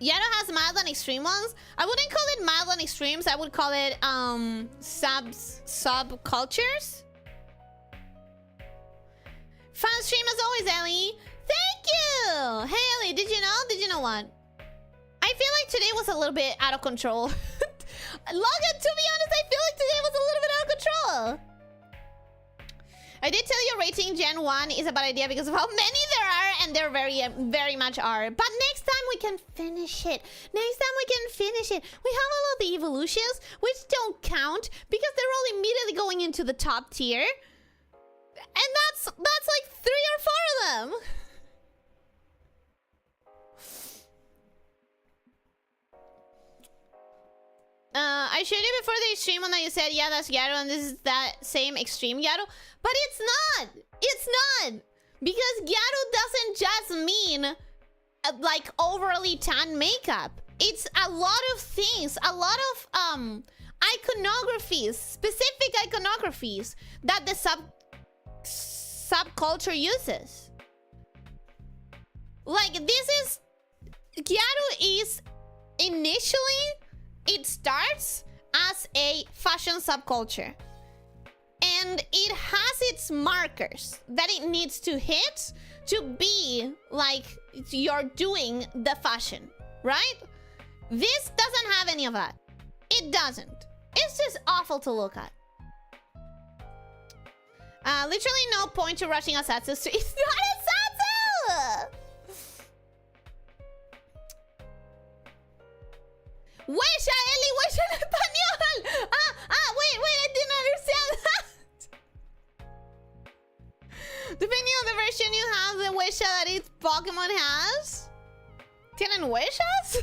Gyaru has mild and extreme ones. I wouldn't call it mild and extremes. I would call it subcultures. Fun stream as always, Ellie. Thank you. Hey, Ellie, did you know? Did you know what? I feel like today was a little bit out of control. Logan, to be honest, I feel like today was a little bit out of control. I did tell you rating Gen 1 is a bad idea because of how many there are, and there very much are. But next time we can finish it. Next time we can finish it. We have all of the evolutions, which don't count because they're all immediately going into the top tier. And that's like 3 or 4 of them. I showed you before the extreme one that you said, yeah, that's Gyaru, and this is that same extreme Gyaru. But it's not. It's not. Because Gyaru doesn't just mean like overly tan makeup. It's a lot of things. A lot of iconographies, specific iconographies that the subculture uses. Like this is Gyaru is initially it starts as a fashion subculture, and it has its markers that it needs to hit to be like you're doing the fashion, right? This doesn't have any of that. It doesn't. It's just awful to look at. Literally no point to rushing Asatsu. It's not Asatsu! Huesha, Eli, huesha en español! Wait, I didn't understand that! Depending on the version you have, the huesha that each Pokemon has. ¿Tienen hueshas?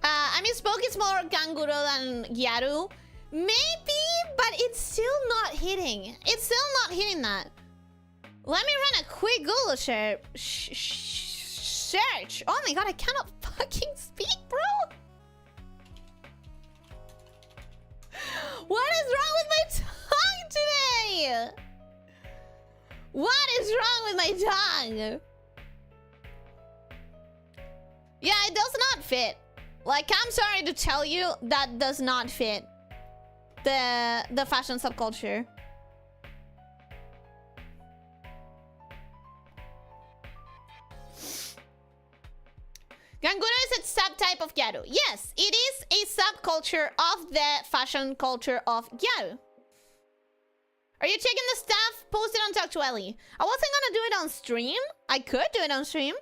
I mean, Spoke is more Kanguro than Gyaru. Maybe, but it's still not hitting. It's still not hitting that. Let me run a quick Google search. Oh my god, I cannot fucking speak, bro. What is wrong with my tongue today? What is wrong with my tongue? Yeah, it does not fit. Like, I'm sorry to tell you, that does not fit the fashion subculture. Kanguro is a subtype of Gyaru. Yes, it is a subculture of the fashion culture of Gyaru. Are you checking the stuff posted on Talk to Ellie? I wasn't gonna do it on stream. I could do it on stream.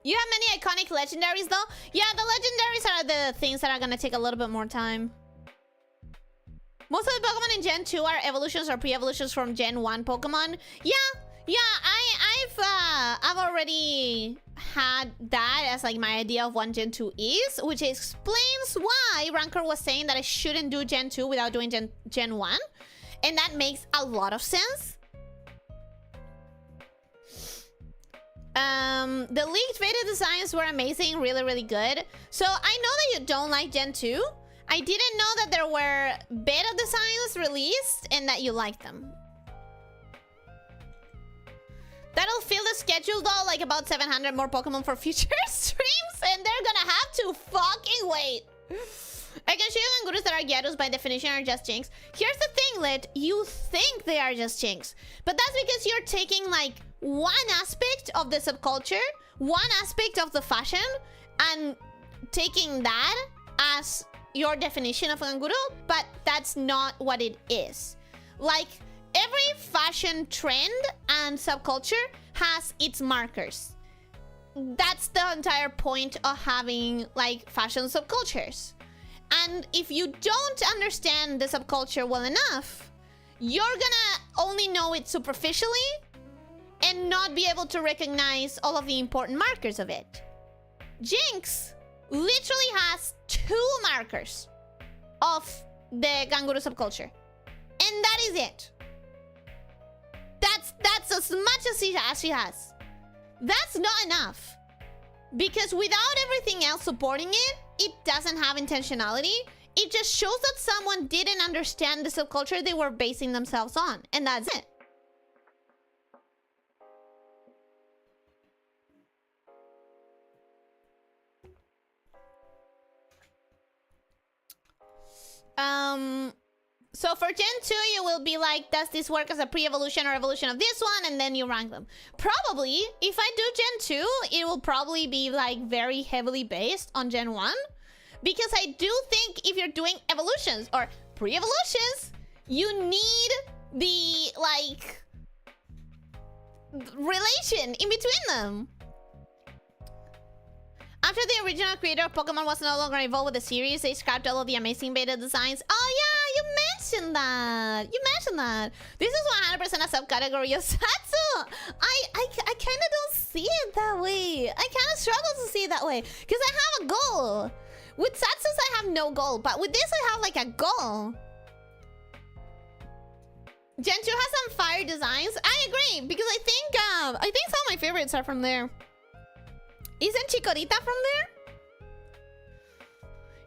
You have many iconic legendaries though? Yeah, the legendaries are the things that are gonna take a little bit more time. Most of the Pokemon in Gen 2 are evolutions or pre-evolutions from Gen 1 Pokemon. Yeah, I've already had that as like my idea of what Gen 2 is, which explains why Rancor was saying that I shouldn't do Gen 2 without doing Gen 1. And that makes a lot of sense. The leaked beta designs were amazing, really good. So I know that you don't like Gen 2. I didn't know that there were beta designs released and that you liked them. That'll fill the schedule though, like about 700 more Pokemon for future streams, and they're gonna have to fucking wait. I can show you gangurus that are gyaros by definition are just chinks. Here's the thing, Lit. You think they are just chinks. But that's because you're taking like one aspect of the subculture, one aspect of the fashion, and taking that as your definition of a ganguro, but that's not what it is. Like, every fashion trend and subculture has its markers. That's the entire point of having like fashion subcultures. And if you don't understand the subculture well enough, you're gonna only know it superficially and not be able to recognize all of the important markers of it. Jinx literally has 2 markers of the ganguro subculture. And that is it. That's as much as she has. That's not enough. Because without everything else supporting it, it doesn't have intentionality. It just shows that someone didn't understand the subculture they were basing themselves on. And that's it. So for Gen 2, you will be like, does this work as a pre-evolution or evolution of this one? And then you rank them. Probably, if I do Gen 2, it will probably be like very heavily based on Gen 1. Because I do think if you're doing evolutions or pre-evolutions, you need the, like, relation in between them. After the original creator of Pokemon was no longer involved with the series, they scrapped all of the amazing beta designs. Oh yeah, you mentioned that. You mentioned that. This is 100% a subcategory of Satsu. I kind of don't see it that way. I kind of struggle to see it that way. Because I have a goal. With Satsus, I have no goal. But with this, I have like a goal. Gen 2 has some fire designs. I agree. Because I think some of my favorites are from there. Isn't Chikorita from there?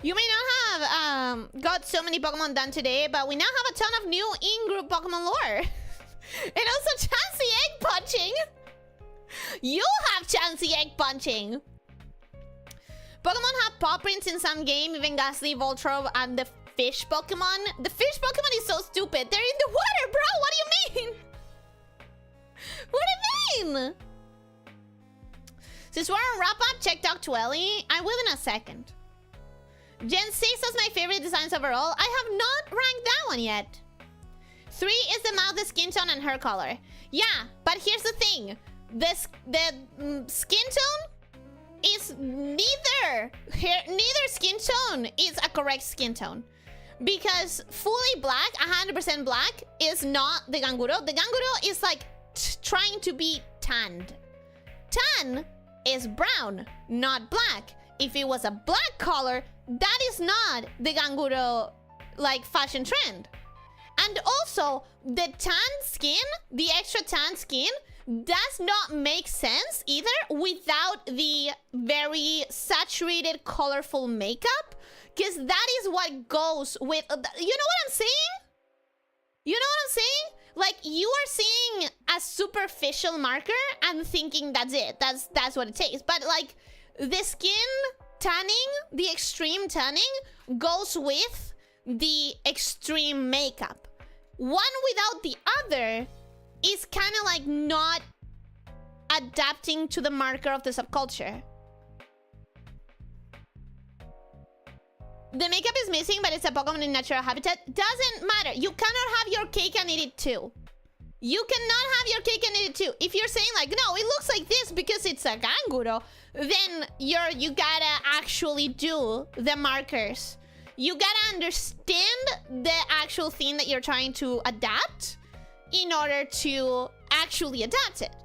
You may not have got so many Pokemon done today, but we now have a ton of new in-group Pokemon lore. And also Chansey Egg Punching. You have Chansey Egg Punching. Pokemon have paw prints in some game, even Ghastly, Voltron, and the fish Pokemon. The fish Pokemon is so stupid. They're in the water, bro. What do you mean? What do you mean? Since we're on wrap-up, check Doc Twelly. I will in a second. Gen 6 is my favorite designs overall. I have not ranked that one yet. 3 is the mouth, the skin tone, and hair color. Yeah, but here's the thing. The skin tone is neither skin tone is a correct skin tone. Because fully black, 100% black, is not the ganguro. The ganguro is like trying to be tanned. Tan is brown, not black. If it was a black color, that is not the ganguro like fashion trend. And also, the tan skin, the extra tan skin, does not make sense either without the very saturated, colorful makeup. Because that is what goes with... You know what I'm saying? You know what I'm saying? Like, you are seeing a superficial marker and thinking that's it. That's what it takes. But, like, the skin tanning, the extreme tanning, goes with the extreme makeup. One without the other is kind of like not adapting to the marker of the subculture. The makeup is missing, but it's a Pokemon in natural habitat. Doesn't matter. You cannot have your cake and eat it too. You cannot have your cake and eat it too. If you're saying like, no, it looks like this because it's a ganguro, then you gotta actually do the markers. You gotta understand the actual thing that you're trying to adapt in order to actually adapt it.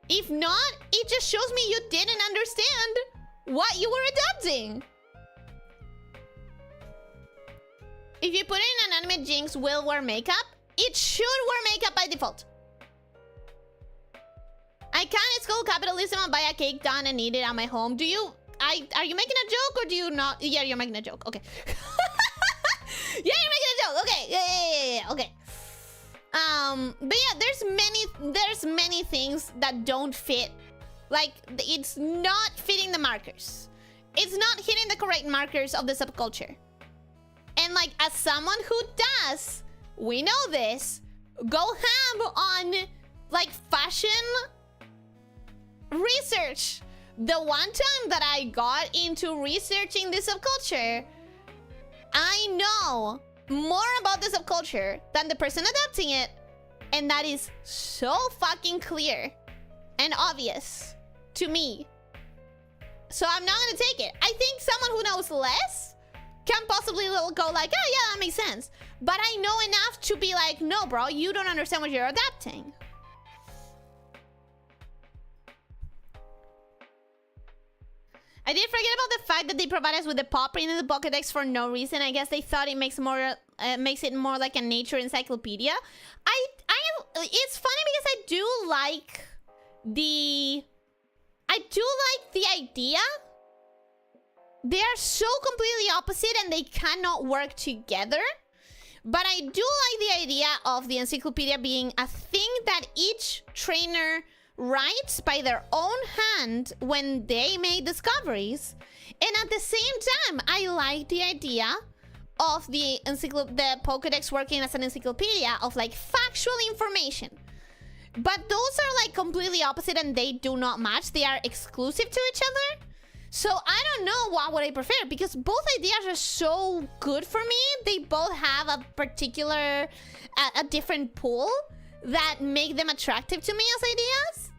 If not, it just shows me you didn't understand what you were adapting. If you put in an anime, Jinx will wear makeup. It should wear makeup by default. I can't school capitalism and buy a cake done and eat it at my home. Do you... Are you making a joke or do you not? Yeah, you're making a joke. Okay. Yeah, you're making a joke. Okay. Yeah. Okay. But yeah, there's many things that don't fit. Like, it's not fitting the markers. It's not hitting the correct markers of the subculture. And like, as someone who does, we know this, go ham on like fashion research. The one time that I got into researching this subculture, I know more about the subculture than the person adapting it. And that is so fucking clear and obvious to me. So I'm not gonna take it. I think someone who knows less can possibly go like, oh yeah, that makes sense. But I know enough to be like, no bro, you don't understand what you're adapting. I did forget about the fact that they provide us with the paw print in the Pokédex for no reason. I guess they thought it makes it more like a nature encyclopedia. It's funny because I do like the idea. They are so completely opposite and they cannot work together. But I do like the idea of the encyclopedia being a thing that each trainer writes by their own hand when they make discoveries. And at the same time, I like the idea of the Pokédex working as an encyclopedia of like factual information. But those are like completely opposite and they do not match. They are exclusive to each other. So I don't know what would I prefer because both ideas are so good for me. They both have a particular, a different pull that make them attractive to me as ideas.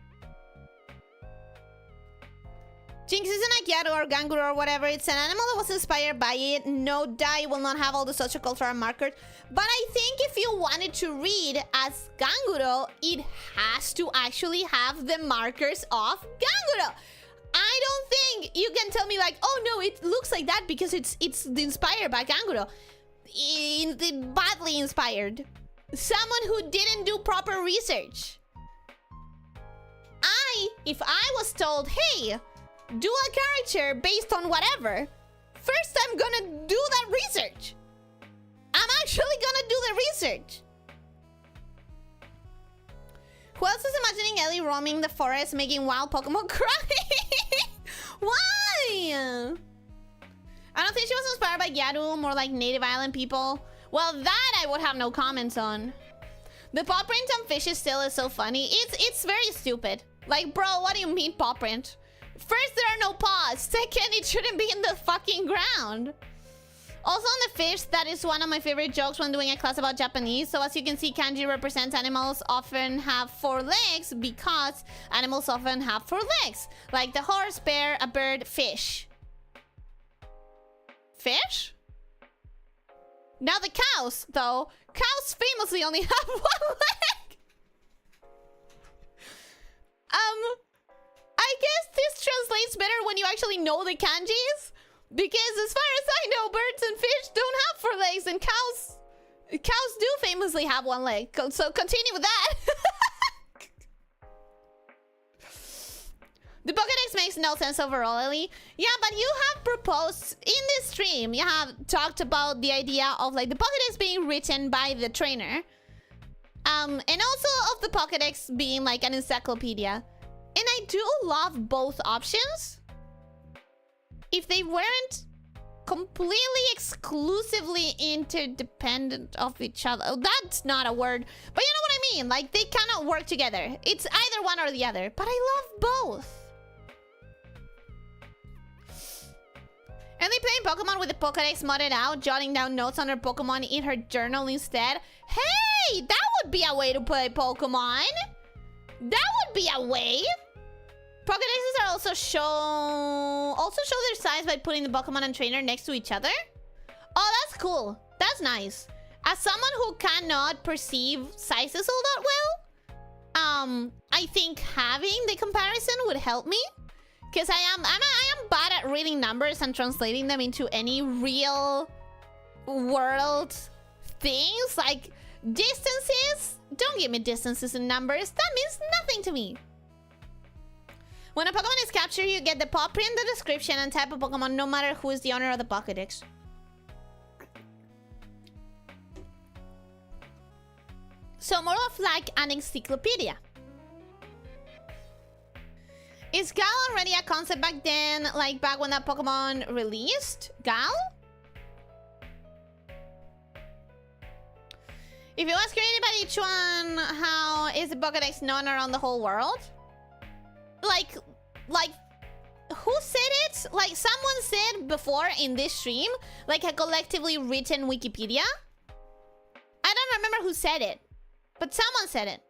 Jinx isn't a Gyaru or Ganguro or whatever. It's an animal that was inspired by it. No doubt it will not have all the sociocultural markers. But I think if you wanted to read as Ganguro, it has to actually have the markers of Ganguro. I don't think you can tell me like, oh no, it looks like that because it's inspired by Ganguro. Badly inspired. Someone who didn't do proper research. If I was told, hey, do a character based on whatever, first I'm gonna do that research. I'm actually gonna do the research. Who else is imagining Ellie roaming the forest making wild Pokemon cry? Why? I don't think she was inspired by Gyaru, more like native island people. Well, that I would have no comments on. The paw print on fishes still is so funny. It's very stupid. Like, bro, what do you mean paw print? First, there are no paws. Second, it shouldn't be in the fucking ground. Also on the fish, that is one of my favorite jokes when doing a class about Japanese. So as you can see, kanji represents animals often have 4 legs because animals often have 4 legs. Like the horse, bear, a bird, fish. Fish? Now the cows, though. Cows famously only have 1 leg. I guess this translates better when you actually know the kanjis. Because as far as I know, birds and fish don't have 4 legs, and cows do famously have 1 leg. So continue with that. The Pokédex makes no sense overall, Ellie. Yeah, but you have proposed in this stream, you have talked about the idea of like the Pokédex being written by the trainer. And also of the Pokédex being like an encyclopedia. And I do love both options. If they weren't completely exclusively interdependent of each other. Oh, that's not a word. But you know what I mean? Like, they cannot work together. It's either one or the other. But I love both. And they playing Pokemon with the Pokédex modded out, jotting down notes on her Pokemon in her journal instead. Hey! That would be a way to play Pokemon! That would be a way! Pokédexes are also show their size by putting the Pokemon and trainer next to each other. Oh, that's cool. That's nice. As someone who cannot perceive sizes all that well, I think having the comparison would help me. Because I am bad at reading numbers and translating them into any real world things. Like distances. Don't give me distances and numbers. That means nothing to me. When a Pokemon is captured, you get the paw print, the description, and type of Pokemon, no matter who is the owner of the Pokédex. So more of like an encyclopedia. Is Gal already a concept back then, like back when that Pokemon released? Gal? If it was created by each one, how is the Pokédex known around the whole world? Like, who said it? Like, someone said before in this stream, like a collectively written Wikipedia. I don't remember who said it, but someone said it.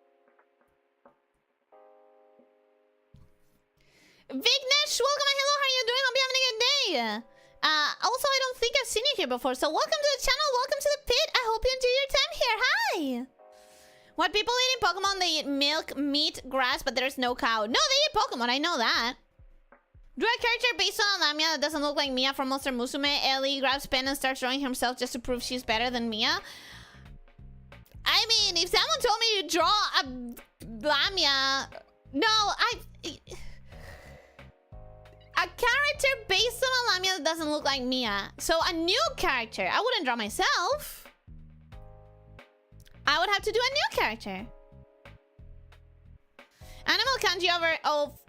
Vignesh, welcome and hello, how are you doing? Hope you're having a good day. Also, I don't think I've seen you here before, so welcome to the channel, welcome to the pit. I hope you enjoy your time here. Hi! What people eat in Pokemon, they eat milk, meat, grass, but there's no cow. No, they eat Pokemon, I know that. Draw a character based on a lamia that doesn't look like Mia from Monster Musume. Ellie grabs pen and starts drawing herself just to prove she's better than Mia. I mean, if someone told me to draw a lamia... No, a character based on a lamia that doesn't look like Mia. So a new character. I wouldn't draw myself. I would have to do a new character. Animal kanji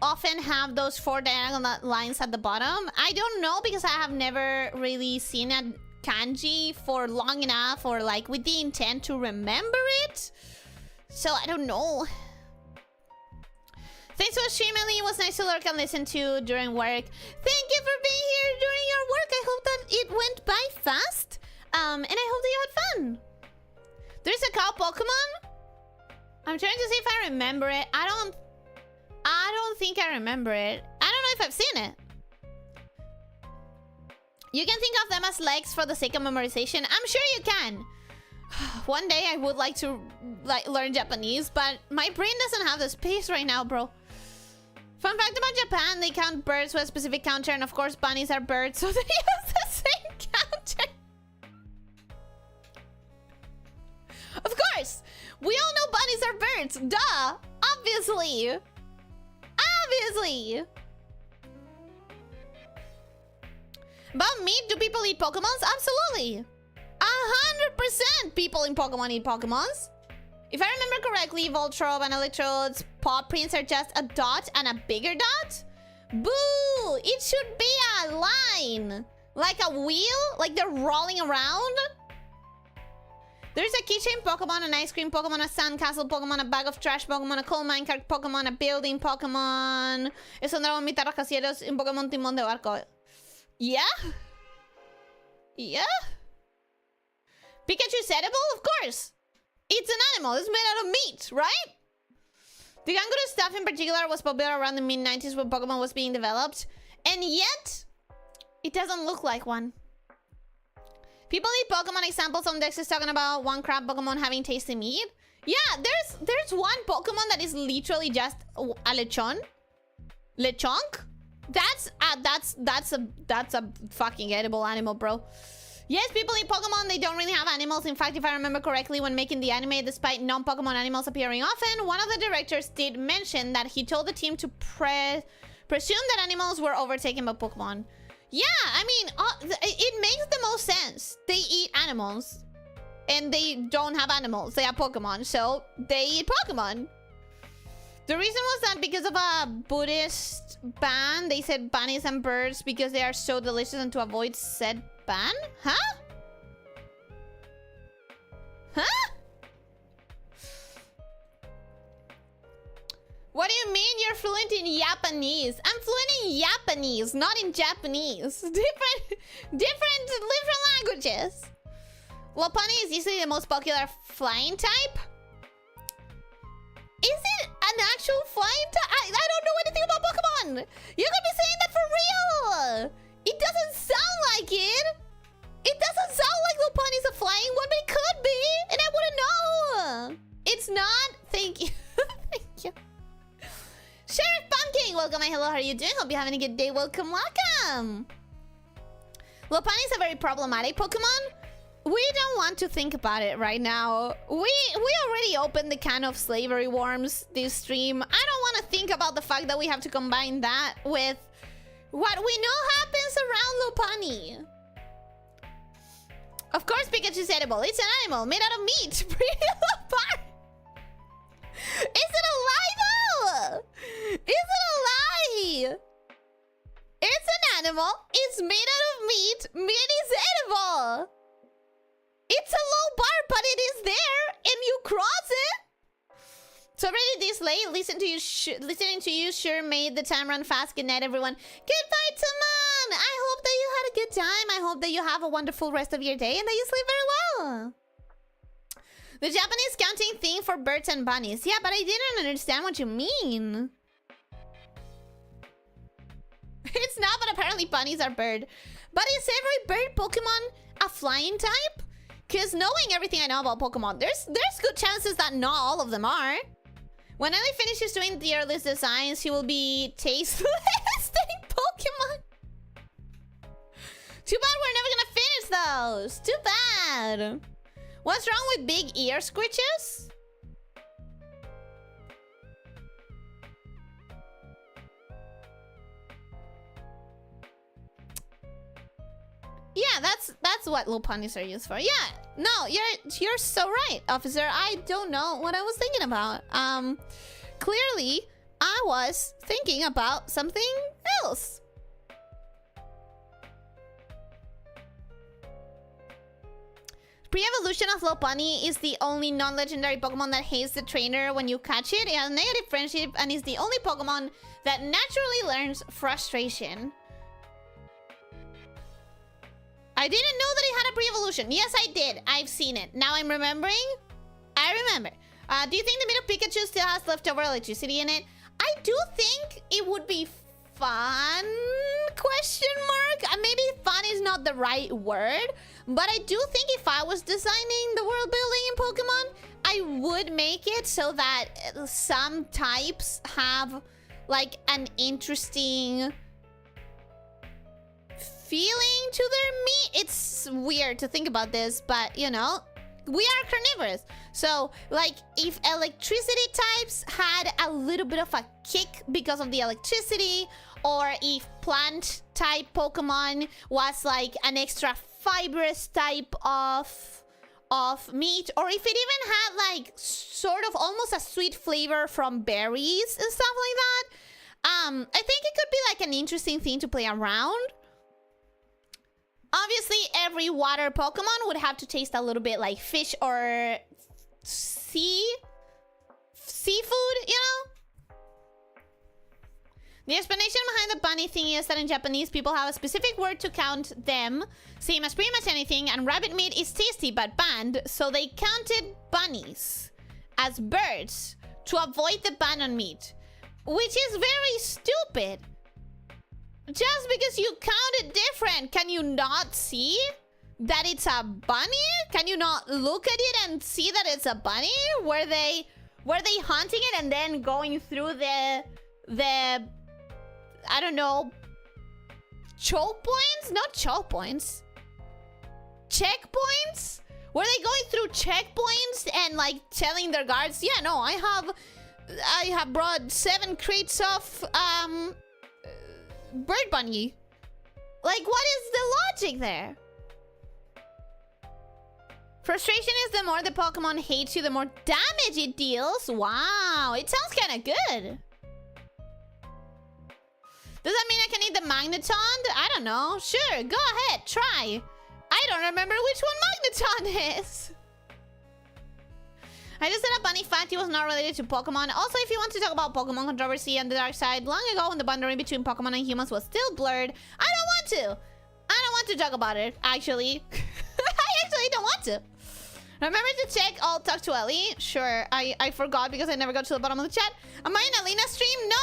often have those 4 diagonal lines at the bottom. I don't know because I have never really seen a kanji for long enough or like with the intent to remember it. So I don't know. Thanks for streaming, Ellie. It was nice to lurk and listen to during work. Thank you for being here during your work. I hope that it went by fast. And I hope that you had fun. There's a cow Pokemon. I'm trying to see if I remember it. I don't think I remember it. I don't know if I've seen it. You can think of them as legs for the sake of memorization. I'm sure you can. One day I would like to learn Japanese, but my brain doesn't have the space right now, bro. Fun fact about Japan, they count birds with a specific counter, and of course bunnies are birds, so they use the same counter. Of course! We all know bunnies are birds! Duh! Obviously! Obviously! About meat, do people eat Pokemons? Absolutely! 100% people in Pokemon eat Pokemons. If I remember correctly, Voltrobe and Electrode's paw prints are just a dot and a bigger dot. Boo! It should be a line. Like a wheel? Like they're rolling around? There's a keychain Pokemon, an ice cream Pokemon, a sandcastle Pokemon, a bag of trash Pokemon, a coal minecart Pokemon, a building Pokemon. Es un dragón mitad rascacielos, un Pokemon timón de barco. Yeah? Yeah? Pikachu's edible? Of course! It's an animal. It's made out of meat, right? The Ganguru stuff in particular was popular around the mid-90s when Pokemon was being developed. And yet, it doesn't look like one. People eat Pokemon examples on Dex is talking about one crab Pokemon having tasty meat. Yeah, there's one Pokemon that is literally just a lechon. Lechonk? That's a fucking edible animal, bro. Yes, people eat Pokemon, they don't really have animals. In fact, if I remember correctly, when making the anime, despite non-Pokemon animals appearing often, one of the directors did mention that he told the team to presume that animals were overtaken by Pokemon. Yeah, I mean, it makes the most sense. They eat animals, and they don't have animals. They have Pokemon, so they eat Pokemon. The reason was that because of a Buddhist ban, they said bunnies and birds because they are so delicious and to avoid said ban? Huh? Huh? What do you mean you're fluent in Japanese? I'm fluent in Japanese, not in Japanese. Different languages. Lopunny is usually the most popular flying type. Is it an actual flying type? I don't know anything about Pokemon. You could be saying that for real. It doesn't sound like it. It doesn't sound like Lopunny's a flying one, but it could be, and I wouldn't know. It's not. Thank you. Thank you. Sheriff Pumpkin, welcome. Hello, how are you doing? Hope you're having a good day. Welcome, welcome. Lopunny is a very problematic Pokemon. We don't want to think about it right now. We already opened the can of slavery worms this stream. I don't want to think about the fact that we have to combine that with what we know happens around Lopunny. Of course, Pikachu's edible. It's an animal made out of meat. Pretty Lopar. Is it a lie, though? Is it a lie? It's an animal. It's made out of meat. Meat is edible. It's a low bar, but it is there. and you cross it. So already this late, listening to you sure made the time run fast. Good night, everyone. Goodbye, Taman. I hope that you had a good time. I hope that you have a wonderful rest of your day and that you sleep very well. The Japanese counting thing for birds and bunnies. Yeah, but I didn't understand what you mean. It's not, but apparently bunnies are bird. But is every bird Pokemon a flying type? Because knowing everything I know about Pokemon, there's good chances that not all of them are. When Ellie finishes doing tier list designs, he will be tasteless Pokemon. Too bad we're never gonna finish those. Too bad. What's wrong with big ear scritches? Yeah, that's what Lopunnies are used for. Yeah, no, you're so right, officer. I don't know what I was thinking about. Clearly, I was thinking about something else. Pre-evolution of Lopunny is the only non-legendary Pokemon that hates the trainer when you catch it. It has negative friendship and is the only Pokemon that naturally learns frustration. I didn't know that it had a pre-evolution. Yes, I did. I've seen it. Now I'm remembering. I remember. Do you think the middle Pikachu still has leftover electricity in it? I do think it would be fun, question mark. Maybe fun is not the right word, but I do think if I was designing the world building in Pokemon, I would make it so that some types have like an interesting feeling to their meat. It's weird to think about this, but you know, we are carnivorous. So like if electricity types had a little bit of a kick because of the electricity, or if plant type Pokemon was like an extra fibrous type of meat, or if it even had like sort of almost a sweet flavor from berries and stuff like that, I think it could be like an interesting thing to play around. Obviously, every water Pokemon would have to taste a little bit like fish or seafood, you know? The explanation behind the bunny thing is that in Japanese, people have a specific word to count them, same as pretty much anything, and rabbit meat is tasty but banned, so they counted bunnies as birds to avoid the ban on meat, which is very stupid. Just because you count it different, can you not see that it's a bunny? Can you not look at it and see that it's a bunny? Were they hunting it and then going through the I don't know, choke points? Not choke points. Checkpoints? Were they going through checkpoints and like telling their guards, yeah, no, I have brought 7 crates of bird bunny. Like, what is the logic there? Frustration is the more the Pokemon hates you, the more damage it deals. Wow, it sounds kind of good. Does that mean I can eat the Magneton? I don't know. Sure, go ahead, try. I don't remember which one Magneton is. I just said a bunny fact, he was not related to Pokemon. Also, if you want to talk about Pokemon controversy and the dark side, long ago when the boundary between Pokemon and humans was still blurred, I don't want to. I don't want to talk about it, actually. I actually don't want to. Remember to check all Talk to Ellie? Sure, I forgot because I never got to the bottom of the chat. Am I in Alina's stream? No,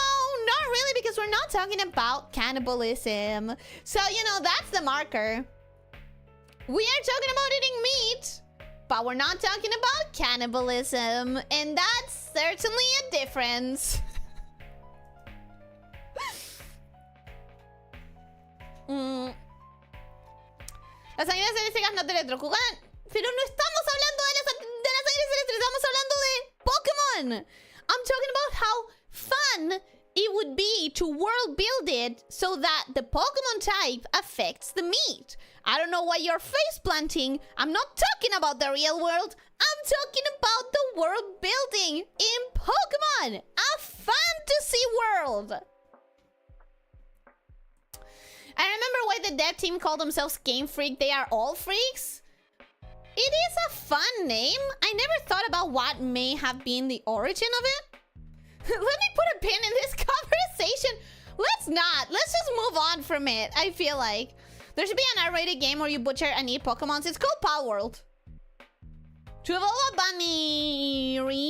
not really, because we're not talking about cannibalism. So, you know, that's the marker. We are talking about eating meat, but we're not talking about cannibalism, and that's certainly a difference. Las sangres eléctricas no te electrocutan, pero no estamos hablando de las sangres eléctricas, estamos hablando de Pokémon. I'm talking about how fun it would be to world build it so that the Pokemon type affects the meat. I don't know why you're face planting. I'm not talking about the real world. I'm talking about the world building in Pokemon. A fantasy world. I remember why the dev team called themselves Game Freak. They are all freaks. It is a fun name. I never thought about what may have been the origin of it. Let me put a pin in this conversation. Let's not. Let's just move on from it, I feel like. There should be an R-rated game where you butcher and eat Pokemons. It's called Pal World. To evolve a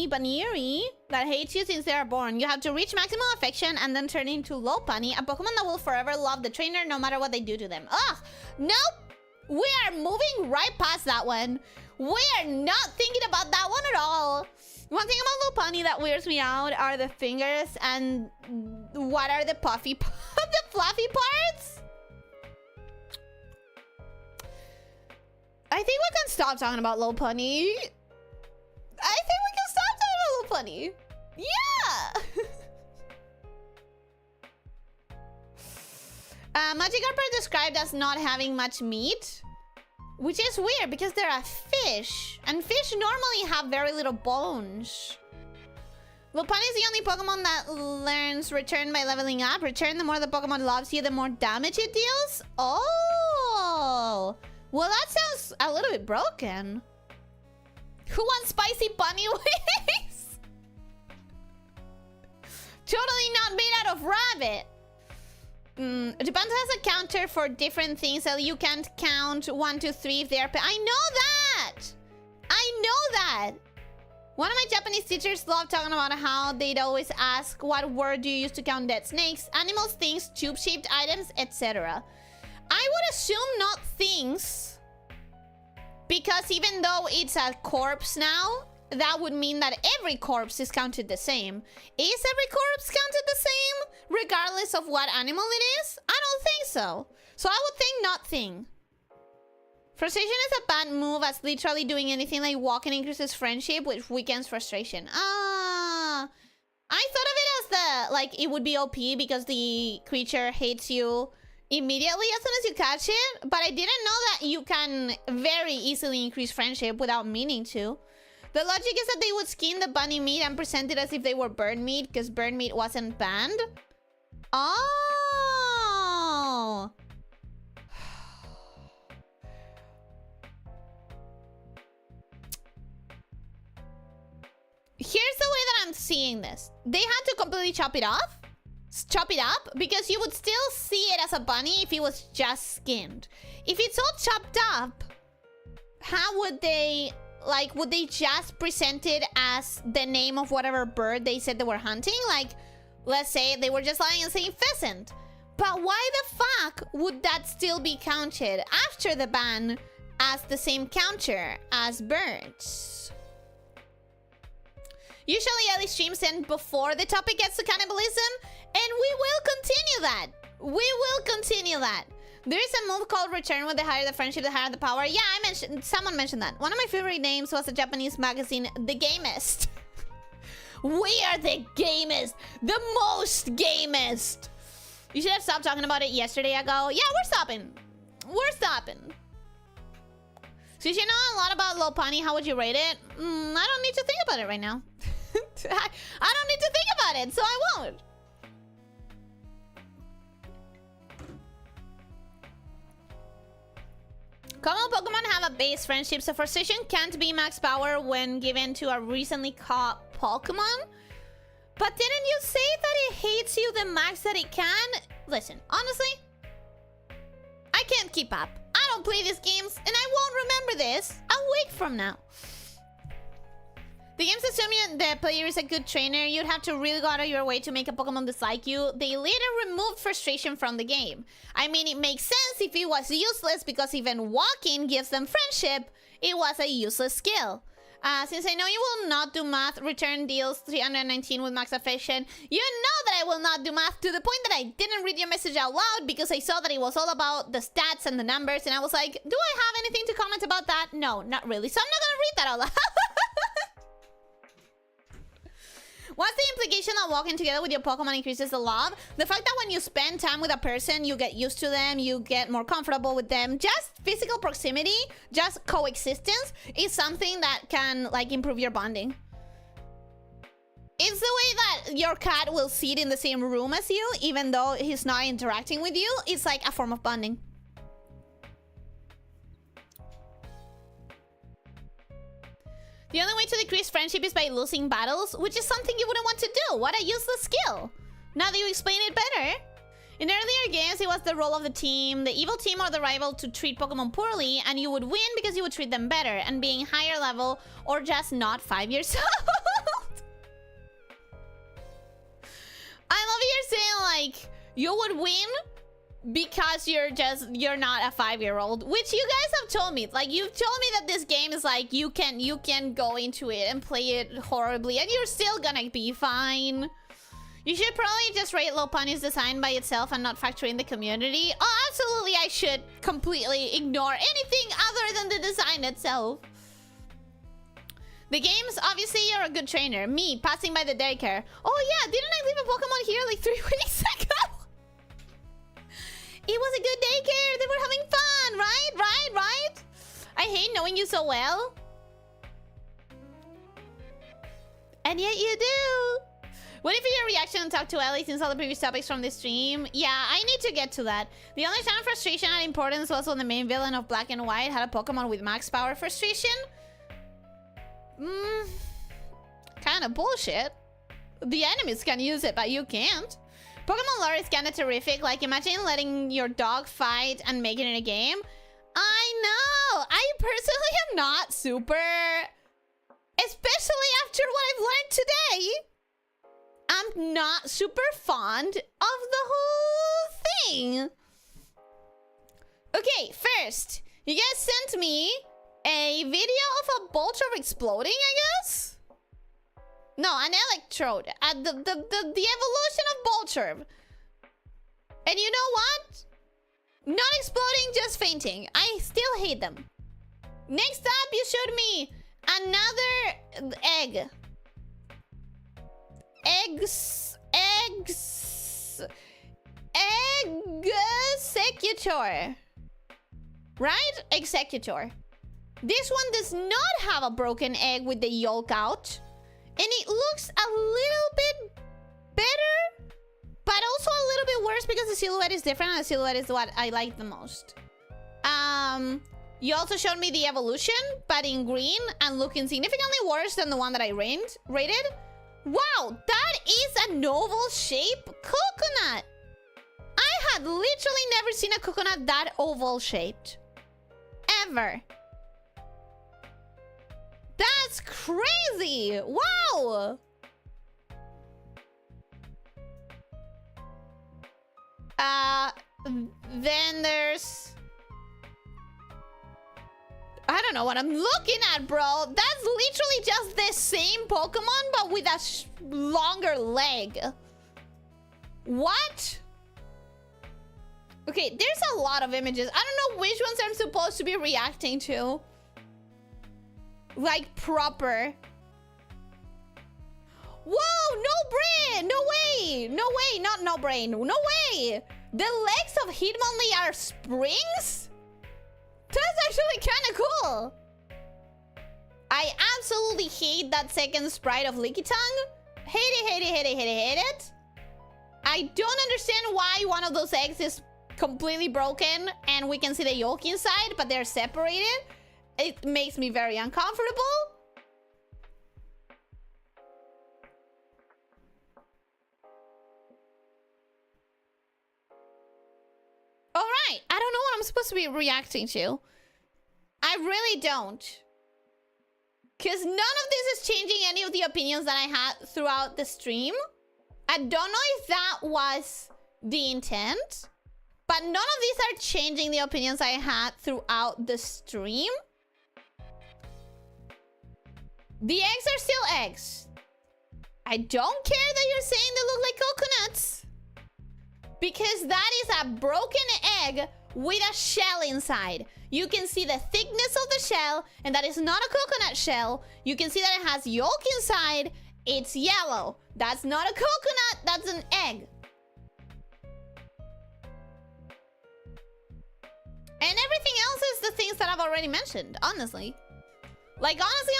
Baniri that hates you since they are born, you have to reach maximum affection and then turn into Lopunny, a Pokemon that will forever love the trainer no matter what they do to them. Ugh! Nope! We are moving right past that one. We are not thinking about that one at all. One thing about Lopunny that weirds me out are the fingers and what are the puffy, the fluffy parts? I think we can stop talking about Lopunny. I think we can stop talking about Lopunny. Yeah! Magikarp are described as not having much meat, which is weird because they're a fish, and fish normally have very little bones. Lopunny is the only Pokemon that learns Return by leveling up. Return, the more the Pokemon loves you, the more damage it deals. Oh! Well, that sounds a little bit broken. Who wants spicy bunny wings? Totally not made out of rabbit. Japan has a counter for different things, so you can't count 1, 2, 3 if they are... I know that! I know that! One of my Japanese teachers loved talking about how they'd always ask, what word do you use to count dead snakes, animals, things, tube-shaped items, etc. I would assume not things, because even though it's a corpse now, that would mean that every corpse is counted the same. Is every corpse counted the same, regardless of what animal it is? I don't think so. So I would think not thing. Frustration is a bad move, as literally doing anything like walking increases friendship, which weakens frustration. Ah, I thought of it as the, like, it would be OP because the creature hates you immediately as soon as you catch it, but I didn't know that you can very easily increase friendship without meaning to. The logic is that they would skin the bunny meat and present it as if they were bird meat because bird meat wasn't banned. Oh! Here's the way that I'm seeing this. They had to completely chop it up, because you would still see it as a bunny if it was just skinned. If it's all chopped up, how would they... Like, would they just present it as the name of whatever bird they said they were hunting? Like, let's say they were just lying and saying pheasant. But why the fuck would that still be counted after the ban as the same counter as birds? Usually Ellie streams end before the topic gets to cannibalism, and we will continue that. We will continue that. There is a move called Return. With the higher the friendship, the higher the power. Yeah, someone mentioned that. One of my favorite names was a Japanese magazine, The Gamest. We are the gamest. The most gamest. You should have stopped talking about it yesterday ago. Yeah, we're stopping. We're stopping. Since you know a lot about Lopunny, how would you rate it? I don't need to think about it right now. I don't need to think about it, so I won't. Common Pokemon have a base friendship, so frustration can't be max power when given to a recently caught Pokemon. But didn't you say that it hates you the max that it can? Listen, honestly, I can't keep up. I don't play these games, and I won't remember this a week from now. The game's assuming the player is a good trainer. You'd have to really go out of your way to make a Pokemon dislike you. They later removed frustration from the game. I mean, it makes sense if it was useless, because even walking gives them friendship. It was a useless skill. Since I know you will not do math, Return deals 319 with max affection. You know that I will not do math, to the point that I didn't read your message out loud because I saw that it was all about the stats and the numbers, and I was like, do I have anything to comment about that? No, not really. So I'm not gonna read that out loud. What's the implication that walking together with your Pokemon increases the love? The fact that when you spend time with a person, you get used to them, you get more comfortable with them. Just physical proximity, just coexistence is something that can, like, improve your bonding. It's the way that your cat will sit in the same room as you, even though he's not interacting with you. It's like a form of bonding. The only way to decrease friendship is by losing battles, which is something you wouldn't want to do. What a useless skill. Now that you explain it better. In earlier games, it was the role of the team, the evil team or the rival, to treat Pokemon poorly, and you would win because you would treat them better, and being higher level or just not 5 years old. I love you're saying, like, you would win because you're not a 5-year-old, which you guys have told me. Like, you've told me that this game is like you can go into it and play it horribly and you're still gonna be fine. You should probably just rate Lopunny's design by itself and not factor in the community. Oh, absolutely, I should completely ignore anything other than the design itself. The games, obviously, you're a good trainer. Me, passing by the daycare. Oh yeah, didn't I leave a Pokemon here like 3 weeks ago? It was a good daycare. They were having fun, right? I hate knowing you so well. And yet you do. Waiting for your reaction and talk to Ellie since all the previous topics from this stream. Yeah, I need to get to that. The only time frustration had importance was when the main villain of Black and White had a Pokemon with max power frustration. Kind of bullshit. The enemies can use it, but you can't. Pokemon lore is kind of terrific. Like, imagine letting your dog fight and making it a game. I know. I personally am not super... Especially after what I've learned today. I'm not super fond of the whole thing. Okay, first, you guys sent me a video of a Boltorb exploding, I guess? No, an Electrode. The evolution of Boltorb. And you know what? Not exploding, just fainting. I still hate them. Next up, you showed me another egg. Executor. Right? Executor. This one does not have a broken egg with the yolk out. And it looks a little bit better, but also a little bit worse because the silhouette is different and the silhouette is what I like the most. You also showed me the evolution, but in green and looking significantly worse than the one that I rated. Wow, that is an oval shape coconut. I had literally never seen a coconut that oval shaped. Ever. That's crazy. Wow. Then there's... I don't know what I'm looking at, bro. That's literally just the same Pokemon, but with a longer leg. What? Okay, there's a lot of images. I don't know which ones I'm supposed to be reacting to. Like, proper. Whoa, no brain! No way! No way, not no brain. No way! The legs of Hitmonlee are springs? That's actually kind of cool. I absolutely hate that second sprite of Lickitung. Hate it. I don't understand why one of those eggs is completely broken and we can see the yolk inside, but they're separated. It makes me very uncomfortable. Alright, I don't know what I'm supposed to be reacting to. I really don't. Because none of this is changing any of the opinions that I had throughout the stream. I don't know if that was the intent. But none of these are changing the opinions I had throughout the stream. The eggs are still eggs. I don't care that you're saying they look like coconuts. Because that is a broken egg with a shell inside. You can see the thickness of the shell, and that is not a coconut shell. You can see that it has yolk inside. It's yellow. That's not a coconut, that's an egg. And everything else is the things that I've already mentioned, honestly. Like, honestly,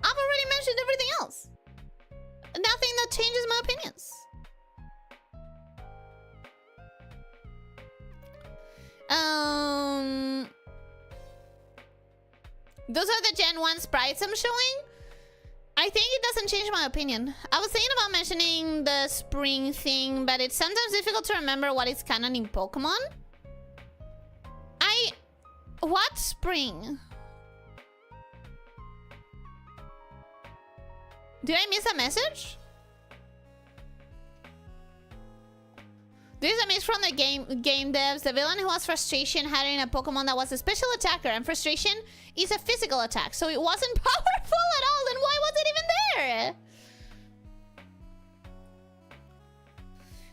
I've already mentioned everything else. Nothing that changes my opinions. Those are the Gen 1 sprites I'm showing. I think it doesn't change my opinion. I was thinking about mentioning the spring thing, but it's sometimes difficult to remember what is canon in Pokemon. What spring? Did I miss a message? This is a miss from the game devs. The villain who has frustration had in a Pokemon that was a special attacker, and frustration is a physical attack, so it wasn't powerful at all. Then why was it even there?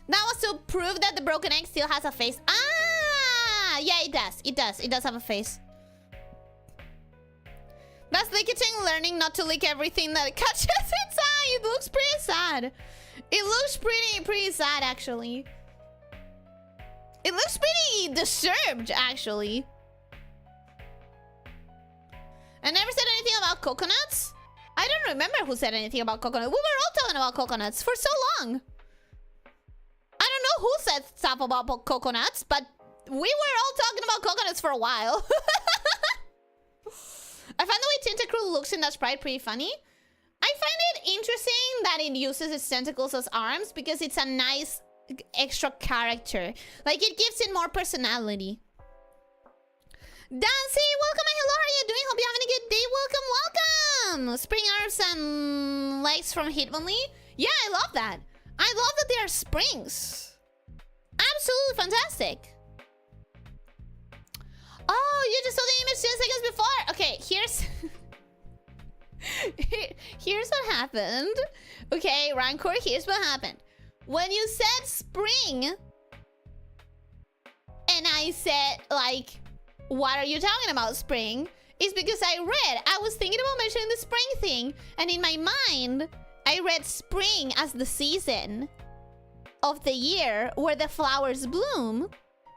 That was to prove that the broken egg still has a face. Ah, yeah, it does. It does. It does have a face. That's Lickitung learning not to lick everything that it catches its eye. It looks pretty sad. It looks pretty sad, actually. It looks pretty disturbed, actually. I never said anything about coconuts. I don't remember who said anything about coconuts. We were all talking about coconuts for so long. I don't know who said stuff about coconuts, but we were all talking about coconuts for a while. I find the way Tentacruel looks in that sprite pretty funny. I find it interesting that it uses its tentacles as arms because it's a nice extra character. Like, it gives it more personality. Dancy, welcome and hello, how are you doing? Hope you're having a good day. Welcome. Spring arms and legs from Hitmonlee. Yeah, I love that. I love that they are springs. Absolutely fantastic. Oh, you just saw the image 10 seconds before. Okay, here's what happened. Okay, Rancor, here's what happened. When you said spring, and I said, like, what are you talking about, spring? It's because I was thinking about mentioning the spring thing, and in my mind, I read spring as the season of the year where the flowers bloom,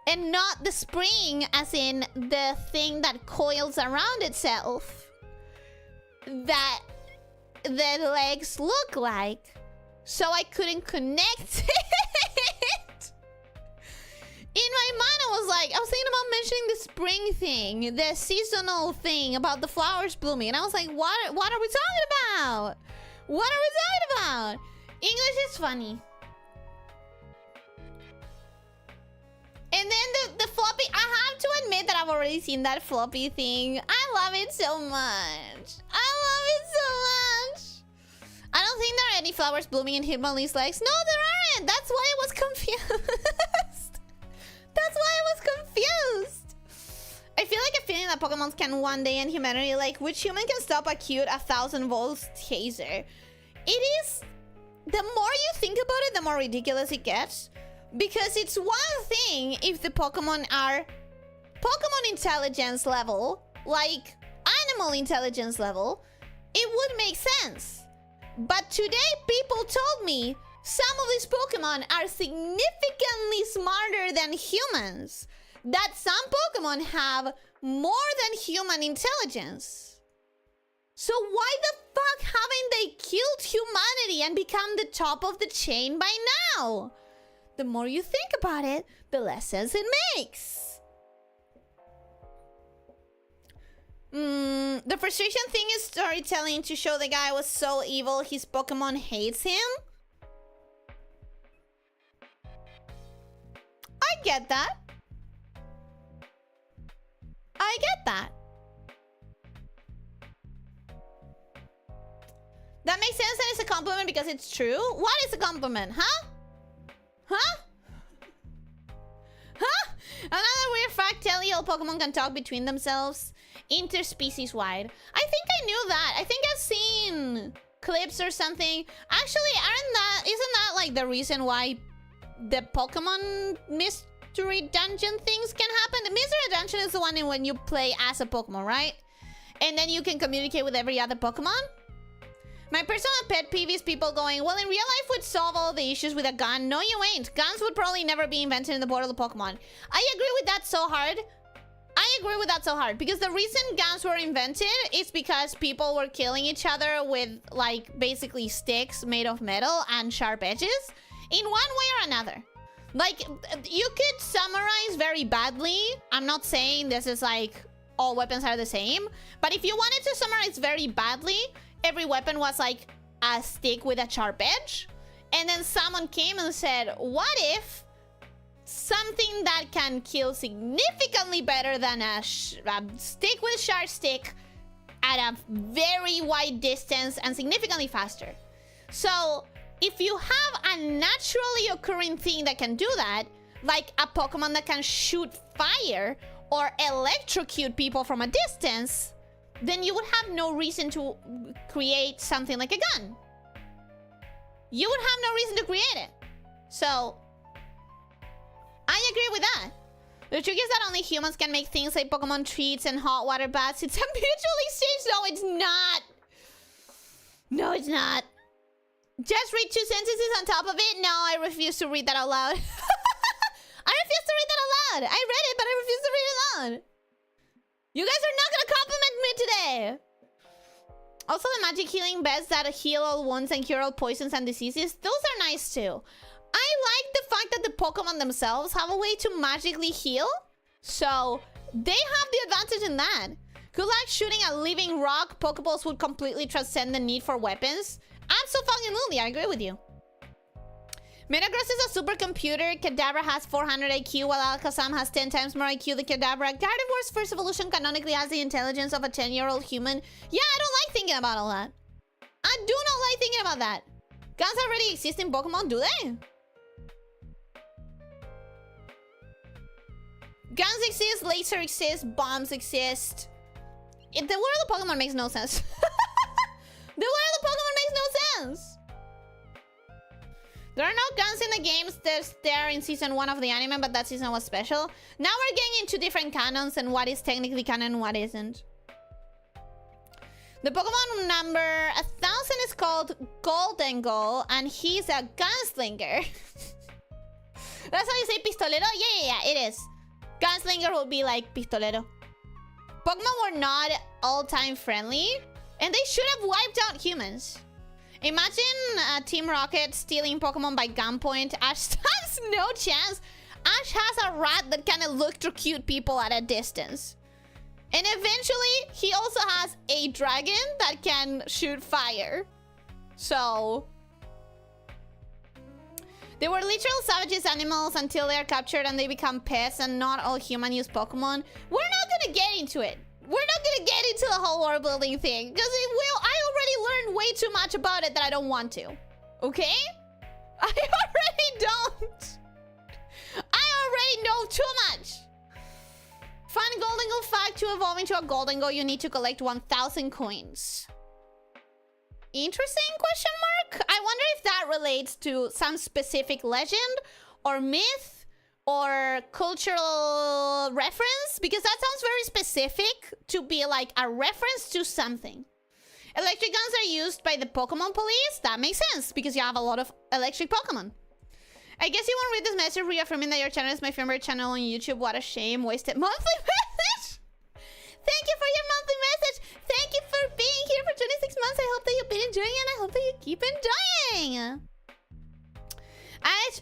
and not the spring as in the thing that coils around itself that the legs look like. So I couldn't connect it. In my mind, I was thinking about mentioning the spring thing, the seasonal thing about the flowers blooming. And I was like, what are we talking about? What are we talking about? English is funny. And then the floppy, I have to admit that I've already seen that floppy thing. I love it so much. I love it so much. I don't think there are any flowers blooming in Hitmonlee's legs. No, there aren't. That's why I was confused. That's why I was confused. I feel like a feeling that Pokemon can one day end humanity. Like, which human can stop a cute 1,000 volts taser? It is... The more you think about it, the more ridiculous it gets. Because it's one thing if the Pokemon are Pokemon intelligence level, like animal intelligence level, it would make sense. But today people told me some of these Pokemon are significantly smarter than humans. That some Pokemon have more than human intelligence. So why the fuck haven't they killed humanity and become the top of the chain by now? The more you think about it, the less sense it makes. The frustration thing is storytelling to show the guy was so evil his Pokemon hates him. I get that. I get that. That makes sense and it's a compliment because it's true. What is a compliment, huh? Huh? Huh? Another weird fact, telling all Pokemon can talk between themselves interspecies wide. I think I knew that. I think I've seen clips or something. Actually, isn't that like the reason why the Pokemon mystery dungeon things can happen? The mystery dungeon is the one in when you play as a Pokemon, right? And then you can communicate with every other Pokemon. My personal pet peeve is people going, well, in real life we'd solve all the issues with a gun. No, you ain't. Guns would probably never be invented in the world of Pokemon. I agree with that so hard. Because the reason guns were invented is because people were killing each other with, like, basically sticks made of metal and sharp edges in one way or another. Like, you could summarize very badly. I'm not saying this is like all weapons are the same. But if you wanted to summarize very badly, every weapon was like a stick with a sharp edge. And then someone came and said, what if something that can kill significantly better than a stick with a sharp stick at a very wide distance and significantly faster? So if you have a naturally occurring thing that can do that, like a Pokemon that can shoot fire or electrocute people from a distance, then you would have no reason to create something like a gun. You would have no reason to create it. So I agree with that. The trick is that only humans can make things like Pokemon treats and hot water baths. It's a mutual exchange. No, it's not. No, it's not. Just read 2 sentences on top of it? No, I refuse to read that out loud. I refuse to read that out loud. I read it, but I refuse to read it out. You guys are not gonna compliment me today. Also, the magic healing beds that heal all wounds and cure all poisons and diseases, those are nice too. I like the fact that the Pokemon themselves have a way to magically heal. So, they have the advantage in that. Could like shooting a living rock Pokeballs would completely transcend the need for weapons? Absolutely, I agree with you. Metagross is a supercomputer. Kadabra has 400 IQ, while Alakazam has 10 times more IQ than Kadabra. Gardevoir's first evolution canonically has the intelligence of a 10-year-old human. Yeah, I don't like thinking about all that. I do not like thinking about that. Guns already exist in Pokemon, do they? Guns exist, laser exists, bombs exist. The world of Pokemon makes no sense. The world of Pokemon makes no sense. There are no guns in the games. There's there in season 1 of the anime, but that season was special. Now we're getting into different canons and what is technically canon and what isn't. The Pokemon number 1000 is called Golden Goal, and he's a gunslinger. That's how you say pistolero? Yeah, it is. Gunslinger would be like pistolero. Pokemon were not all-time friendly, and they should have wiped out humans. Imagine Team Rocket stealing Pokemon by gunpoint. Ash has no chance. Ash has a rat that can electrocute people at a distance. And eventually, he also has a dragon that can shoot fire. So they were literal savages animals until they are captured and they become pets, and not all human use Pokemon. We're not gonna get into it. We're not gonna get into the whole world building thing, because I already learned way too much about it that I don't want to. Okay? I already don't. I already know too much. Fun Golden Goal fact: to evolve into a Golden Goal, you need to collect 1,000 coins. Interesting question mark? I wonder if that relates to some specific legend or myth or cultural reference, because that sounds very specific to be like a reference to something. Electric guns are used by the Pokemon police. That makes sense because you have a lot of electric Pokemon. I guess you won't read this message reaffirming that your channel is my favorite channel on YouTube. What a shame. Wasted monthly message. Thank you for your monthly message. Thank you for being here for 26 months. I hope that you've been enjoying it, and I hope that you keep enjoying.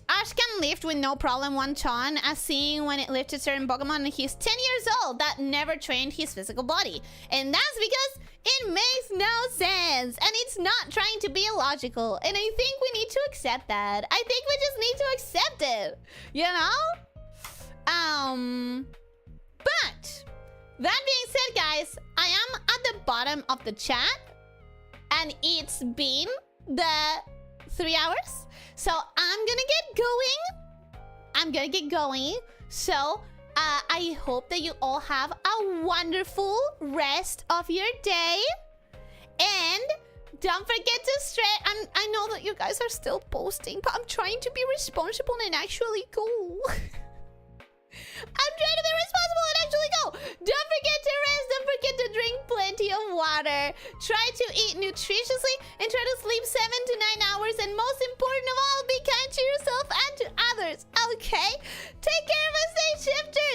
Ash can lift with no problem 1 ton, as seen when it lifted certain Pokemon, and he's 10 years old that never trained his physical body. And that's because it makes no sense, and it's not trying to be illogical. And I think we need to accept that. I think we just need to accept it, you know? But that being said, guys, I am at the bottom of the chat, and it's been the 3 hours. So I'm gonna get going. So I hope that you all have a wonderful rest of your day. And don't forget to stretch. I know that you guys are still posting, but I'm trying to be responsible and actually go. I'm trying to be responsible and actually go. Don't forget to rest. Don't forget to drink plenty of water. Try to eat nutritiously and try to sleep 7 to 9 hours. And most important of all, be kind to yourself and to others. Okay? Take care of us, stay shifter.